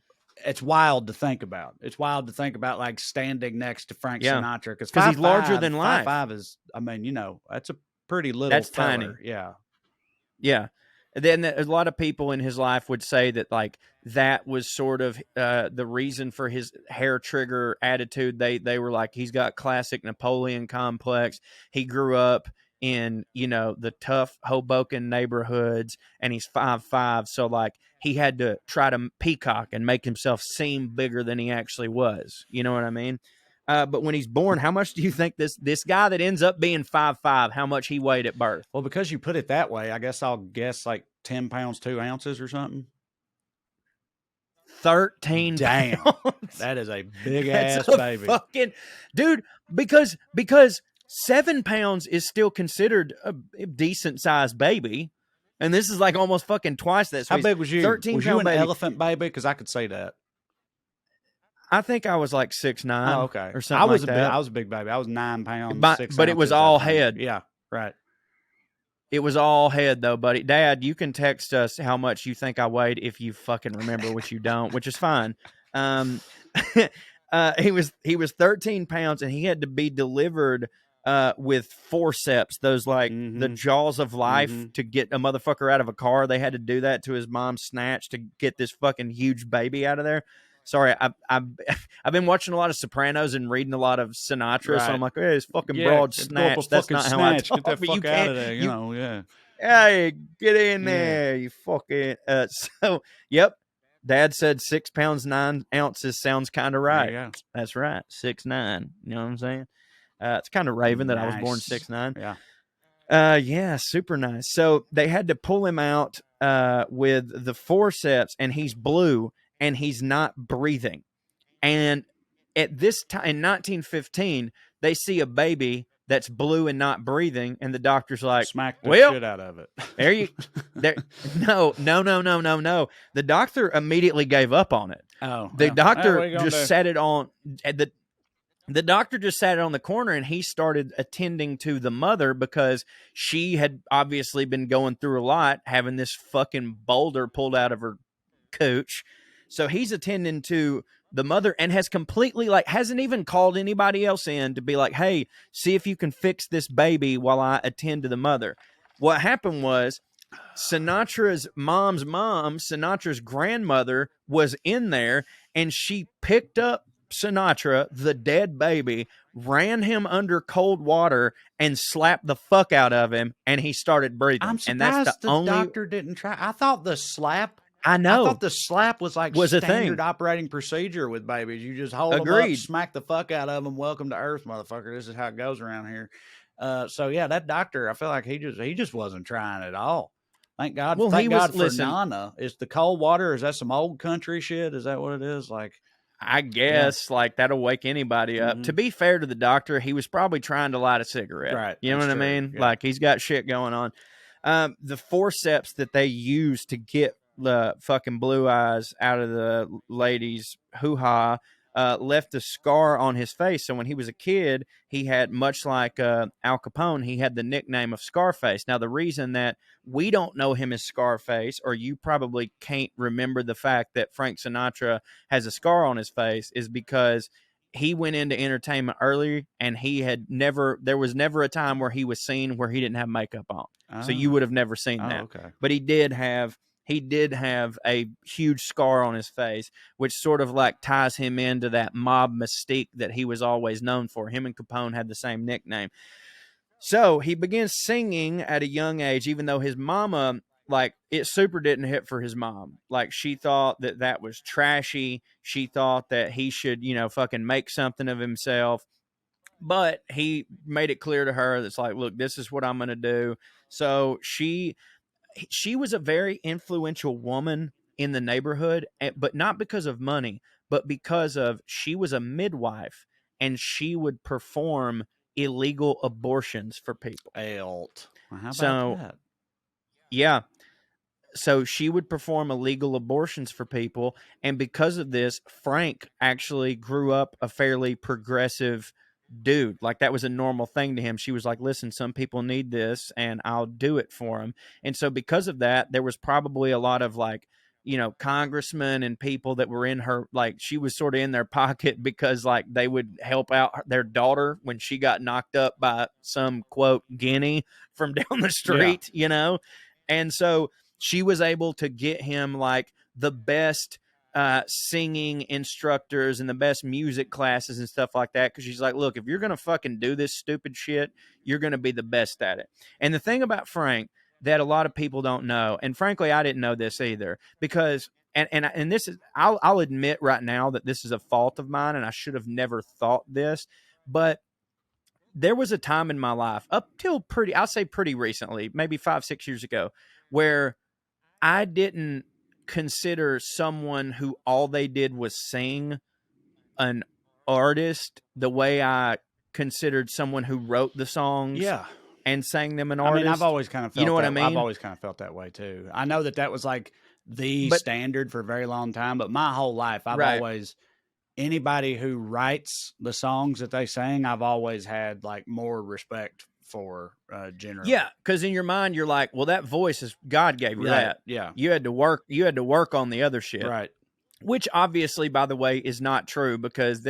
Speaker 1: it's wild to think about. It's wild to think about like standing next to Frank Sinatra, because
Speaker 2: he's larger than life.
Speaker 1: 5'5" is, I mean, you know, that's a pretty little.
Speaker 2: That's
Speaker 1: feller.
Speaker 2: tiny.
Speaker 1: Yeah.
Speaker 2: Yeah. Then a lot of people in his life would say that like that was sort of the reason for his hair trigger attitude. They were like, he's got classic Napoleon complex. He grew up in, you know, the tough Hoboken neighborhoods, and he's 5'5", so like he had to try to peacock and make himself seem bigger than he actually was. You know what I mean? But when he's born, how much do you think this guy that ends up being 5'5", how much he weighed at birth?
Speaker 1: Well, because you put it that way, I guess I'll guess like 10 pounds, 2 ounces or something.
Speaker 2: 13
Speaker 1: Damn.
Speaker 2: pounds.
Speaker 1: That is a big ass baby.
Speaker 2: Fucking dude, because 7 pounds is still considered a decent sized baby. And this is like almost fucking twice that. So
Speaker 1: how big was you?
Speaker 2: 13
Speaker 1: was you an
Speaker 2: baby.
Speaker 1: Elephant baby? Because I could say that.
Speaker 2: I think I was like 6'9".
Speaker 1: Oh, okay.
Speaker 2: Or something like that.
Speaker 1: I was a big baby. I was 9 pounds, 6
Speaker 2: but it was all head.
Speaker 1: Yeah, right.
Speaker 2: It was all head though, buddy. Dad, you can text us how much you think I weighed if you fucking remember, which you don't, which is fine. He was 13 pounds, and he had to be delivered with forceps, those like the jaws of life to get a motherfucker out of a car. They had to do that to his mom's snatch to get this fucking huge baby out of there. Sorry, I've been watching a lot of Sopranos and reading a lot of Sinatra, so I'm like, hey, it's fucking broad snatch. That's not how I talk.
Speaker 1: Get that fuck out of there, you know, yeah.
Speaker 2: Hey, get in there, you fucking. So, yep. Dad said 6 pounds 9 ounces sounds kind of right. That's right, 6'9". You know what I'm saying? It's kind of Raven that I was born 6'9".
Speaker 1: Yeah.
Speaker 2: Yeah, super nice. So they had to pull him out with the forceps, and he's blue and he's not breathing. And at this time in 1915, they see a baby that's blue and not breathing, and the doctor's like,
Speaker 1: Smack the
Speaker 2: "Well,
Speaker 1: shit out of it.
Speaker 2: there you there." No, no, no, no, no, no. The doctor immediately gave up on it.
Speaker 1: Oh,
Speaker 2: The
Speaker 1: well, what
Speaker 2: doctor
Speaker 1: are you gonna
Speaker 2: just
Speaker 1: do?
Speaker 2: sat it on the doctor just sat it on the corner, and he started attending to the mother because she had obviously been going through a lot, having this fucking boulder pulled out of her cooch. So he's attending to the mother and has completely, like, hasn't even called anybody else in to be like, hey, see if you can fix this baby while I attend to the mother. What happened was Sinatra's mom's mom, Sinatra's grandmother, was in there, and she picked up Sinatra, the dead baby, ran him under cold water, and slapped the fuck out of him, and he started breathing.
Speaker 1: I'm
Speaker 2: And that's the
Speaker 1: surprised the
Speaker 2: only.
Speaker 1: doctor didn't try. I thought the slap
Speaker 2: I
Speaker 1: I thought
Speaker 2: know
Speaker 1: the slap was like
Speaker 2: was a
Speaker 1: standard
Speaker 2: thing.
Speaker 1: operating procedure with babies. You just hold them up,
Speaker 2: Agreed.
Speaker 1: smack the fuck out of them. Welcome to Earth, motherfucker. This is how it goes around here. So yeah, that doctor, I feel like he just wasn't trying at all. Thank God.
Speaker 2: Well,
Speaker 1: Thank
Speaker 2: he was.
Speaker 1: God for
Speaker 2: Listen,
Speaker 1: Nana. Is the cold water? Is that some old country shit? Is that what it is? Like,
Speaker 2: I guess like that'll wake anybody up.
Speaker 1: Mhm.
Speaker 2: To be fair to the doctor, he was probably trying to light a cigarette.
Speaker 1: Right,
Speaker 2: You know
Speaker 1: that's
Speaker 2: what I
Speaker 1: true,
Speaker 2: mean?
Speaker 1: yeah.
Speaker 2: Like he's got shit going on. The forceps that they use to get the fucking blue eyes out of the lady's hoo-ha left a scar on his face. So when he was a kid, he had, much like Al Capone, he had the nickname of Scarface. Now, the reason that we don't know him as Scarface, or you probably can't remember the fact that Frank Sinatra has a scar on his face, is because he went into entertainment early, and there was never a time where he was seen where he didn't have makeup on. So you would have never seen that.
Speaker 1: Okay.
Speaker 2: But he did have a huge scar on his face, which sort of like ties him into that mob mystique that he was always known for. Him and Capone had the same nickname. So he began singing at a young age, even though his mama, like, it super didn't hit for his mom. Like, she thought that was trashy. She thought that he should, fucking make something of himself. But he made it clear to her that's like, look, this is what I'm going to do. So she was a very influential woman in the neighborhood, but not because of money, but because of she was a midwife, and she would perform illegal abortions for people.
Speaker 1: Well, how
Speaker 2: So,
Speaker 1: about that?
Speaker 2: yeah. So she would perform illegal abortions for people. And because of this, Frank actually grew up a fairly progressive dude. Like, that was a normal thing to him. She was like, listen, some people need this and I'll do it for them. And so because of that, there was probably a lot of like, congressmen and people that were in her, like, she was sort of in their pocket because like they would help out their daughter when she got knocked up by some quote guinea from down the street, And so she was able to get him like the best singing instructors and the best music classes and stuff like that. Cause she's like, look, if you're going to fucking do this stupid shit, you're going to be the best at it. And the thing about Frank that a lot of people don't know, and frankly, I didn't know this either, because, and this is, I'll admit right now that this is a fault of mine and I should have never thought this, but there was a time in my life up till I'll say pretty recently, maybe 5-6 years ago, where I didn't consider someone who all they did was sing an artist the way I considered someone who wrote the songs and sang them an artist.
Speaker 1: I mean, I've always kind of felt
Speaker 2: what I mean?
Speaker 1: I've always kind of felt that way too. I know that was like the standard for a very long time, but my whole life I've always, anybody who writes the songs that they sing, I've always had like more respect for generally.
Speaker 2: Yeah, because in your mind you're like, well, that voice is God gave you that.
Speaker 1: Yeah.
Speaker 2: You had to work on the other shit.
Speaker 1: Right.
Speaker 2: Which obviously, by the way, is not true, because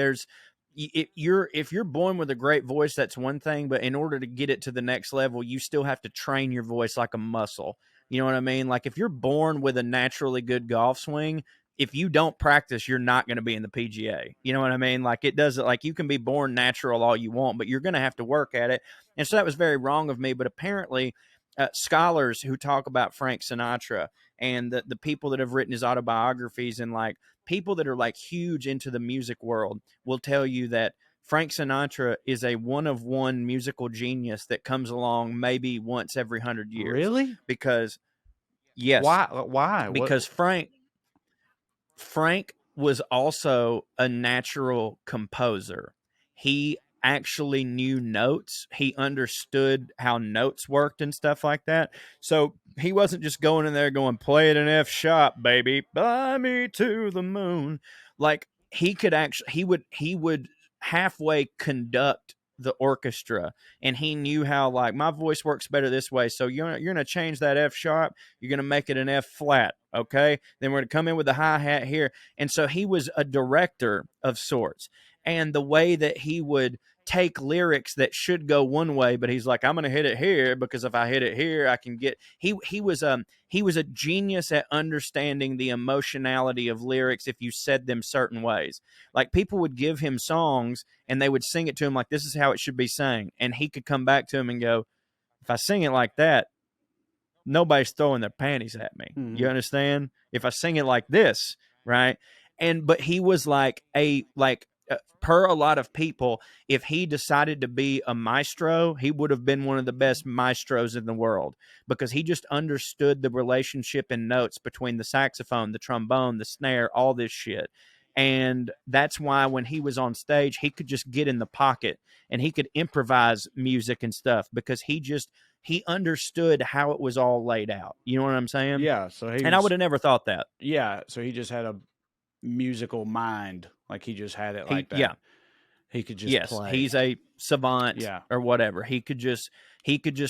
Speaker 2: if you're born with a great voice, that's one thing, but in order to get it to the next level, you still have to train your voice like a muscle. You know what I mean? Like, if you're born with a naturally good golf swing, if you don't practice, you're not going to be in the PGA. You know what I mean? Like, it doesn't, like, you can be born natural all you want, but you're going to have to work at it. And so that was very wrong of me. But apparently, scholars who talk about Frank Sinatra and the people that have written his autobiographies, and like people that are like huge into the music world, will tell you that Frank Sinatra is a one-of-one musical genius that comes along maybe once every 100 years.
Speaker 1: Really?
Speaker 2: Because, yes.
Speaker 1: Why?
Speaker 2: Because Frank was also a natural composer. He actually knew notes. He understood how notes worked and stuff like that. So he wasn't just going in there going, play it in F sharp, baby, fly me to the moon. Like he could actually, he would halfway conduct the orchestra, and he knew how, like, my voice works better this way. So you're going to change that F sharp. You're going to make it an F flat. Okay. Then we're going to come in with the hi-hat here. And so he was a director of sorts. And the way that he would take lyrics that should go one way, but he's like, I'm going to hit it here because if I hit it here, I can get. He was a genius at understanding the emotionality of lyrics if you said them certain ways. Like people would give him songs and they would sing it to him like this is how it should be sang, and he could come back to him and go, if I sing it like that, nobody's throwing their panties at me.
Speaker 1: Mhm.
Speaker 2: You understand? If I sing it like this, right? But he was per a lot of people, if he decided to be a maestro, he would have been one of the best maestros in the world because he just understood the relationship in notes between the saxophone, the trombone, the snare, all this shit. And that's why when he was on stage, he could just get in the pocket and he could improvise music and stuff because he understood how it was all laid out. You know what I'm saying?
Speaker 1: Yeah.
Speaker 2: And I would have never thought that.
Speaker 1: Yeah. So he just had a musical mind. Like he just had it like that.
Speaker 2: Yeah.
Speaker 1: He could just play.
Speaker 2: He's a savant or whatever. He could just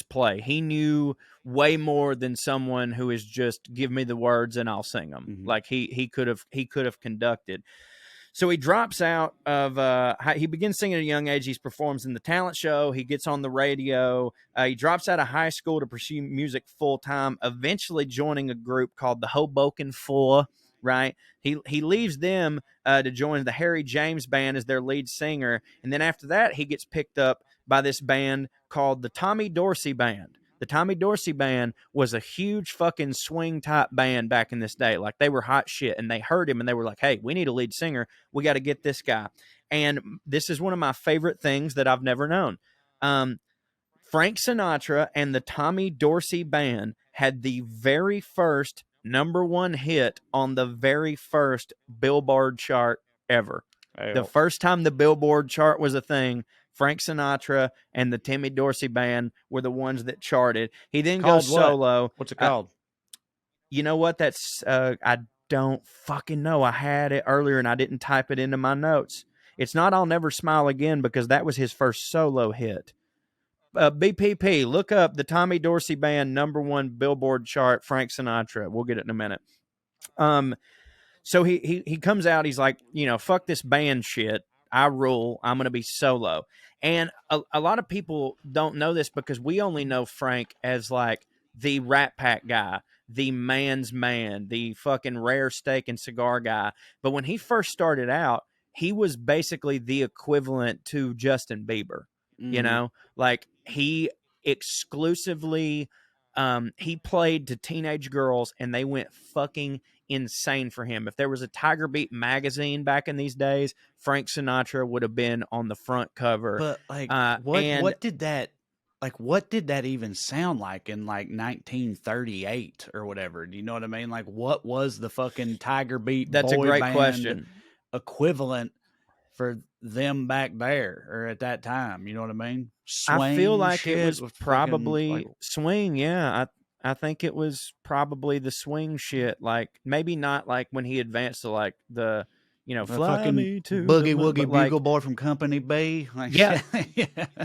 Speaker 2: play. He knew way more than someone who is just give me the words and I'll sing them.
Speaker 1: Mhm.
Speaker 2: Like he could have conducted. So he drops out of, he begins singing at a young age. He performs in the talent show. He gets on the radio. He drops out of high school to pursue music full time, eventually joining a group called the Hoboken Four, right? He leaves them to join the Harry James Band as their lead singer. And then after that, he gets picked up by this band called the Tommy Dorsey Band. The Tommy Dorsey Band was a huge fucking swing type band back in this day. Like they were hot shit, and they heard him and they were like, hey, we need a lead singer. We got to get this guy. And this is one of my favorite things that I've never known. Frank Sinatra and the Tommy Dorsey Band had the very first #1 hit on the very first Billboard chart ever. The first time the Billboard chart was a thing, Frank Sinatra and the Tommy Dorsey Band were the ones that charted. He then goes solo.
Speaker 1: What's it called?
Speaker 2: You know what? That's I don't fucking know. I had it earlier and I didn't type it into my notes. It's not I'll Never Smile Again because that was his first solo hit. BPP, look up the Tommy Dorsey Band #1 Billboard chart, Frank Sinatra. We'll get it in a minute. So he comes out. He's like, fuck this band shit. I rule. I'm going to be solo. And a lot of people don't know this because we only know Frank as like the Rat Pack guy, the man's man, the fucking rare steak and cigar guy. But when he first started out, he was basically the equivalent to Justin Bieber.
Speaker 1: Mhm.
Speaker 2: Like he exclusively, he played to teenage girls and they went fucking insane for him. If there was a Tiger Beat magazine back in these days, Frank Sinatra would have been on the front cover.
Speaker 1: But like, what did that even sound like in like 1938 or whatever? Do you know what I mean? Like, what was the fucking Tiger Beat
Speaker 2: That's
Speaker 1: boy
Speaker 2: a great
Speaker 1: band
Speaker 2: question.
Speaker 1: equivalent for them back there or at that time? You know what I mean? Swing
Speaker 2: I feel like it was
Speaker 1: with
Speaker 2: probably
Speaker 1: fucking, like,
Speaker 2: swing. Yeah, I think it was probably the swing shit. Like maybe not like when he advanced to like the fly
Speaker 1: fucking
Speaker 2: me to
Speaker 1: Boogie
Speaker 2: the moon,
Speaker 1: Woogie
Speaker 2: but like,
Speaker 1: Bugle Boy from Company B. Like,
Speaker 2: yeah.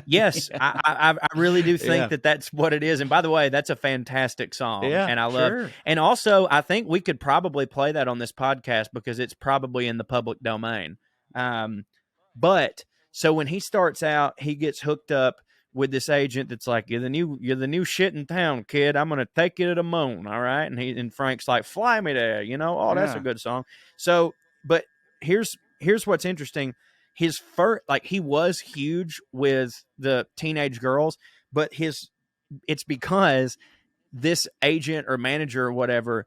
Speaker 2: Yes,
Speaker 1: yeah.
Speaker 2: I really do think
Speaker 1: Yeah.
Speaker 2: that's what it is. And by the way, that's a fantastic song.
Speaker 1: Yeah,
Speaker 2: And I love
Speaker 1: sure.
Speaker 2: And also, I think we could probably play that on this podcast because it's probably in the public domain. But so when he starts out, he gets hooked up with this agent that's like, you're the new shit in town, kid. I'm gonna take you to the moon, all right? And Frank's like, fly me there, oh, that's a good song. So, but here's what's interesting. His first, like, he was huge with the teenage girls, but it's because this agent or manager or whatever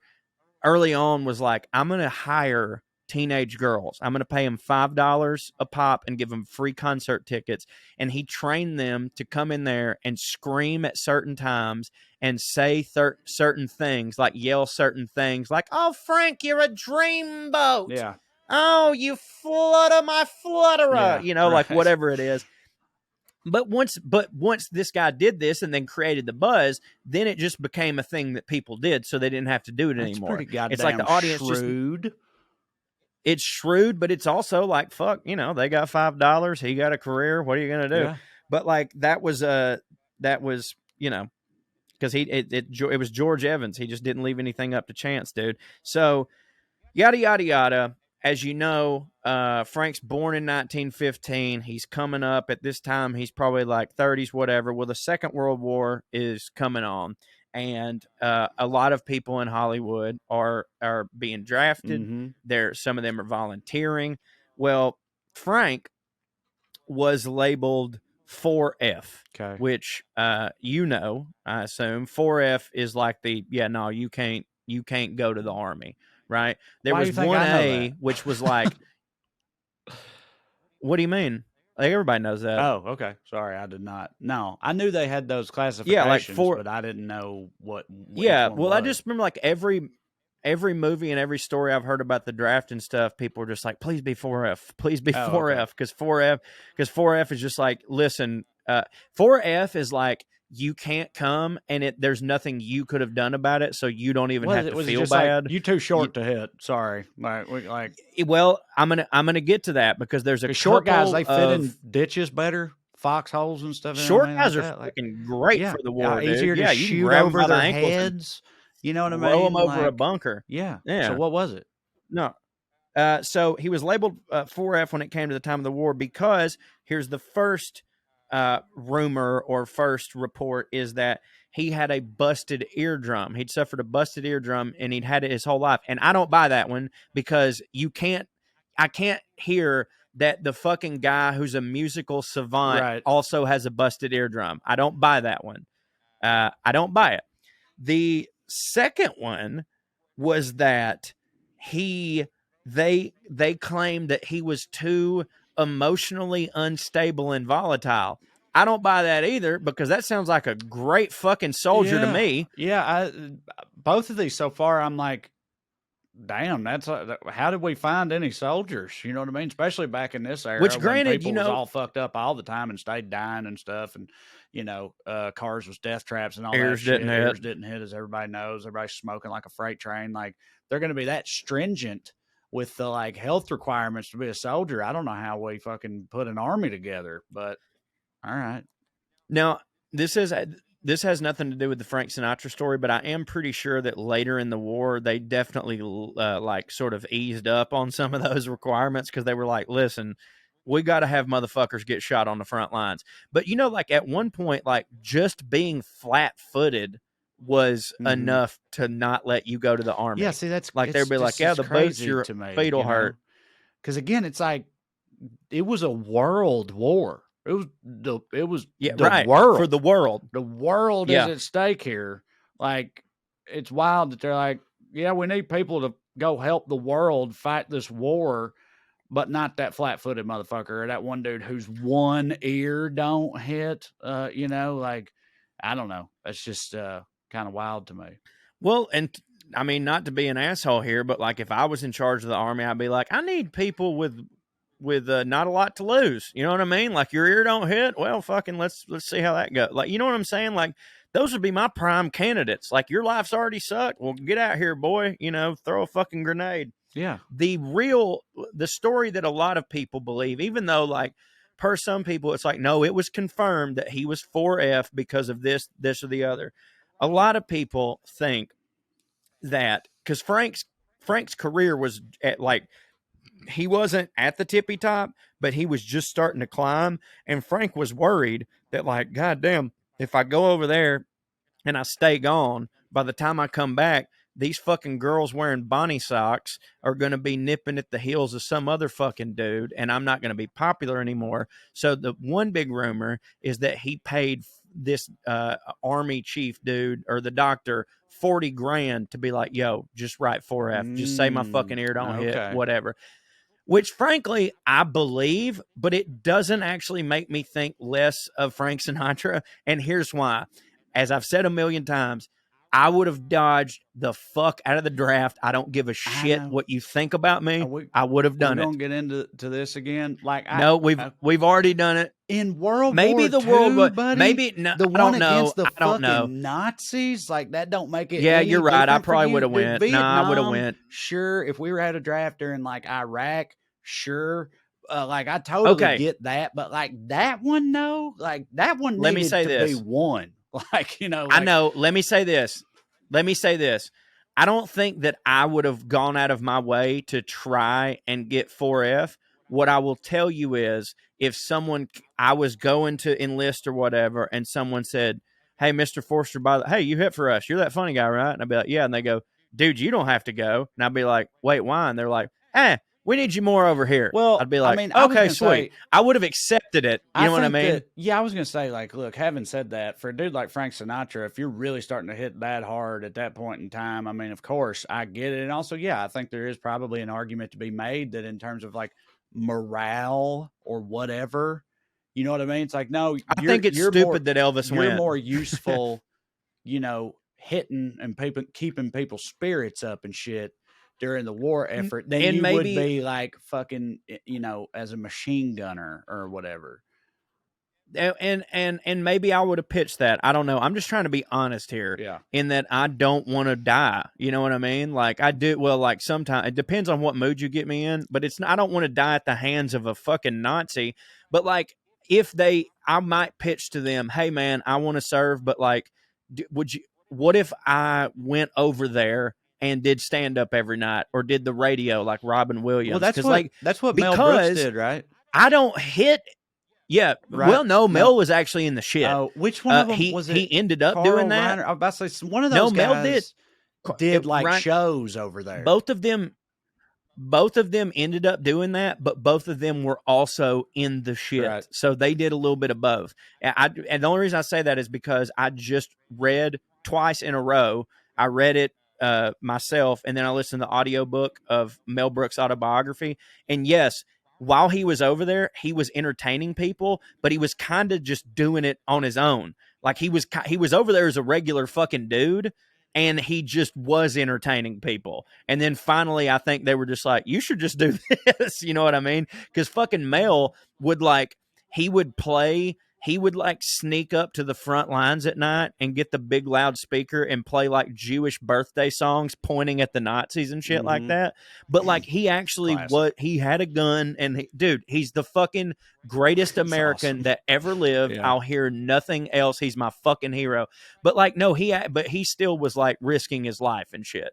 Speaker 2: early on was like, I'm gonna hire teenage girls. I'm going to pay them $5 a pop and give them free concert tickets. And he trained them to come in there and scream at certain times and say certain things, like yell certain things, like, "Oh, Frank, you're a dreamboat.
Speaker 1: Yeah.
Speaker 2: Oh, you flutter my flutterer."
Speaker 1: Yeah,
Speaker 2: Like
Speaker 1: right.
Speaker 2: whatever it is. But once this guy did this and then created the buzz, then it just became a thing that people did, so they didn't have to do it anymore.
Speaker 1: Pretty goddamn
Speaker 2: it's like the audience
Speaker 1: shrewd.
Speaker 2: It's shrewd, but it's also like, fuck, they got $5. He got a career. What are you gonna do?
Speaker 1: Yeah.
Speaker 2: But like that was because it was George Evans. He just didn't leave anything up to chance, dude. So yada yada yada. As you know, Frank's born in 1915. He's coming up at this time. He's probably like 30s, whatever. Well, the Second World War is coming on, and a lot of people in Hollywood are being drafted.
Speaker 1: Mm-hmm.
Speaker 2: Some of them are volunteering. Well, Frank was labeled 4F,
Speaker 1: Okay.
Speaker 2: which I assume 4F is like you can't go to the Army. Right. There was 1A, which was like, what do you mean? Like everybody knows that.
Speaker 1: Oh, okay. Sorry, I did not. No, I knew they had those classifications, but I didn't know what.
Speaker 2: Yeah, well, I just remember like every movie and every story I've heard about the draft and stuff, people were just like, please be 4F, please be 4F, because 4F is just like, listen, 4F is like, you can't come, and there's nothing you could have done about it, so you don't even have to feel bad.
Speaker 1: Like, you too short to hit. Sorry,
Speaker 2: Well, I'm gonna get to that because there's a
Speaker 1: short guys they fit in ditches better, foxholes and stuff.
Speaker 2: Short guys are fucking great for the war.
Speaker 1: Easier to shoot over their heads. You know what I mean?
Speaker 2: Roll them over a bunker.
Speaker 1: Yeah. So what was it?
Speaker 2: No. So he was labeled 4F when it came to the time of the war because here's the first rumor or first report is that he had a busted eardrum. He'd suffered a busted eardrum and he'd had it his whole life. And I don't buy that one because I can't hear that the fucking guy who's a musical savant also has a busted eardrum. I don't buy that one. I don't buy it. The second one was that they claimed that he was too emotionally unstable and volatile. I don't buy that either because that sounds like a great fucking soldier to me.
Speaker 1: Yeah, both of these so far, I'm like, damn, that's how did we find any soldiers? You know what I mean? Especially back in this era,
Speaker 2: which granted,
Speaker 1: people was all fucked up all the time and stayed dying and stuff, and cars was death traps and all that shit. Ears didn't hit, as everybody knows. Everybody's smoking like a freight train. Like they're going to be that stringent with the like health requirements to be a soldier. I don't know how we fucking put an army together, but all right.
Speaker 2: Now this has nothing to do with the Frank Sinatra story, but I am pretty sure that later in the war, they definitely like sort of eased up on some of those requirements because they were like, listen, we got to have motherfuckers get shot on the front lines. But, like at one point, like just being flat-footed was enough to not let you go to the Army.
Speaker 1: Yeah, see, that's
Speaker 2: like they'd be like, yeah, the boots, your feet will hurt.
Speaker 1: Because again, it's like it was a world war. It was the world
Speaker 2: for the world.
Speaker 1: The world is at stake here. Like it's wild that they're like, yeah, we need people to go help the world fight this war, but not that flat-footed motherfucker or that one dude whose one ear don't hit. Like I don't know. That's just kind of wild to me.
Speaker 2: Well, and I mean, not to be an asshole here, but like if I was in charge of the Army, I'd be like, I need people with not a lot to lose. You know what I mean? Like your ear don't hit. Well, fucking let's see how that goes. Like, you know what I'm saying? Like those would be my prime candidates. Like your life's already sucked. Well, get out here, boy. Throw a fucking grenade.
Speaker 1: Yeah.
Speaker 2: The story that a lot of people believe, even though like per some people, it's like, no, it was confirmed that he was 4F because of this or the other. A lot of people think that because Frank's career was at like, he wasn't at the tippy top, but he was just starting to climb. And Frank was worried that like, God damn, if I go over there and I stay gone, by the time I come back, these fucking girls wearing Bonnie socks are going to be nipping at the heels of some other fucking dude, and I'm not going to be popular anymore. So the one big rumor is that he paid this army chief dude or the doctor $40,000 to be like, yo, just write 4F, just say my fucking ear don't hit, whatever. Which, frankly, I believe, but it doesn't actually make me think less of Frank Sinatra. And here's why. As I've said a million times, I would have dodged the fuck out of the draft. I don't give a shit what you think about me. I would have done it.
Speaker 1: We're gonna get into this again. Like,
Speaker 2: no, we've already done it
Speaker 1: in World
Speaker 2: maybe
Speaker 1: War
Speaker 2: the
Speaker 1: II,
Speaker 2: world,
Speaker 1: buddy.
Speaker 2: Maybe no,
Speaker 1: the
Speaker 2: I
Speaker 1: one
Speaker 2: don't know.
Speaker 1: against the
Speaker 2: I don't know.
Speaker 1: fucking Nazis. Like, that don't make it.
Speaker 2: Yeah,
Speaker 1: any
Speaker 2: you're right. I
Speaker 1: different for
Speaker 2: probably
Speaker 1: you.
Speaker 2: would have went.
Speaker 1: Vietnam,
Speaker 2: I would have went.
Speaker 1: Sure, if we were at a draft during like Iraq, sure. Like, I totally get that, but like that one, no, like that one
Speaker 2: Let me
Speaker 1: needed
Speaker 2: say
Speaker 1: to
Speaker 2: this.
Speaker 1: be won. Like, you know,
Speaker 2: I know. Let me say this. I don't think that I would have gone out of my way to try and get 4F. What I will tell you is, if I was going to enlist or whatever, and someone said, hey, Mr. Forster, hey, you hit for us. You're that funny guy, right? And I'd be like, yeah. And they go, dude, you don't have to go. And I'd be like, wait, why? And they're like, we need you more over here.
Speaker 1: Well,
Speaker 2: I'd be like,
Speaker 1: I mean,
Speaker 2: okay, sweet. I would have accepted it. You know what I mean?
Speaker 1: I was going to say, like, look, having said that, for a dude like Frank Sinatra, if you're really starting to hit that hard at that point in time, I mean, of course, I get it. And also, yeah, I think there is probably an argument to be made that in terms of like morale or whatever, you know what I mean? It's like, no,
Speaker 2: I think it's stupid that Elvis went.
Speaker 1: You're more useful, you know, hitting and keeping people's spirits up and shit during the war effort than you would be like fucking, you know, as a machine gunner or whatever.
Speaker 2: And maybe I would have pitched that. I don't know. I'm just trying to be honest here.
Speaker 1: Yeah.
Speaker 2: In that I don't want to die. You know what I mean? Like, I do. Well, like, sometimes it depends on what mood you get me in, but I don't want to die at the hands of a fucking Nazi. But like, I might pitch to them, hey man, I want to serve, but like, what if I went over there and did stand up every night or did the radio like Robin Williams?
Speaker 1: Well, that's what Mel Brooks did, right?
Speaker 2: I don't hit. Yeah. Right. Well, no, Mel was actually in the shit.
Speaker 1: Which one of them was it?
Speaker 2: He ended up doing that.
Speaker 1: I was about to say one of those guys did like shows over there.
Speaker 2: Both of them ended up doing that, but both of them were also in the shit. Right. So they did a little bit of both. And the only reason I say that is because I just read twice in a row. I read it myself, and then I listened to the audiobook of Mel Brooks' autobiography. And yes, while he was over there, he was entertaining people, but he was kind of just doing it on his own. Like, he was over there as a regular fucking dude, and he just was entertaining people. And then finally, I think they were just like, you should just do this. You know what I mean? Because fucking Mel would he would like sneak up to the front lines at night and get the big loudspeaker and play like Jewish birthday songs pointing at the Nazis and shit like that. But like, he actually he had a gun, and he's the fucking greatest American that ever lived. Yeah. I'll hear nothing else. He's my fucking hero. But like, no, but he still was like risking his life and shit.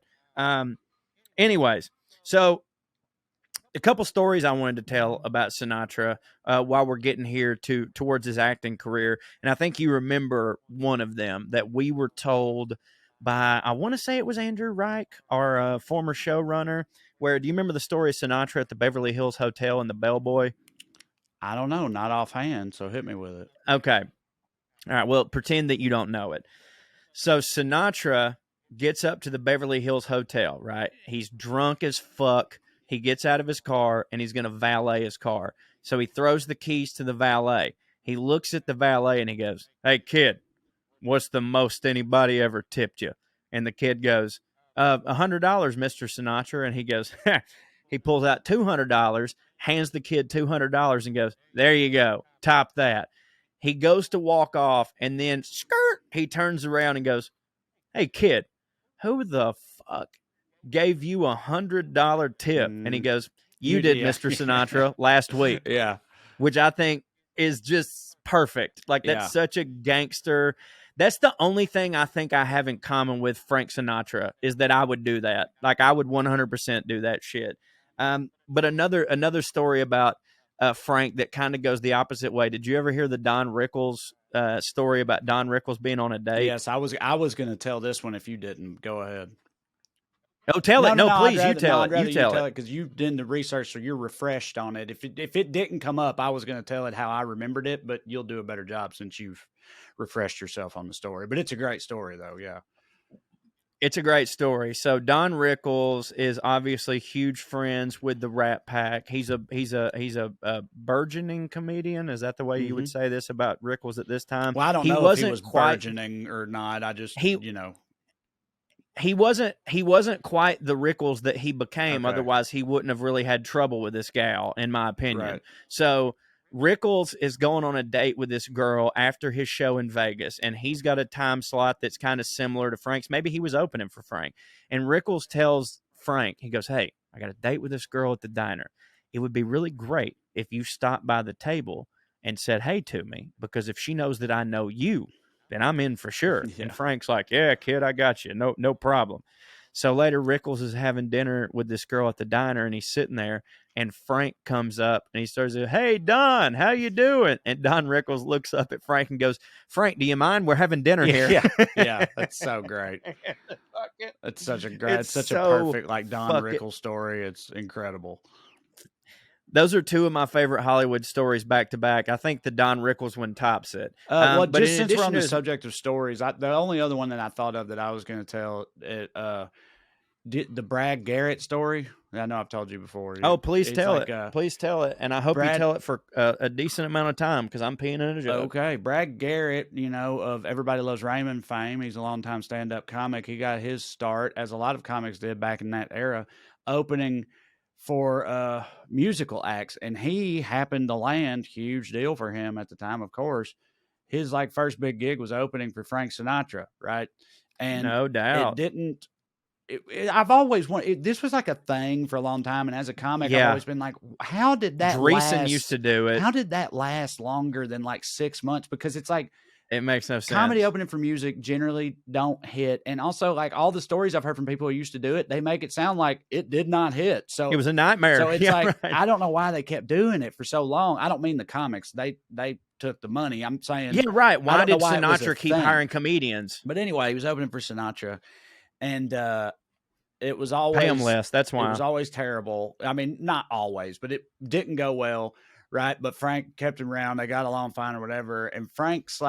Speaker 2: Anyways, so a couple stories I wanted to tell about Sinatra while we're getting here towards his acting career. And I think you remember one of them that we were told by, I want to say it was Andrew Reich, our former showrunner, where, do you remember the story of Sinatra at the Beverly Hills Hotel and the bellboy?
Speaker 1: I don't know, not offhand, so hit me with it.
Speaker 2: Okay. All right, well, pretend that you don't know it. So Sinatra gets up to the Beverly Hills Hotel, right? He's drunk as fuck. He gets out of his car, and he's going to valet his car. So he throws the keys to the valet. He looks at the valet, and he goes, hey, kid, what's the most anybody ever tipped you? And the kid goes, $100, Mr. Sinatra. And he goes, he pulls out $200, hands the kid $200, and goes, there you go, top that. He goes to walk off, and then, he turns around and goes, hey, kid, who the fuck gave you $100 tip? And he goes, you did, Mr. Sinatra, last week.
Speaker 1: Yeah.
Speaker 2: Which I think is just perfect. Like, that's such a gangster. That's the only thing I think I have in common with Frank Sinatra, is that I would do that. Like, I would 100% do that shit. But another story about Frank that kind of goes the opposite way. Did you ever hear the Don Rickles story about Don Rickles being on a date?
Speaker 1: Yes, I was going to tell this one if you didn't. Go ahead.
Speaker 2: Oh, tell it. No, please, you tell it. You tell it,
Speaker 1: because you did the research, so you're refreshed on it. If it didn't come up, I was going to tell it how I remembered it, but you'll do a better job since you've refreshed yourself on the story. But it's a great story, though. Yeah.
Speaker 2: It's a great story. So Don Rickles is obviously huge friends with the Rat Pack. He's a burgeoning comedian. Is that the way you would say this about Rickles at this time?
Speaker 1: Well, I don't know if he was burgeoning or not. I just
Speaker 2: he wasn't quite the Rickles that he became. Okay. Otherwise, he wouldn't have really had trouble with this gal, in my opinion. Right. So Rickles is going on a date with this girl after his show in Vegas, and he's got a time slot that's kind of similar to Frank's. Maybe he was opening for Frank. And Rickles tells Frank, he goes, hey, I got a date with this girl at the diner. It would be really great if you stopped by the table and said hey to me, because if she knows that I know you, then I'm in for sure. Yeah. And Frank's like, yeah, kid, I got you. No problem. So later, Rickles is having dinner with this girl at the diner, and he's sitting there, and Frank comes up, and he starts to, hey, Don, how you doing? And Don Rickles looks up at Frank and goes, Frank, do you mind? We're having dinner here.
Speaker 1: Yeah, that's so great. That's such a perfect, like, Don Rickles story. It's incredible.
Speaker 2: Those are two of my favorite Hollywood stories back to back. I think the Don Rickles one tops it.
Speaker 1: Well, but just since we're on the subject of stories, the only other one that I thought of that I was going to tell the Brad Garrett story. I know I've told you before.
Speaker 2: Oh, please tell it. Please tell it. And I hope you tell it for a decent amount of time, because I'm peeing in a joke.
Speaker 1: Okay. Brad Garrett, of Everybody Loves Raymond fame. He's a longtime stand-up comic. He got his start, as a lot of comics did back in that era, opening for musical acts, and he happened to land, huge deal for him at the time, of course. His first big gig was opening for Frank Sinatra, right? And
Speaker 2: no doubt,
Speaker 1: I've always wanted. This was like a thing for a long time, and as a comic, I've always been like, how did that?
Speaker 2: Dreesen used to do it.
Speaker 1: How did that last longer than 6 months? Because it's like,
Speaker 2: it makes no sense.
Speaker 1: Comedy opening for music generally don't hit. And also, all the stories I've heard from people who used to do it, they make it sound like it did not hit. So
Speaker 2: it was a nightmare.
Speaker 1: So it's I don't know why they kept doing it for so long. I don't mean the comics. They took the money. I'm saying,
Speaker 2: yeah, right. Why did Sinatra keep hiring comedians?
Speaker 1: But anyway, he was opening for Sinatra, and it was always
Speaker 2: pay him less. That's why
Speaker 1: it was always terrible. I mean, not always, but it didn't go well. Right. But Frank kept him around. They got along fine or whatever. And Frank's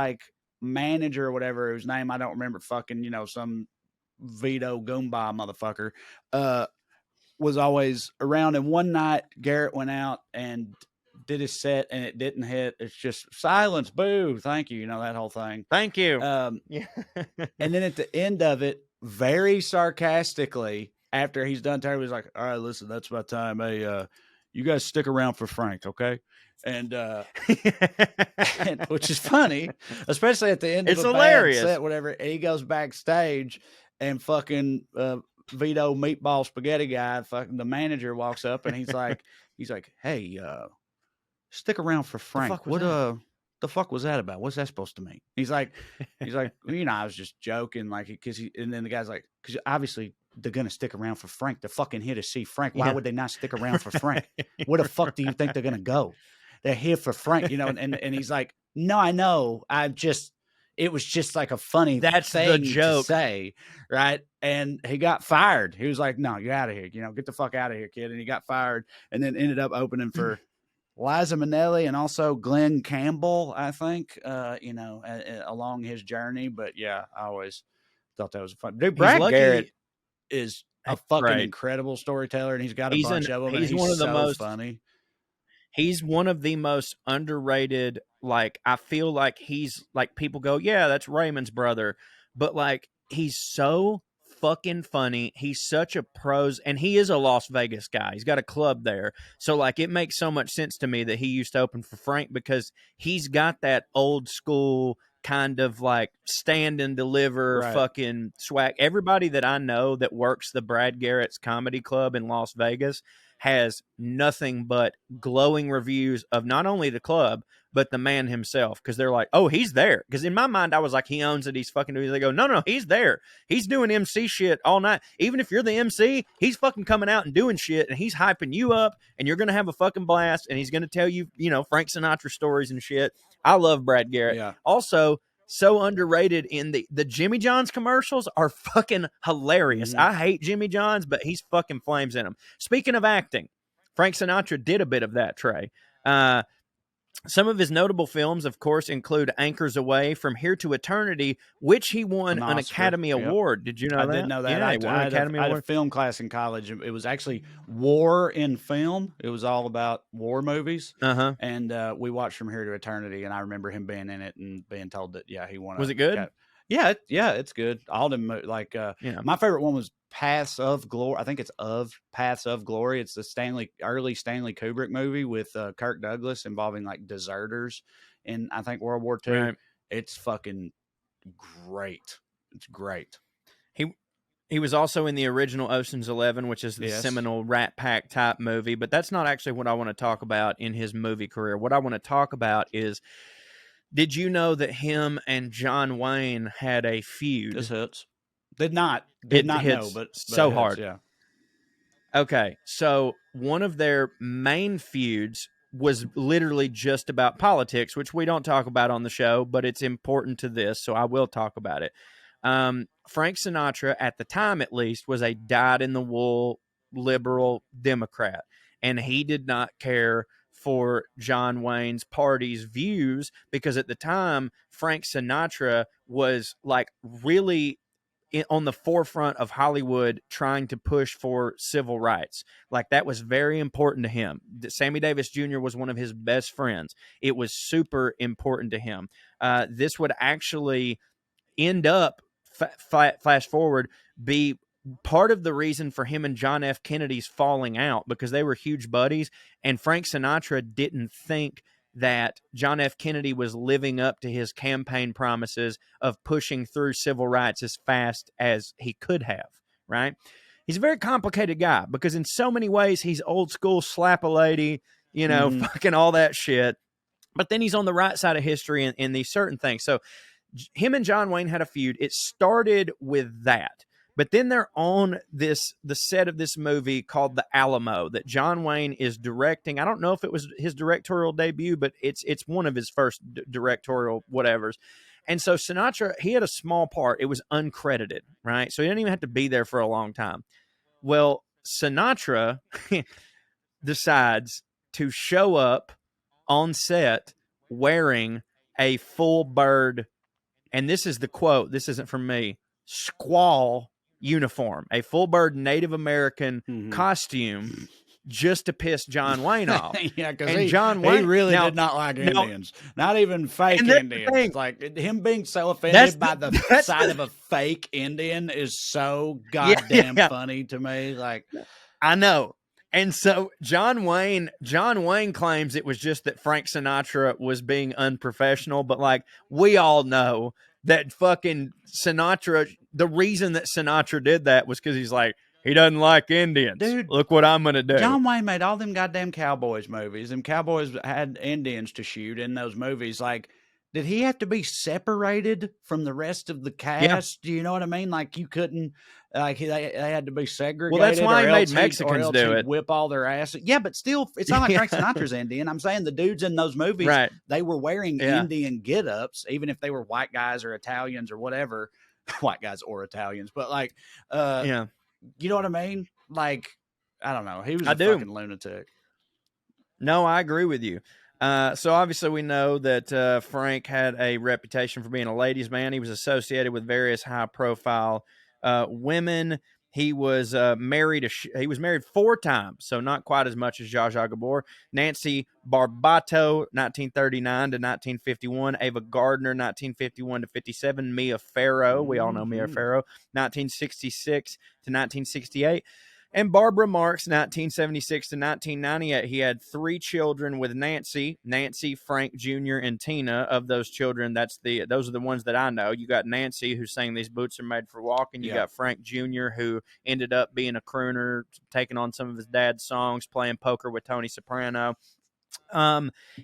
Speaker 1: manager or whatever, whose name I don't remember, fucking, some Vito Goomba motherfucker, was always around. And one night Garrett went out and did his set, and it didn't hit. It's just silence, boo, thank you, that whole thing.
Speaker 2: Thank you.
Speaker 1: Yeah. And then at the end of it, very sarcastically, after he's done terrible, he's like, all right, listen, that's my time. Hey, you guys stick around for Frank, okay? And which is funny, especially at the end of the hilarious set, whatever. And he goes backstage, and fucking Vito Meatball Spaghetti guy, fucking the manager, walks up, and he's like, hey, stick around for Frank. What the fuck was that about? What's that supposed to mean? He's like, I was just joking, and then the guy's like, because obviously they're gonna stick around for Frank. They're fucking here to see Frank. Why would they not stick around for Frank? Where the fuck do you think they're gonna go? They're here for Frank, and he's like, no, I know. It was just a funny
Speaker 2: That's
Speaker 1: thing
Speaker 2: the joke.
Speaker 1: To say, right? And he got fired. He was like, no, you're out of here. Get the fuck out of here, kid. And he got fired, and then ended up opening for Liza Minnelli and also Glenn Campbell, I think, along his journey. But yeah, I always thought that was fun. Dude, Brad Garrett is a fucking incredible storyteller, and he's got a bunch of them. He's one of the most funny.
Speaker 2: He's one of the most underrated. I feel like he's people go, yeah, that's Raymond's brother, but he's so fucking funny. He's such a pros, and he is a Las Vegas guy. He's got a club there. So it makes so much sense to me that he used to open for Frank, because he's got that old school kind of stand and deliver fucking swag. Everybody that I know that works the Brad Garrett's comedy club in Las Vegas has nothing but glowing reviews of not only the club, but the man himself. Because they're like, oh, he's there. Because in my mind, I was like, he owns it. He's fucking doing it. They go, no, he's there. He's doing MC shit all night. Even if you're the MC, he's fucking coming out and doing shit, and he's hyping you up, and you're going to have a fucking blast, and he's going to tell you, Frank Sinatra stories and shit. I love Brad Garrett. Yeah. Also, so underrated in the Jimmy John's commercials are fucking hilarious. I hate Jimmy John's, but he's fucking flames in them. Speaking of acting, Frank Sinatra did a bit of that, Trae. Some of his notable films, of course, include Anchors Away, From Here to Eternity, which he won an Academy Award. Did you know that?
Speaker 1: I didn't know that.
Speaker 2: Yeah, he won an Academy
Speaker 1: I had a
Speaker 2: Award.
Speaker 1: film class in college. It was actually war in film. It was all about war movies.
Speaker 2: Uh-huh.
Speaker 1: And we watched From Here to Eternity, and I remember him being in it and being told that, yeah, he won.
Speaker 2: Was it good?
Speaker 1: Yeah, it's good. All them, like, my favorite one was Paths of Glory. I think it's Paths of Glory. It's the early Stanley Kubrick movie with Kirk Douglas involving like deserters in, I think, World War II.
Speaker 2: Right.
Speaker 1: It's fucking great. It's great.
Speaker 2: He was also in the original Ocean's 11, which is the seminal Rat Pack type movie, but that's not actually what I want to talk about in his movie career. What I want to talk about is, did you know that him and John Wayne had a feud?
Speaker 1: This hurts. Did not know, but
Speaker 2: so
Speaker 1: it
Speaker 2: hard.
Speaker 1: Yeah.
Speaker 2: Okay, so one of their main feuds was literally just about politics, which we don't talk about on the show, but it's important to this, so I will talk about it. Frank Sinatra, at the time at least, was a dyed-in-the-wool liberal Democrat, and he did not care for John Wayne's party's views because at the time, Frank Sinatra was like really on the forefront of Hollywood trying to push for civil rights. Like that was very important to him. Sammy Davis Jr. was one of his best friends. It was super important to him. This would actually end up, flash forward, be part of the reason for him and John F. Kennedy's falling out, because they were huge buddies, and Frank Sinatra didn't think that John F. Kennedy was living up to his campaign promises of pushing through civil rights as fast as he could have, right? He's a very complicated guy because in so many ways he's old school, slap a lady, fucking all that shit. But then he's on the right side of history in these certain things. So him and John Wayne had a feud. It started with that. But then they're on the set of this movie called The Alamo that John Wayne is directing. I don't know if it was his directorial debut, but it's one of his first directorial whatevers. And so Sinatra, he had a small part. It was uncredited, right? So he didn't even have to be there for a long time. Well, Sinatra decides to show up on set wearing a full bird, and this is the quote, this isn't from me, squaw uniform, a full bird Native American costume, just to piss John Wayne off.
Speaker 1: Yeah, because
Speaker 2: he
Speaker 1: really did not like Indians. Not even fake Indians. Like him being so offended by the sight of a fake Indian is so goddamn funny to me. Like,
Speaker 2: I know. And so John Wayne claims it was just that Frank Sinatra was being unprofessional, but like we all know that fucking Sinatra, the reason that Sinatra did that was because he's like, he doesn't like Indians.
Speaker 1: Dude,
Speaker 2: look what I'm going to do.
Speaker 1: John Wayne made all them goddamn cowboys movies, and cowboys had Indians to shoot in those movies. Like, did he have to be separated from the rest of the cast? Yeah. Do you know what I mean? Like, you couldn't, like, they had to be segregated.
Speaker 2: Well, that's why he made Mexicans do it.
Speaker 1: Whip all their asses. Yeah, but still, it's not like Frank Sinatra's Indian. I'm saying the dudes in those movies,
Speaker 2: right,
Speaker 1: they were wearing Indian get-ups, even if they were white guys or Italians or whatever. White guys or Italians. But, like, you know what I mean? Like, I don't know. He was a fucking lunatic.
Speaker 2: No, I agree with you. So obviously we know that Frank had a reputation for being a ladies' man. He was associated with various high-profile women. He was married. He was married 4 times, so not quite as much as Zsa Zsa Gabor. Nancy Barbato, 1939 to 1951. Ava Gardner, 1951 to 57. Mia Farrow, we all know Mia Farrow, 1966 to 1968. And Barbara Marx, 1976 to 1998. He had 3 children with Nancy, Frank Jr., and Tina. Of those children, those are the ones that I know. You got Nancy, who sang These Boots Are Made for Walking. You got Frank Jr., who ended up being a crooner, taking on some of his dad's songs, playing poker with Tony Soprano.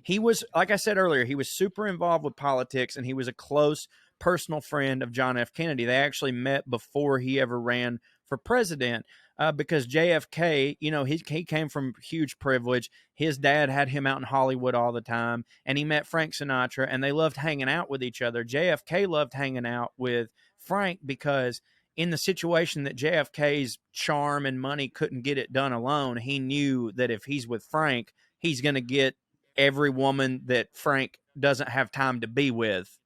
Speaker 2: He was, like I said earlier, he was super involved with politics, and he was a close personal friend of John F. Kennedy. They actually met before he ever ran for president. Because JFK, he came from huge privilege. His dad had him out in Hollywood all the time, and he met Frank Sinatra, and they loved hanging out with each other. JFK loved hanging out with Frank because in the situation that JFK's charm and money couldn't get it done alone, he knew that if he's with Frank, he's going to get every woman that Frank doesn't have time to be with,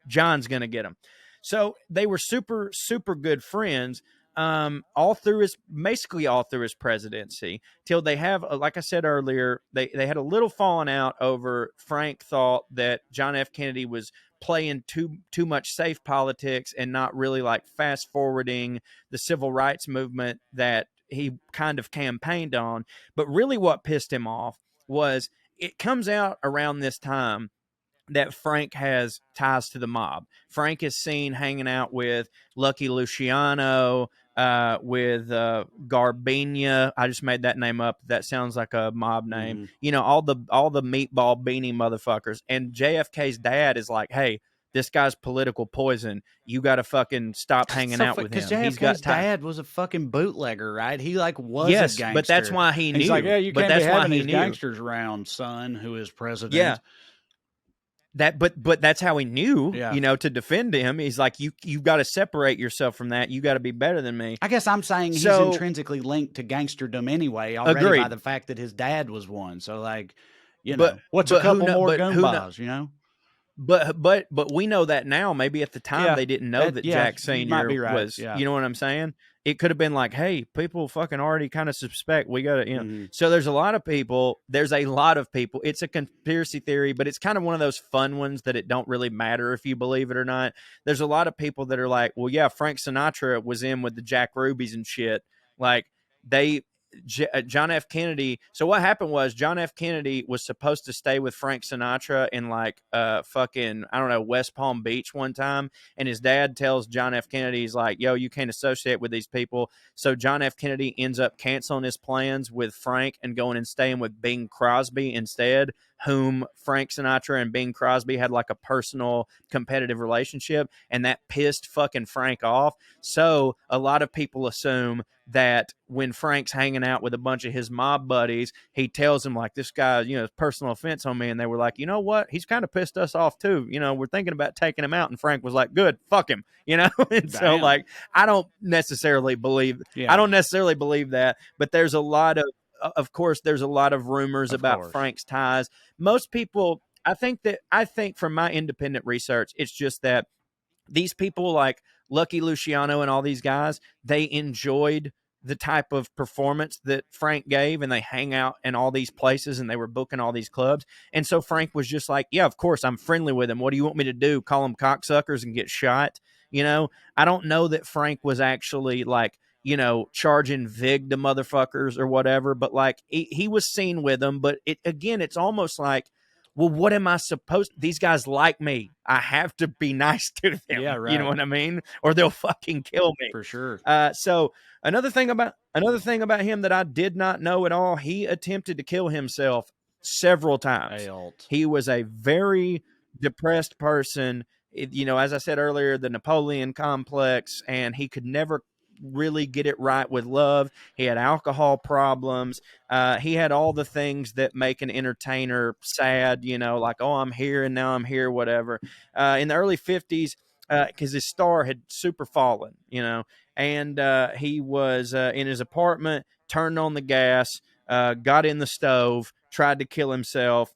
Speaker 2: John's going to get them. So they were super, super good friends basically all through his presidency, till they have, like I said earlier, they had a little falling out over Frank thought that John F. Kennedy was playing too much safe politics and not really like fast forwarding the civil rights movement that he kind of campaigned on. But really what pissed him off was it comes out around this time that Frank has ties to the mob. Frank is seen hanging out with Lucky Luciano, with Garbina. I just made that name up. That sounds like a mob name. All the meatball beanie motherfuckers. And JFK's dad is like, hey, this guy's political poison. You got to fucking stop hanging out with him.
Speaker 1: Because JFK's dad was a fucking bootlegger, right? He was a gangster.
Speaker 2: But that's why he knew.
Speaker 1: He's like, yeah, you can't be having these gangsters around, son, who is president.
Speaker 2: Yeah. But that's how he knew, to defend him. He's like, you've got to separate yourself from that. You got to be better than me.
Speaker 1: I guess I'm saying he's intrinsically linked to gangsterdom anyway, already by the fact that his dad was one. So like, what's a couple more Goombas,
Speaker 2: But we know that now. Maybe at the time they didn't know that Jack Sr. was, you know what I'm saying? It could have been like, hey, people fucking already kind of suspect we got to, So there's a lot of people. It's a conspiracy theory, but it's kind of one of those fun ones that it don't really matter if you believe it or not. There's a lot of people that are like, well, yeah, Frank Sinatra was in with the Jack Rubies and shit. Like John F. Kennedy. So what happened was John F. Kennedy was supposed to stay with Frank Sinatra in like fucking, I don't know, West Palm Beach one time. And his dad tells John F. Kennedy, he's like, yo, you can't associate with these people. So John F. Kennedy ends up canceling his plans with Frank and going and staying with Bing Crosby instead, whom Frank Sinatra and Bing Crosby had like a personal competitive relationship. And that pissed fucking Frank off. So a lot of people assume that when Frank's hanging out with a bunch of his mob buddies, he tells them like, this guy, personal offense on me. And they were like, you know what? He's kind of pissed us off too. We're thinking about taking him out. And Frank was like, good, fuck him, And so like, I don't necessarily believe that, but there's a lot of course, there's a lot of rumors about Frank's ties. Most people, I think from my independent research, it's just that these people like Lucky Luciano and all these guys, they enjoyed the type of performance that Frank gave, and they hang out in all these places and they were booking all these clubs. And so Frank was just like, yeah, of course, I'm friendly with him. What do you want me to do? Call them cocksuckers and get shot? I don't know that Frank was actually like, charging vig to motherfuckers or whatever, but like he was seen with them. But it's almost like, well, what am I supposed to? These guys like me. I have to be nice to them.
Speaker 1: Yeah, right.
Speaker 2: You know what I mean? Or they'll fucking kill me.
Speaker 1: For sure.
Speaker 2: So another thing about him that I did not know at all, he attempted to kill himself several times. He was a very depressed person. As I said earlier, the Napoleon complex, and he could never really get it right with love. He had alcohol problems. He had all the things that make an entertainer sad, like, oh, I'm here and now I'm here, whatever. In the early 50s, because his star had super fallen, and he was in his apartment, turned on the gas, got in the stove, tried to kill himself.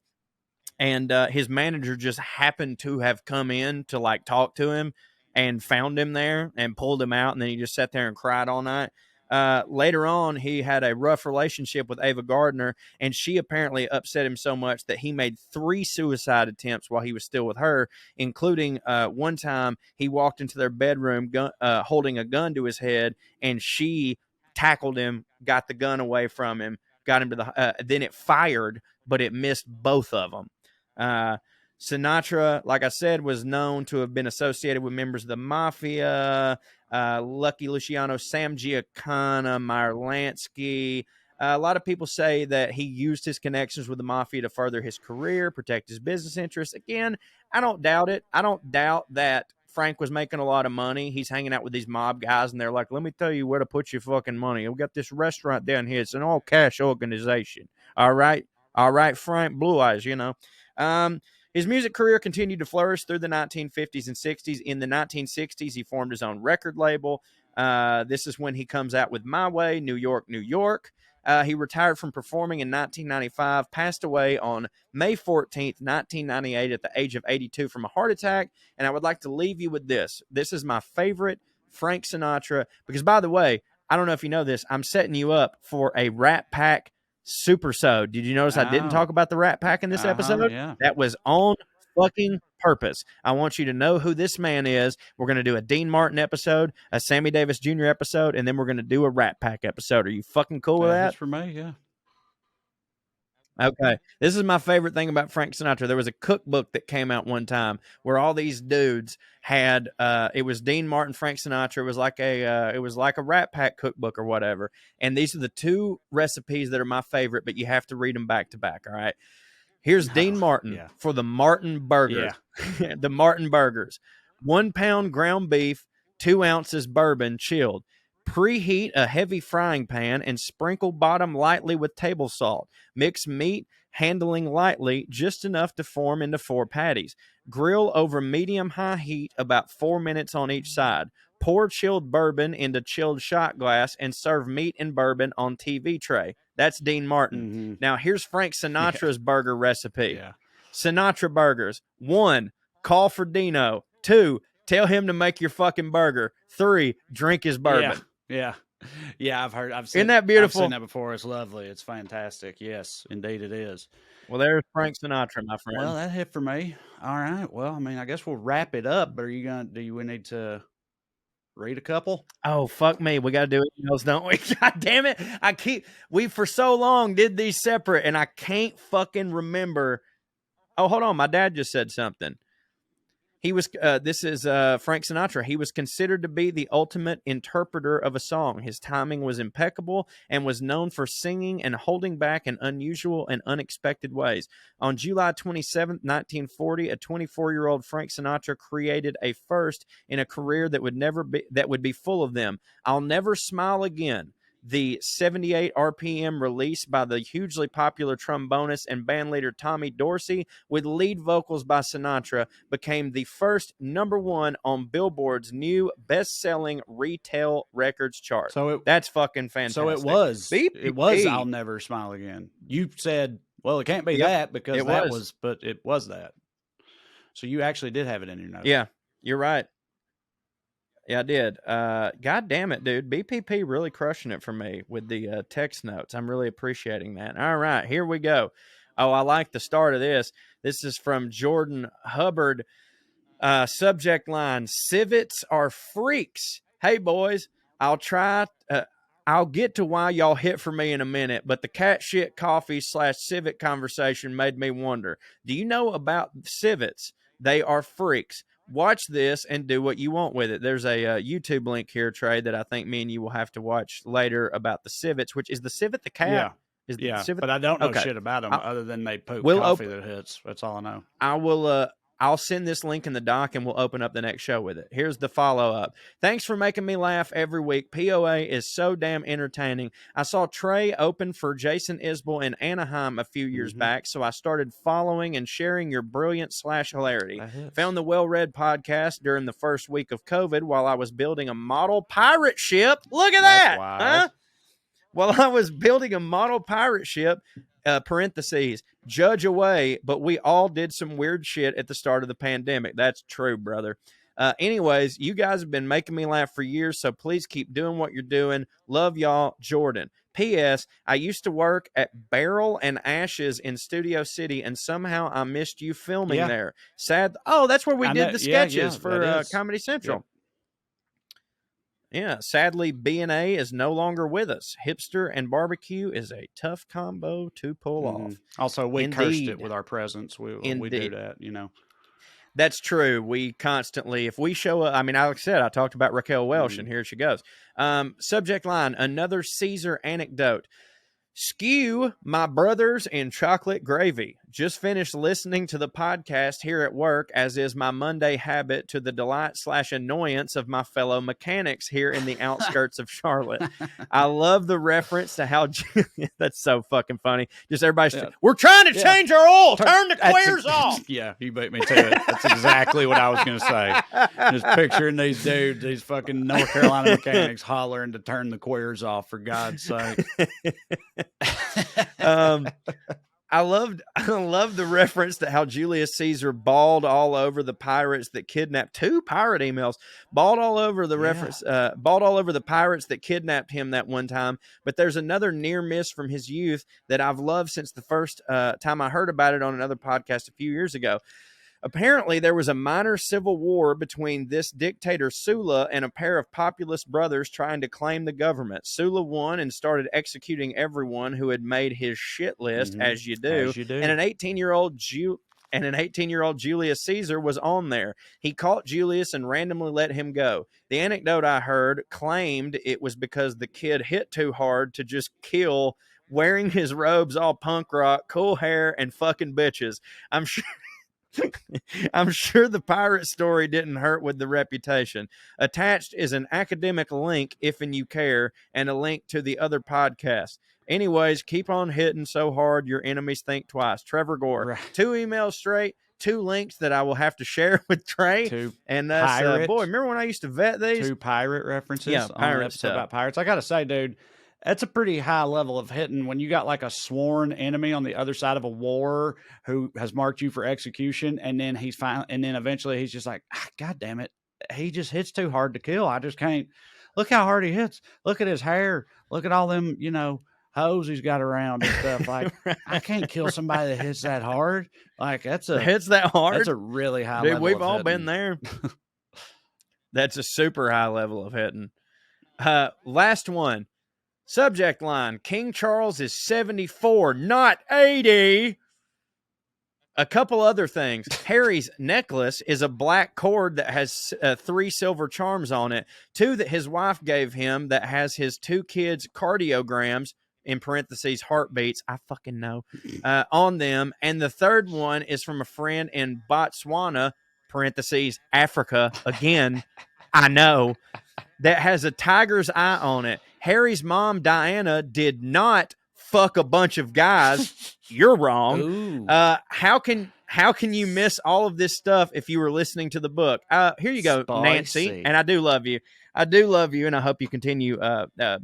Speaker 2: And his manager just happened to have come in to like talk to him and found him there and pulled him out. And then he just sat there and cried all night. Later on, he had a rough relationship with Ava Gardner, and she apparently upset him so much that he made 3 suicide attempts while he was still with her, including one time he walked into their bedroom holding a gun to his head, and she tackled him, got the gun away from him, got him to the then it fired, but it missed both of them. Sinatra, like I said, was known to have been associated with members of the Mafia, Lucky Luciano, Sam Giancana, Meyer Lansky. A lot of people say that he used his connections with the Mafia to further his career, protect his business interests. Again, I don't doubt it. I don't doubt that Frank was making a lot of money. He's hanging out with these mob guys, and they're like, let me tell you where to put your fucking money. We got this restaurant down here. It's an all-cash organization. All right, Frank Blue Eyes, His music career continued to flourish through the 1950s and 60s. In the 1960s, he formed his own record label. This is when he comes out with My Way, New York, New York. He retired from performing in 1995, passed away on May 14th, 1998 at the age of 82 from a heart attack. And I would like to leave you with this. This is my favorite Frank Sinatra, because, by the way, I don't know if you know this, I'm setting you up for a Rat Pack Super-sode. Did you notice I didn't talk about the Rat Pack in this episode?
Speaker 1: Yeah.
Speaker 2: That was on fucking purpose. I want you to know who this man is. We're going to do a Dean Martin episode, a Sammy Davis Jr. episode, and then we're going to do a Rat Pack episode. Are you fucking cool with that?
Speaker 1: That's for me, yeah.
Speaker 2: Okay. This is my favorite thing about Frank Sinatra. There was a cookbook that came out one time where all these dudes had it was Dean Martin, Frank Sinatra. It was like a Rat Pack cookbook or whatever. And these are the two recipes that are my favorite, but you have to read them back to back, all right? Here's Dean Martin for the Martin burgers. Yeah. The Martin burgers. 1 pound ground beef, 2 ounces bourbon chilled. Preheat a heavy frying pan and sprinkle bottom lightly with table salt. Mix meat, handling lightly, just enough to form into 4 patties. Grill over medium-high heat about 4 minutes on each side. Pour chilled bourbon into chilled shot glass and serve meat and bourbon on TV tray. That's Dean Martin.
Speaker 1: Mm-hmm.
Speaker 2: Now, here's Frank Sinatra's burger recipe. Yeah. Sinatra burgers. 1, call for Dino. 2, tell him to make your fucking burger. 3, drink his bourbon.
Speaker 1: Yeah. I've seen,
Speaker 2: isn't that beautiful?
Speaker 1: I've seen that before. It's lovely. It's fantastic. Yes, indeed it is.
Speaker 2: Well, there's Frank Sinatra, my friend.
Speaker 1: Well, that hit for me. All right. Well, I mean, I guess we'll wrap it up, but we need to read a couple?
Speaker 2: Oh, fuck me. We got to do emails, don't we? God damn it. We for so long did these separate and I can't fucking remember. Oh, hold on. My dad just said something. He was, this is Frank Sinatra. He was considered to be the ultimate interpreter of a song. His timing was impeccable and was known for singing and holding back in unusual and unexpected ways. On July 27th, 1940, a 24-year-old Frank Sinatra created a first in a career that would be full of them. I'll Never Smile Again. The 78 RPM release by the hugely popular trombonist and bandleader Tommy Dorsey with lead vocals by Sinatra became the first #1 on Billboard's new best-selling retail records chart.
Speaker 1: So
Speaker 2: that's fucking fantastic.
Speaker 1: So it was.
Speaker 2: BPP.
Speaker 1: It was I'll Never Smile Again. You said, well, it can't be that because but it was that. So you actually did have it in your notes.
Speaker 2: Yeah, you're right. Yeah, I did. God damn it, dude. BPP really crushing it for me with the text notes. I'm really appreciating that. All right, here we go. Oh, I like the start of this. This is from Jordan Hubbard. Subject line, civets are freaks. Hey, boys, I'll get to why y'all hit for me in a minute, but the cat shit coffee / civet conversation made me wonder. Do you know about civets? They are freaks. Watch this and do what you want with it. There's a YouTube link here, Trae, that I think me and you will have to watch later about the civets, which is the civet the cat?
Speaker 1: Yeah. But I don't know shit about them other than they poop coffee that hits. That's all I know.
Speaker 2: I'll send this link in the doc and we'll open up the next show with it. Here's the follow-up. Thanks for making me laugh every week. POA is so damn entertaining. I saw Trae open for Jason Isbell in Anaheim a few years back, so I started following and sharing your brilliant / hilarity. Found the Well-Read podcast during the first week of COVID while I was building a model pirate ship. Look at that! Huh? While I was building a model pirate ship, parentheses, judge away, but we all did some weird shit at the start of the pandemic. That's true, brother. Anyways, you guys have been making me laugh for years, so please keep doing what you're doing. Love y'all, Jordan. P.S. I used to work at Barrel and Ashes in Studio City, and somehow I missed you filming there. Sad. Oh, that's where we did the sketches for Comedy Central. Yeah, sadly, B&A is no longer with us. Hipster and barbecue is a tough combo to pull off.
Speaker 1: Also, we cursed it with our presence. We do that, you know.
Speaker 2: That's true. We constantly, if we show up, I mean, like I said, I talked about Raquel Welch, and here she goes. Subject line, another Caesar anecdote. Skew my brothers in chocolate gravy. just finished listening to the podcast here at work, as is my Monday habit, to the delight/annoyance of my fellow mechanics here in the outskirts of Charlotte. I love the reference to how that's so fucking funny. Just everybody's we're trying to change our oil. Turn the queers off.
Speaker 1: Yeah, you beat me to it. That's exactly what I was going to say. Just picturing these dudes, these fucking North Carolina mechanics hollering to turn the queers off, for God's sake.
Speaker 2: I loved the reference to how Julius Caesar bawled all over the pirates that kidnapped 2 pirate emails, bawled all over the bawled all over the pirates that kidnapped him that one time. But there's another near miss from his youth that I've loved since the first time I heard about it on another podcast a few years ago. Apparently, there was a minor civil war between this dictator Sulla and a pair of populist brothers trying to claim the government. Sulla won and started executing everyone who had made his shit list, as you do. And an 18-year-old Julius Caesar was on there. He caught Julius and randomly let him go. The anecdote I heard claimed it was because the kid hit too hard to just kill, wearing his robes all punk rock, cool hair, and fucking bitches. I'm sure the pirate story didn't hurt with the reputation. Attached is an academic link, if and you care, and a link to the other podcast. Anyways, keep on hitting so hard your enemies think twice. Trevor Gore. Right. 2 emails straight, 2 links that I will have to share with Trae.
Speaker 1: 2
Speaker 2: and us. Boy, remember when I used to vet these?
Speaker 1: 2 pirate references.
Speaker 2: Yeah, pirate stuff.
Speaker 1: About pirates. I got to say, dude, that's a pretty high level of hitting when you got like a sworn enemy on the other side of a war who has marked you for execution, and then eventually he's just like, God damn it, he just hits too hard to kill. I just can't. Look how hard he hits. Look at his hair. Look at all them, hoes he's got around and stuff. Like, I can't kill somebody that hits that hard. Like, hits that hard. That's a really high level.
Speaker 2: We've
Speaker 1: of
Speaker 2: all
Speaker 1: hitting.
Speaker 2: been there. That's a super high level of hitting. Last one. Subject line, King Charles is 74, not 80. A couple other things. Harry's necklace is a black cord that has 3 silver charms on it. 2 that his wife gave him that has his 2 kids' cardiograms, in parentheses, heartbeats, I fucking know, on them. And the 3rd one is from a friend in Botswana, parentheses, Africa, again, I know, that has a tiger's eye on it. Harry's mom, Diana, did not fuck a bunch of guys. You're wrong. How can you miss all of this stuff if you were listening to the book? Here you go, Spicy. Nancy. And I do love you. I do love you, and I hope you continue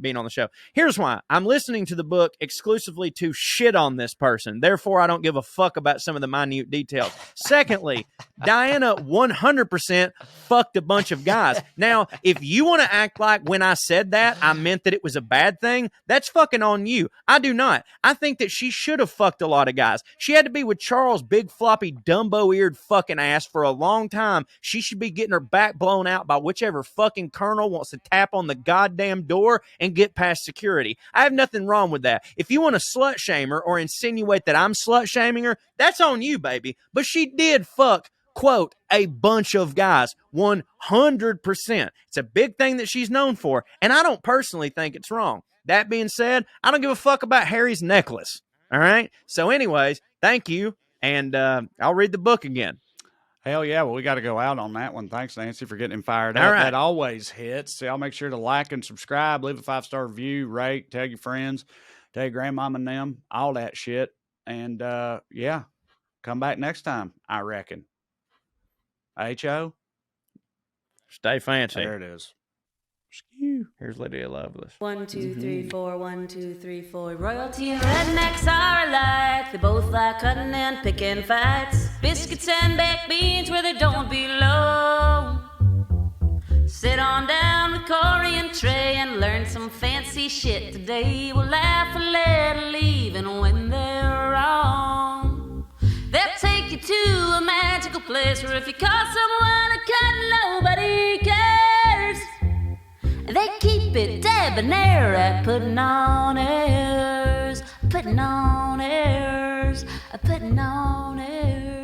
Speaker 2: being on the show. Here's why. I'm listening to the book exclusively to shit on this person. Therefore, I don't give a fuck about some of the minute details. Secondly, Diana 100% fucked a bunch of guys. Now, if you want to act like when I said that, I meant that it was a bad thing, that's fucking on you. I do not. I think that she should have fucked a lot of guys. She had to be with Charles' big, floppy, Dumbo-eared fucking ass for a long time. She should be getting her back blown out by whichever fucking colonel wants to tap on the goddamn door and get past security. I have nothing wrong with that. If you want to slut shame her or insinuate that I'm slut shaming her, that's on you, baby. But she did fuck, quote, a bunch of guys. 100%. It's a big thing that she's known for, and I don't personally think it's wrong. That being said, I don't give a fuck about Harry's necklace. All right? So anyways, thank you, and I'll read the book again.
Speaker 1: Hell yeah. Well, we got to go out on that one. Thanks, Nancy, for getting him fired up. Right. That always hits. So y'all make sure to like and subscribe, leave a 5-star review, rate, tell your friends, tell your grandmama and them, all that shit. And, yeah, come back next time, I reckon. HO?
Speaker 2: Stay fancy.
Speaker 1: There it is.
Speaker 2: Here's Lydia Lovelace.
Speaker 3: 1, 2, 3, 4. 1, 2, 3, 4. Royalty and rednecks are alike. They both like cutting and picking fights. Biscuits and baked beans where they don't belong. Sit on down with Corey and Trae and learn some fancy shit today. We'll laugh a little even when they're wrong. They'll take you to a magical place where if you call someone a cunt, nobody cares. They keep it debonair at putting on airs, putting on airs, putting on airs.